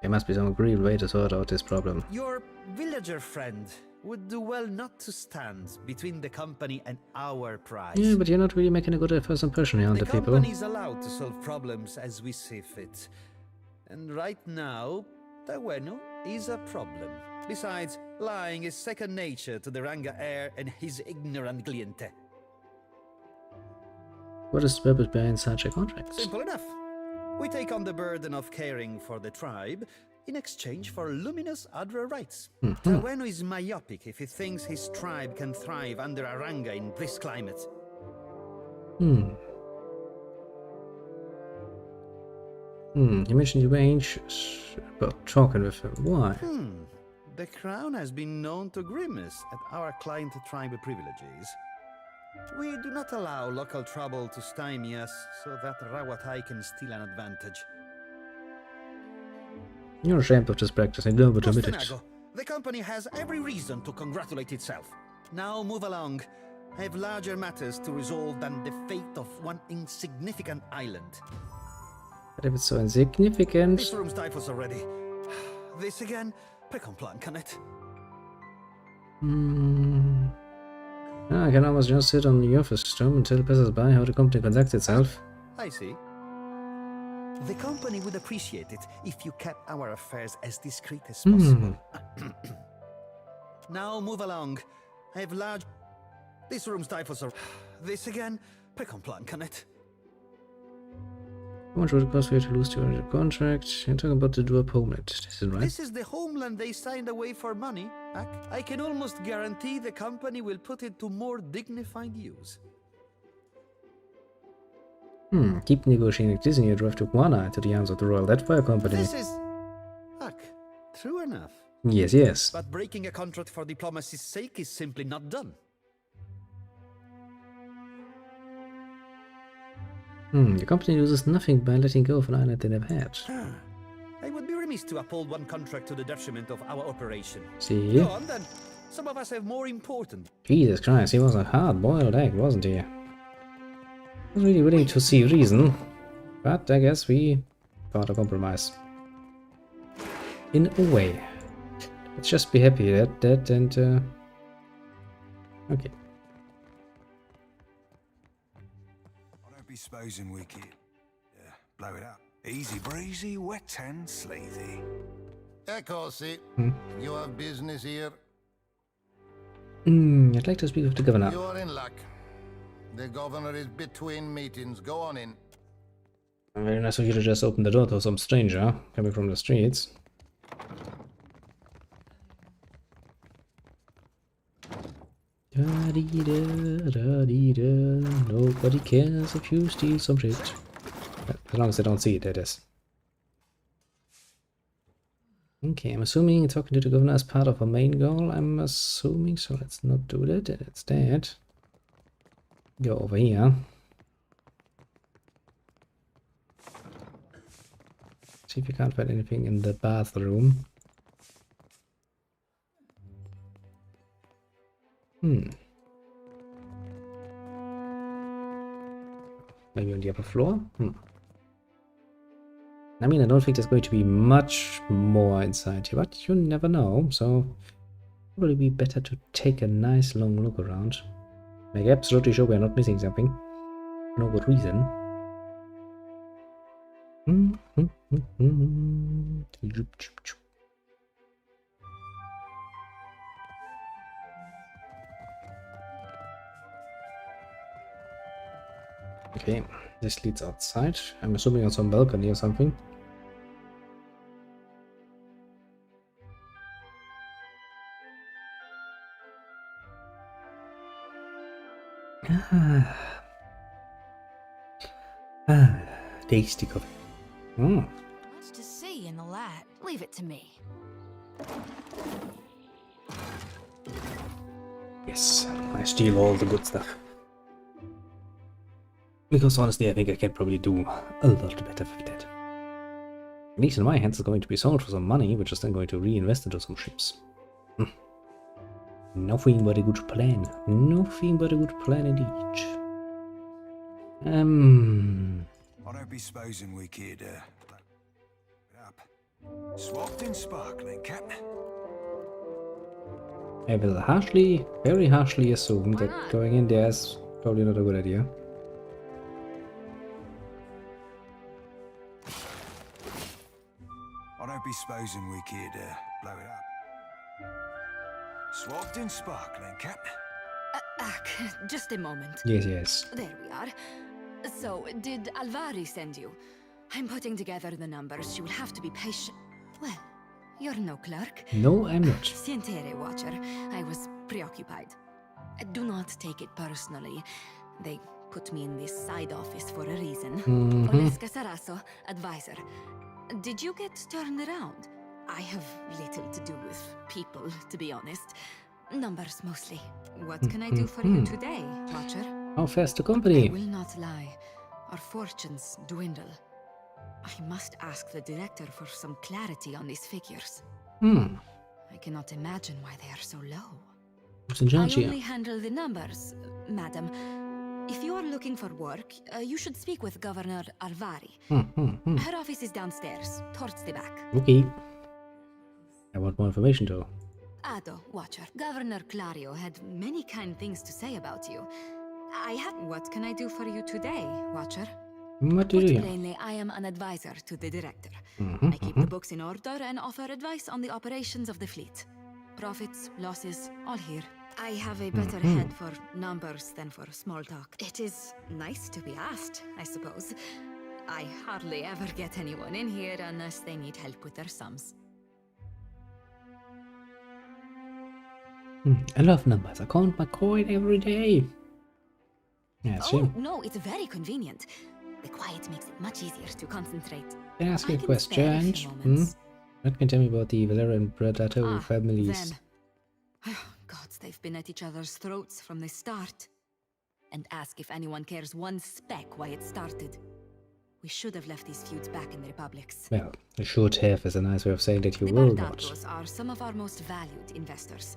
There must be some agreed way to sort out this problem. Your villager friend would do well not to stand between the company and our prize. Yeah, but you're not really making a good first impression here on the people. The company is allowed to solve problems as we see fit. And right now, Tawenu is a problem. Besides, lying is second nature to the Ranga heir and his ignorant cliente. What is the purpose behind such a contract? Simple enough. We take on the burden of caring for the tribe in exchange for luminous Adra rights. Tawenu is myopic if he thinks his tribe can thrive under a Ranga in this climate. You mentioned you were anxious about talking with him. Why? The crown has been known to grimace at our client tribe privileges. We do not allow local trouble to stymie us so that Rawatai can steal an advantage. You're ashamed of this practice, I know, but admit it. The company has every reason to congratulate itself. Now move along. I have larger matters to resolve than the fate of one insignificant island. But if it's so insignificant... This room stifles already. This again? Pre-complan, can it? I can almost just sit on the office room and tell passers-by how the company conducts itself. I see. The company would appreciate it if you kept our affairs as discreet as possible. Now move along. I have large... This room stifles already. This again? Pre-complan, can it? How much would it cost for you to lose your contract? You're talking about the dual homeland, this is right? This is the homeland they signed away for money. I can almost guarantee the company will put it to more dignified use. Keep negotiating this and you drive to Guana to the arms of the Royal Deadfire Company. This is... true enough. Yes. But breaking a contract for diplomacy's sake is simply not done. The company loses nothing by letting go of an island they never had. I would be remiss to uphold one contract to the detriment of our operation. See? Go on then. Some of us have more important... Jesus Christ, he was a hard-boiled egg, wasn't he? Was really willing to see reason, but I guess we found a compromise. In a way. Let's just be happy that and... Okay. Supposing we could blow it up. Easy breezy, wet and sleazy. Corsi, you have business here? I'd like to speak with the governor. You're in luck. The governor is between meetings. Go on in. Very nice of you to just open the door to some stranger coming from the streets. Nobody cares if you steal some shit. As long as they don't see it, that is. Okay, I'm assuming talking to the governor is part of our main goal. I'm assuming, so let's not do that. Instead, go over here. See if you can't find anything in the bathroom. Maybe on the upper floor? I mean, I don't think there's going to be much more inside here, but you never know, so probably be better to take a nice long look around. Make absolutely sure we're not missing something. For no good reason. Okay, this leads outside. I'm assuming on some balcony or something. Tasty coffee. Much to see in the light. Leave it to me. Yes, I steal all the good stuff. Because honestly, I think I can probably do a lot better with that. At least in my hands, it's going to be sold for some money, which is then going to reinvest into some ships. Nothing but a good plan. Nothing but a good plan indeed. I don't be supposing we could, up. Swapped in sparkling, Captain. I will harshly, very harshly assume that going in there is probably not a good idea. I don't be supposing we could, blow it up. Swapped in sparkling, Captain. Just a moment. Yes, yes. There we are. So, did Alvari send you? I'm putting together the numbers. You will have to be patient. Well, you're no clerk. No, I'm not. Sientere, Watcher. I was preoccupied. Do not take it personally. They put me in this side office for a reason. Oleska Sarasso, advisor. Did you get turned around? I have little to do with people, to be honest. Numbers mostly. What can I do for you today, Watcher? How fast the company? I will not lie. Our fortunes dwindle. I must ask the director for some clarity on these figures. I cannot imagine why they are so low. I only handle the numbers, madam. If you are looking for work, you should speak with Governor Alvari. Her office is downstairs, towards the back. Okay. I want more information though. Ado, Watcher. Governor Clario had many kind things to say about you. What can I do for you today, Watcher? What do you do? Plainly, I am an advisor to the director. I keep the books in order and offer advice on the operations of the fleet. Profits, losses, all here. I have a better head for numbers than for small talk. It is nice to be asked, I suppose. I hardly ever get anyone in here unless they need help with their sums. I love numbers. I count my coin every day. Yeah, oh, no, it's very convenient. The quiet makes it much easier to concentrate. Can I ask you a question? What can you tell me about the Valerian Predator families? Gods, they've been at each other's throats from the start. And ask if anyone cares one speck why it started. We should have left these feuds back in the republics. Well, you should have is a nice way of saying that you will not. The Bardatos are some of our most valued investors.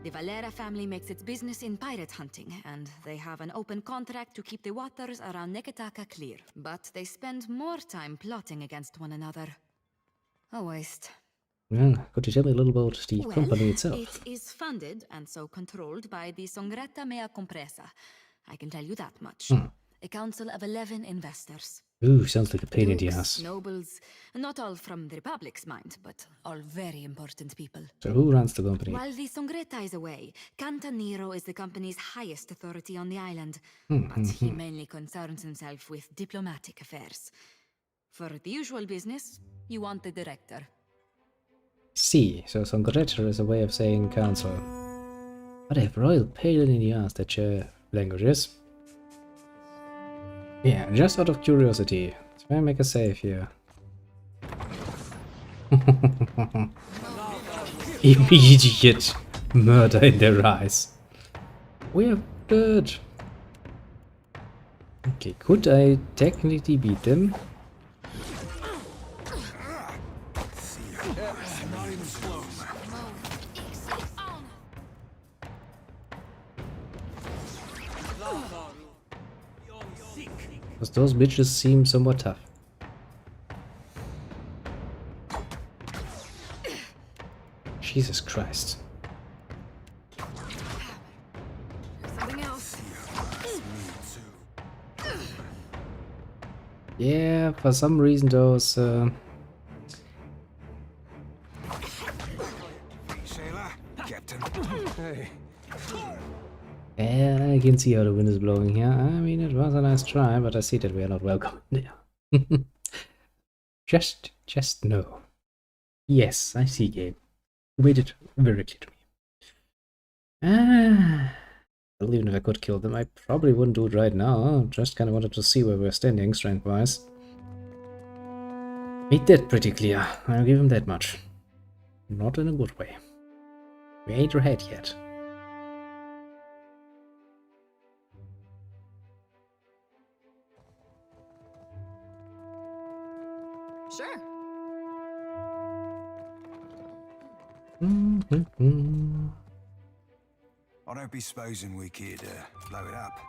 The Valera family makes its business in pirate hunting, and they have an open contract to keep the waters around Neketaka clear. But they spend more time plotting against one another. A waste. Well, could you tell me a little about the company itself? It is funded and so controlled by the Songretta Mea Compresa. I can tell you that much. A council of 11 investors. Ooh, sounds like a pain in the ass. Nobles, not all from the Republic's mind, but all very important people. So who runs the company? While the Songretta is away, Cantaniro is the company's highest authority on the island, but he mainly concerns himself with diplomatic affairs. For the usual business, you want the director. See, so Songretta is a way of saying council. But I have royal pain in the ass that languages. Yeah, just out of curiosity, let's try and make a save here. Immediate murder in their eyes. We're dead. Okay, could I technically beat them? Because those bitches seem somewhat tough. Jesus Christ. Something else. Yeah, for some reason those yeah, I can see how the wind is blowing here. I mean, it was a nice try, but I see that we are not welcome there. Just no. Yes, I see, game. You made it very clear to me. Well, even if I could kill them, I probably wouldn't do it right now. Just kind of wanted to see where we're standing, strength-wise. Made that pretty clear. I'll give him that much. Not in a good way. We ain't ahead yet. Sure. I don't be supposing we could blow it up.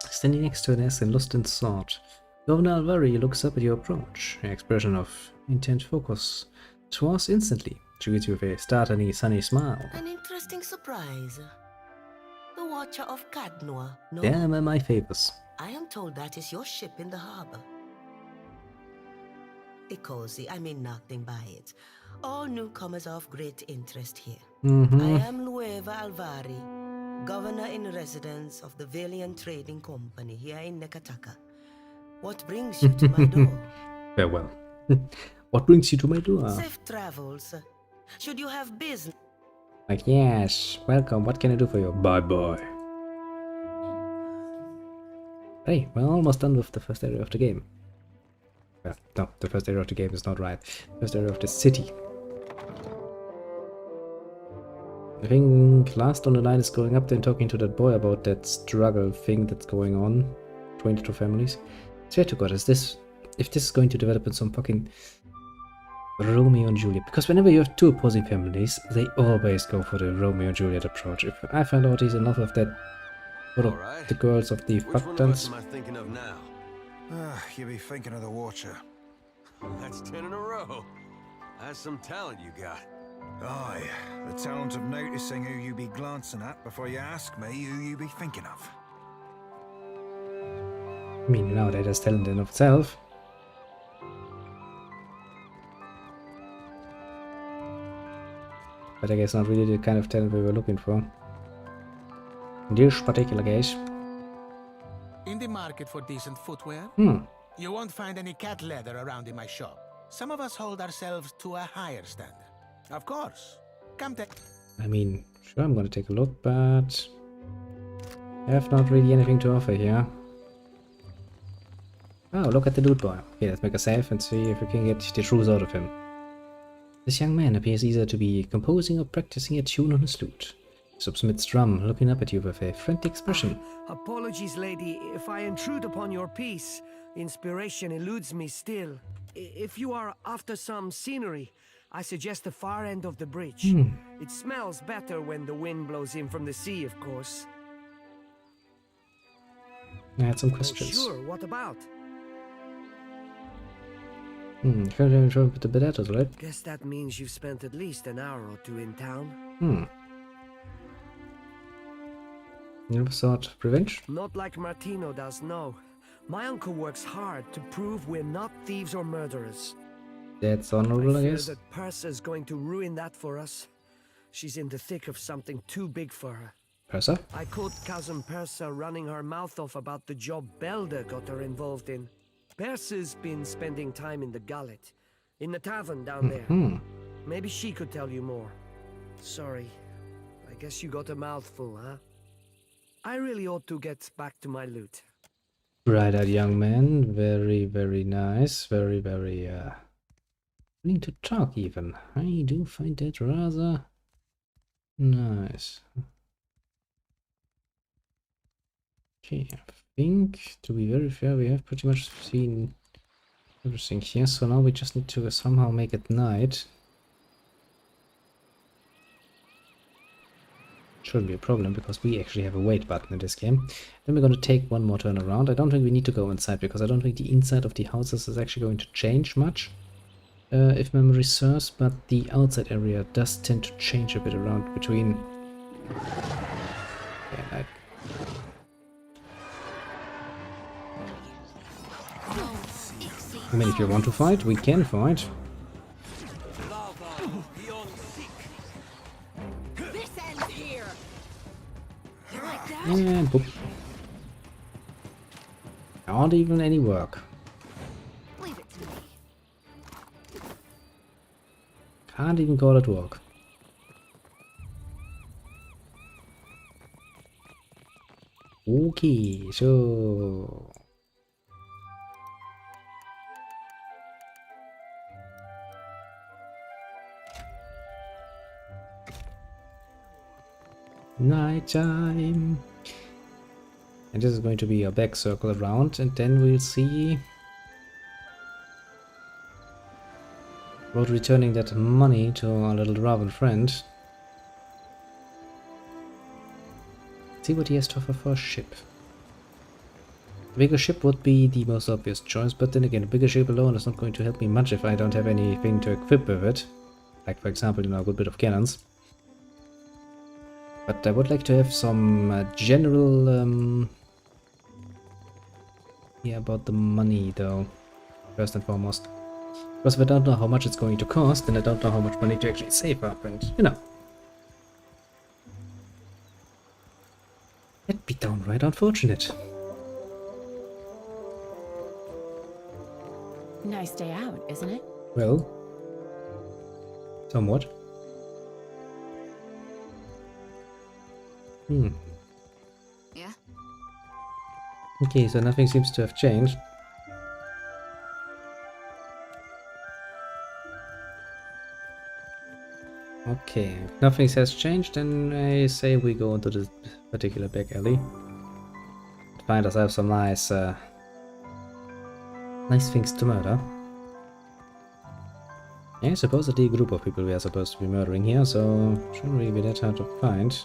Standing next to an desk and lost in thought, Governor Alvari looks up at your approach. An expression of intent focus towards instantly. She gives you with a startlingly sunny smile. An interesting surprise. The Watcher of Cadnoa. No, Damn are my favors. I am told that is your ship in the harbor. Be cozy, I mean nothing by it. All newcomers are of great interest here. I am Nueva Alvari, Governor in Residence of the Valiant Trading Company here in Nekataka. What brings you to my door? Farewell. What brings you to my door? Safe travels. Should you have business? Like, yes, welcome. What can I do for you? Bye-bye. Hey, we're almost done with the first area of the game. Well, no, the first area of the game is not right. First area of the city. I think last on the line is going up there and talking to that boy about that struggle thing that's going on. 22 families. Swear to God, if this is going to develop in some fucking Romeo and Juliet, because whenever you have two opposing families, they always go for the Romeo and Juliet approach. If I find out he's enough of that, what of the girls of the fuck dance. Which one am I thinking of now? You be thinking of the Watcher. That's 10 in a row. That's some talent you got. Aye, the talent of noticing who you be glancing at before you ask me who you be thinking of. I mean, now that has talent in of itself. But I guess not really the kind of talent we were looking for. In this particular case. In the market for decent footwear? You won't find any cat leather around in my shop. Some of us hold ourselves to a higher standard. Of course. Come take. I mean, sure, I'm gonna take a look, but I have not really anything to offer here. Oh, look at the dude boy. Okay, let's make a save and see if we can get the truth out of him. This young man appears either to be composing or practicing a tune on his lute. Submits drum, looking up at you with a friendly expression. Apologies, lady, if I intrude upon your peace. Inspiration eludes me still. If you are after some scenery, I suggest the far end of the bridge. It smells better when the wind blows in from the sea, of course. I had some questions. Sure, what about? Can't with the Bedatos, right? Guess that means you've spent at least an hour or two in town. You never sought revenge? Not like Martino does, no. My uncle works hard to prove we're not thieves or murderers. That's honorable, I guess. That Persa's going to ruin that for us. She's in the thick of something too big for her. Persa? I caught cousin Persa running her mouth off about the job Belda got her involved in. Persa's been spending time in the gullet, in the tavern down there. Maybe she could tell you more. Sorry, I guess you got a mouthful, huh? I really ought to get back to my loot. Bright-eyed young man, very, very nice, very, very, willing to talk even. I do find that rather nice. Okay, I think, to be very fair, we have pretty much seen everything here, so now we just need to somehow make it night. Shouldn't be a problem, because we actually have a wait button in this game. Then we're going to take one more turn around. I don't think we need to go inside, because I don't think the inside of the houses is actually going to change much, if memory serves, but the outside area does tend to change a bit around between... Yeah, like... I mean, if you want to fight, we can fight. And boop. Not even any work. Leave it to me. Can't even call it work. Okay, so... Night time. And this is going to be a back circle around, and then we'll see about returning that money to our little Raven friend. See what he has to offer for a ship. A bigger ship would be the most obvious choice, but then again, a bigger ship alone is not going to help me much if I don't have anything to equip with it. Like, for example, you know, a good bit of cannons. But I would like to have some general... yeah, about the money, though, first and foremost. Because if I don't know how much it's going to cost, then I don't know how much money to actually save up, and, you know. That'd be downright unfortunate. Nice day out, isn't it? Well, somewhat. Yeah. Okay, so nothing seems to have changed. Okay, if nothing has changed, then I say we go into this particular back alley. Find ourselves some nice, nice things to murder. Yeah, supposedly a group of people we are supposed to be murdering here, so shouldn't really be that hard to find.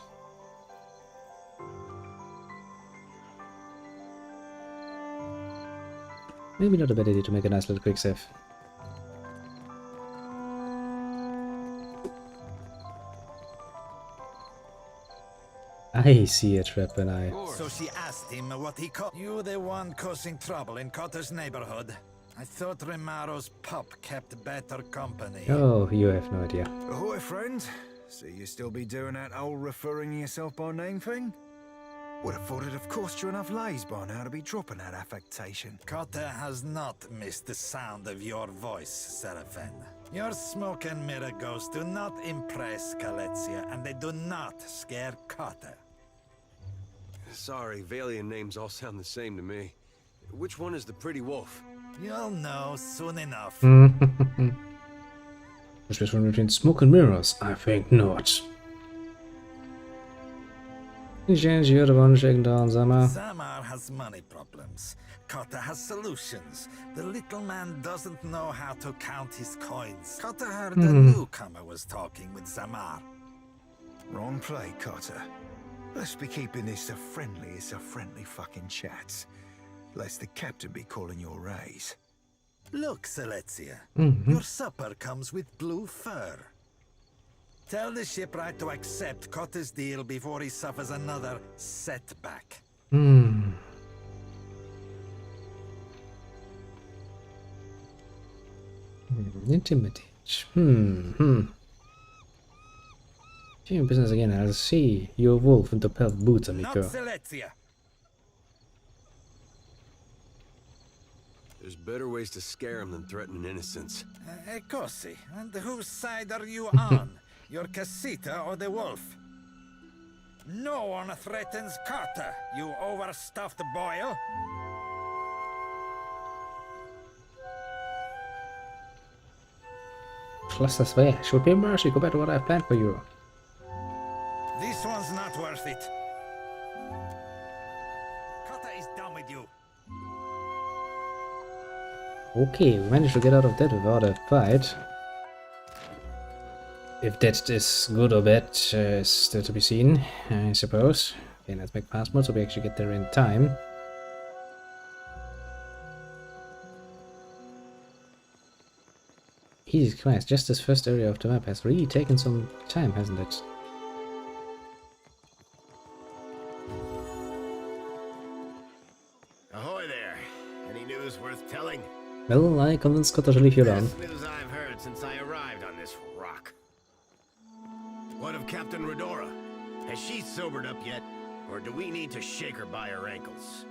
Maybe not a bad idea to make a nice little quick save. I see a trap when I... So she asked him what he called. You the one causing trouble in Cotter's neighborhood. I thought Remaro's pup kept better company. Oh, you have no idea. Ahoy, friend. So you still be doing that old referring yourself by name thing? Would have thought it'd have cost you enough lays by now to be dropping that affectation. Cotter has not missed the sound of your voice, Seraphin. Your smoke and mirror ghosts do not impress Kaletzia, and they do not scare Cotter. Sorry, Valian names all sound the same to me. Which one is the pretty wolf? You'll know soon enough. Which was one between smoke and mirrors? I think not. You're the one shaking down Zamar. Zamar has money problems. Cotter has solutions. The little man doesn't know how to count his coins. Cotter heard the newcomer was talking with Zamar. Wrong play, Cotter. Let's be keeping this a friendly fucking chat. Lest the captain be calling your raise. Look, Selezia, your supper comes with blue fur. Tell the shipwright to accept Cotter's deal before he suffers another setback. Intimidate. Doing business again. I'll see your wolf in the pelt boots, amico. Not Selezia. There's better ways to scare him than threatening innocence. Cosi, and whose side are you on? Your Casita or the wolf? No one threatens Cotter, you overstuffed boil. Plus, that's way. Should be a mercy compared to what I've planned for you. This one's not worth it. Cotter is done with you. Okay, we managed to get out of that without a fight. If that is good or bad is still to be seen, I suppose. Okay, let's make fast mode so we actually get there in time. Jesus Christ, just this first area of the map has really taken some time, hasn't it? Ahoy there. Any news worth telling? Well, I convinced Cotter to leave you alone. Best news I've heard since I arrived on this rock. What of Captain Redora? Has she sobered up yet? Or do we need to shake her by her ankles?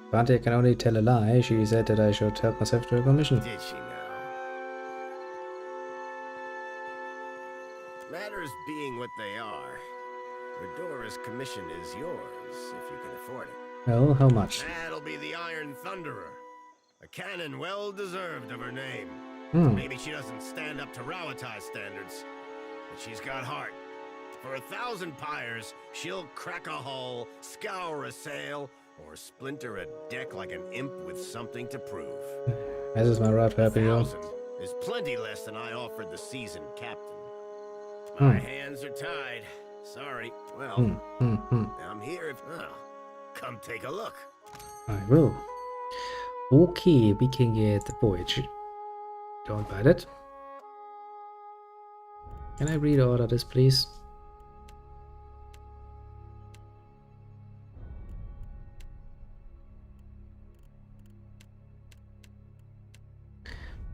But I can only tell a lie. She said that I should help myself to a commission. Did she now? Matters being what they are, Redora's commission is yours, if you can afford it. Well, how much? That'll be the Iron Thunderer. A cannon well deserved of her name. Maybe she doesn't stand up to Rawatai standards, but she's got heart. For 1,000 pyres, she'll crack a hull, scour a sail, or splinter a deck like an imp with something to prove. This is my right happy you. 1,000 is plenty less than I offered the seasoned captain. My hands are tied. Sorry. Well, I'm here if... come take a look. I will. Okay, we can get the voyage. Don't buy that. Can I reorder this, please?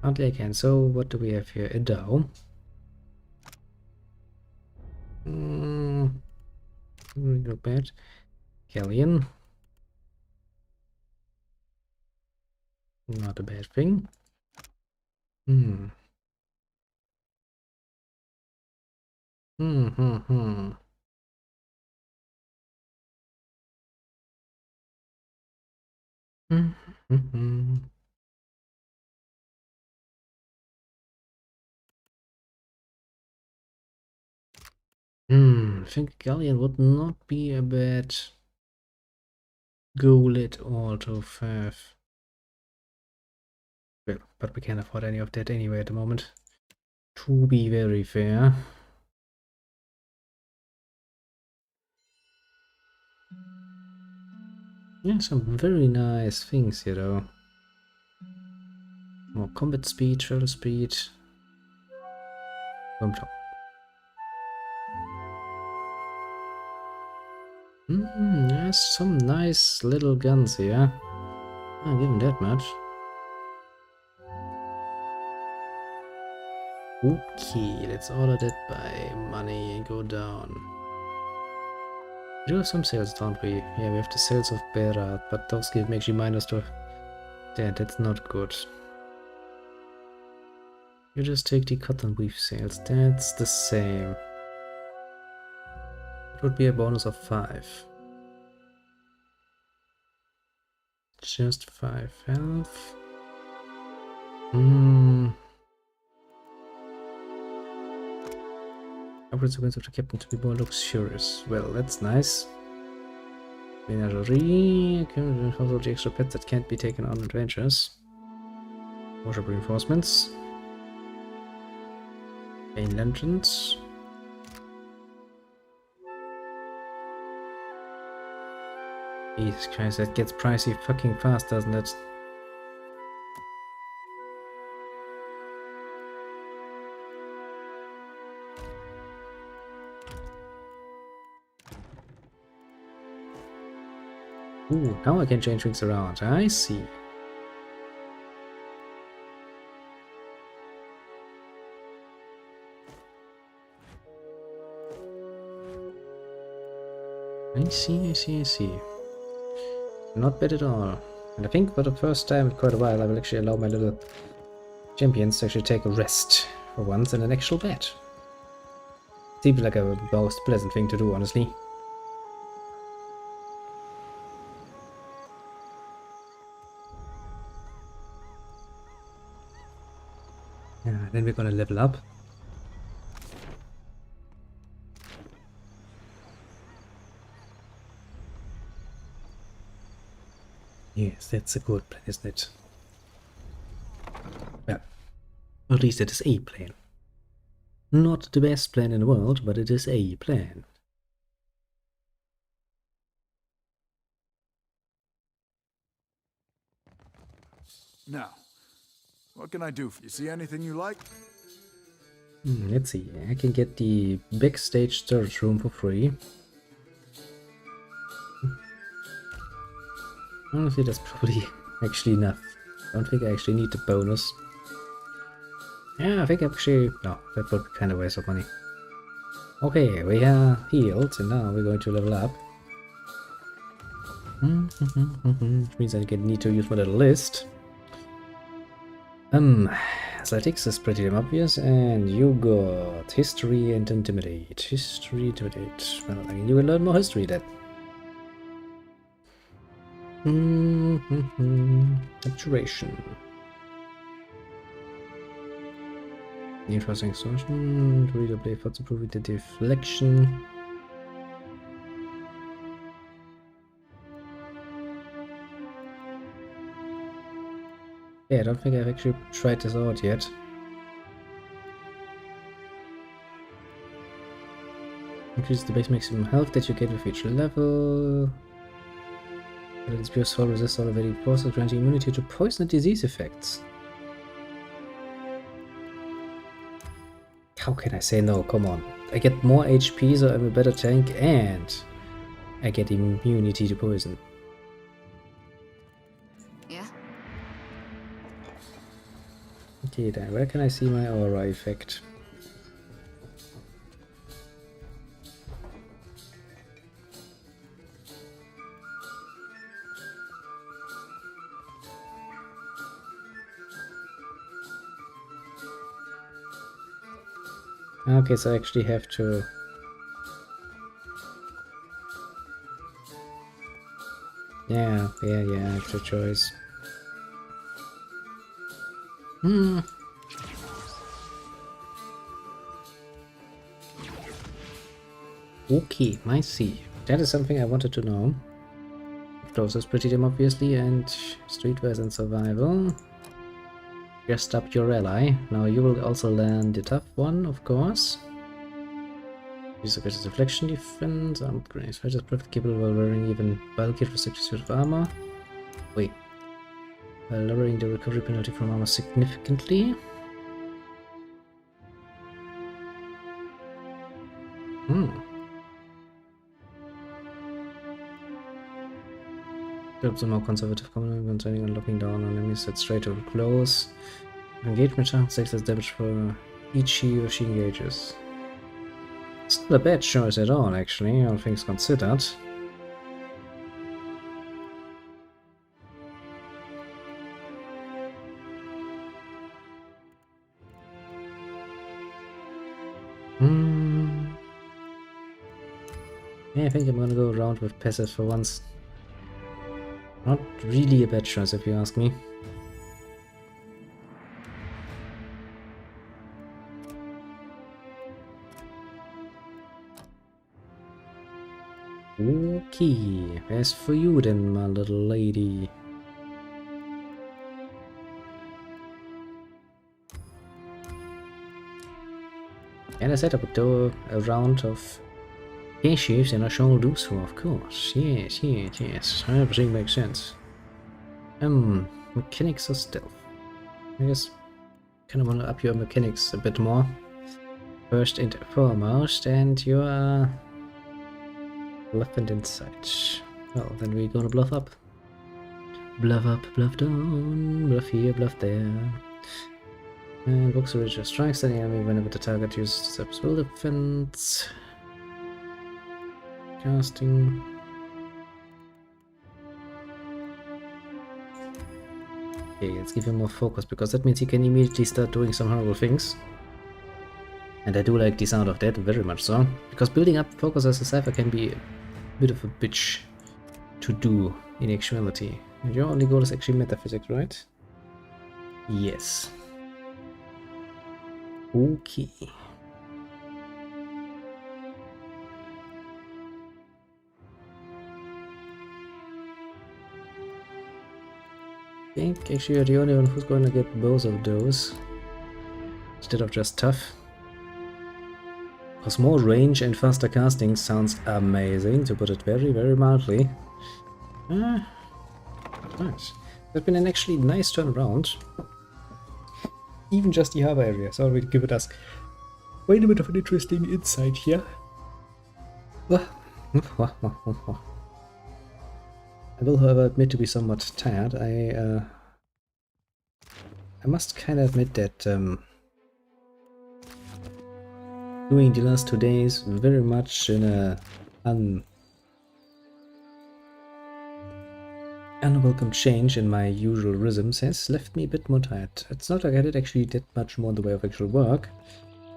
Hardly I can. So, what do we have here? A Dow. Not bad. Galleon. Not a bad thing. I think Galleon would not be a bad goal at all to have. Well, but we can't afford any of that anyway at the moment. To be very fair. Yeah, some very nice things here though. More combat speed, travel speed. There's some nice little guns here. I'll give him that much. Okay, let's order that by money and go down. We do have some sales, don't we? Yeah, we have the sales of Berat, but those give actually minus to... Yeah, that's not good. You just take the cotton weave sales, that's the same. It would be a bonus of 5. Just 5 health. Upgrades the wings of the captain to be more luxurious. Well, that's nice. Menagerie. Okay, household extra pets that can't be taken on adventures. Worship reinforcements. Main lanterns. Jesus Christ, that gets pricey fucking fast, doesn't it? Ooh, now I can change things around. I see. I see. Not bad at all. And I think for the first time in quite a while I will actually allow my little champions to actually take a rest for once in an actual batch. Seems like a most pleasant thing to do, honestly. Yeah, then we're gonna level up. Yes, that's a good plan, isn't it? Well, at least it is a plan. Not the best plan in the world, but it is a plan. Now, what can I do for you? See anything you like? Let's see. I can get the backstage storage room for free. Honestly, that's probably actually enough. I don't think I actually need the bonus. Yeah, I think actually... No, that would be kind of a waste of money. Okay, we are healed, and now we're going to level up. Which means I need to use my little list. Athletics is pretty damn obvious, and you got History and Intimidate. History, Intimidate. Well, I mean, you will learn more history then. Abjuration. The interesting extortion. To read a play for improving the deflection. Yeah, I don't think I've actually tried this out yet. Increase the base maximum health that you get with each level. Let its pure soul resist all evading forces, granting immunity to poison and disease effects. How can I say no? Come on. I get more HP, so I'm a better tank, and I get immunity to poison. Yeah. Okay, then where can I see my aura effect? Okay, so I actually have to... Yeah, extra choice. Okay, I see. That is something I wanted to know. Closest pretty damn obviously, and streetwise and survival. Just up your ally. Now you will also learn the tough one, of course. Use a greatest deflection defense. Armed grenades. Fighters perfectly capable while wearing even bulky restricted suit of armor. Wait. While lowering the recovery penalty from armor significantly. Develops a more conservative component concerning unlocking down on enemies that straight or close. Engagement chance takes less damage for each he or she engages. It's not a bad choice at all, actually, all things considered. Yeah, I think I'm gonna go around with passive for once. Not really a bad choice, if you ask me. Okay, as for you then, my little lady. And I set up a round of shifts and I shall do so, of course. Yes. Everything makes sense. Mechanics or stealth? I guess kind of want to up your mechanics a bit more. First and foremost, and you are bluff and insight. Well, then we're gonna bluff up. Bluff up, bluff down, bluff here, bluff there. And books original strikes the enemy whenever the target uses spell defense. Casting. Okay, let's give him more focus, because that means he can immediately start doing some horrible things. And I do like the sound of that, very much so. Because building up focus as a cipher can be a bit of a bitch to do in actuality. And your only goal is actually metaphysics, right? Yes. Okay. I think actually you're the only one who's going to get both of those instead of just tough. Because more range and faster casting sounds amazing, to put it very, very mildly. Nice. That's been an actually nice turnaround. Even just the harbor area has already given us quite a bit of an interesting insight here. I will, however, admit to be somewhat tired. I must kind of admit that doing the last 2 days very much in a unwelcome change in my usual rhythms has left me a bit more tired. It's not like I did actually that much more in the way of actual work,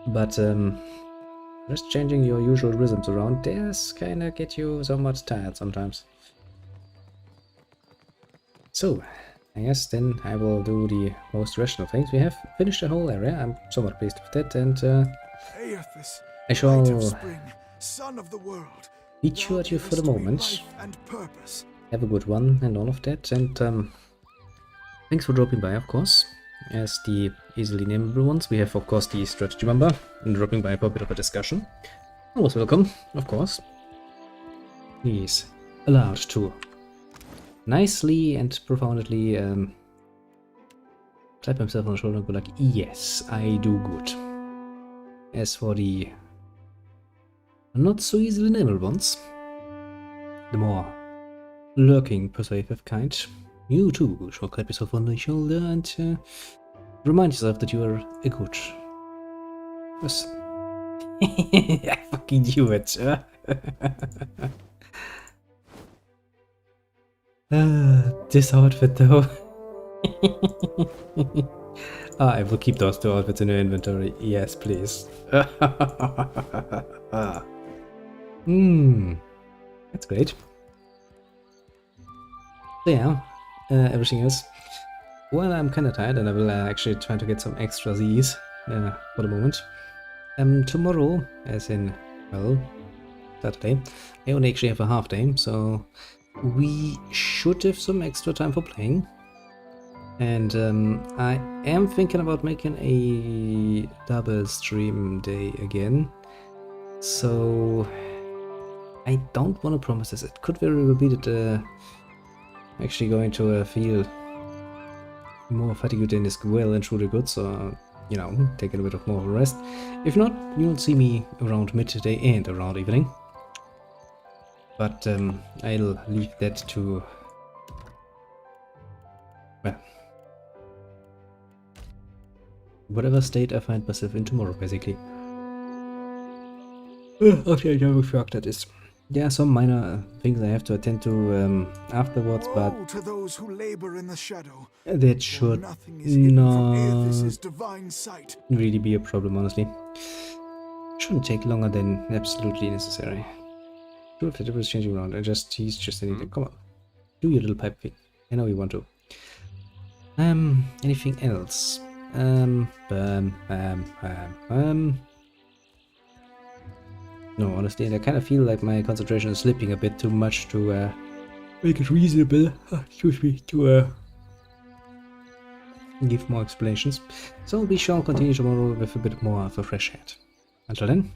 but just changing your usual rhythms around does kind of get you somewhat tired sometimes. So, I guess then I will do the most rational things. We have finished the whole area. I'm somewhat pleased with that, and I shall reach out you for the moment. Have a good one and all of that, and Thanks for dropping by, of course. As the easily nameable ones, we have, of course, the strategy member, and dropping by for a bit of a discussion. Always welcome, of course. He's allowed to nicely and profoundly tap himself on the shoulder and go like, yes, I do good. As for the not so easily nameable ones, the more lurking, persuasive kind, you too shall clap yourself on the shoulder and remind yourself that you are a good person. I fucking knew it. This outfit though. I will keep those two outfits in your inventory. Yes, please. That's great. So yeah, everything else. Well, I'm kind of tired and I will actually try to get some extra Z's for the moment. Tomorrow, as in, well, Saturday, I only actually have a half day, so we should have some extra time for playing. And I am thinking about making a double stream day again. So I don't want to promise this. It could very well be that I'm actually going to feel more fatigued than is well and truly good, so you know, taking a bit of more of a rest. If not, you'll see me around midday and around evening. But I'll leave that to, well, whatever state I find myself in tomorrow, basically. Okay, I have a shock that is. There are some minor things I have to attend to afterwards, but to those who labor in the shadow, that should not really be a problem, honestly. Shouldn't take longer than absolutely necessary. Sure, if it was changing around, he's just sitting there. Come on, do your little pipe thing. I know you want to. Anything else? No, honestly, I kind of feel like my concentration is slipping a bit too much to make it reasonable, excuse me, to give more explanations. So we shall continue tomorrow with a bit more of a fresh head. Until then,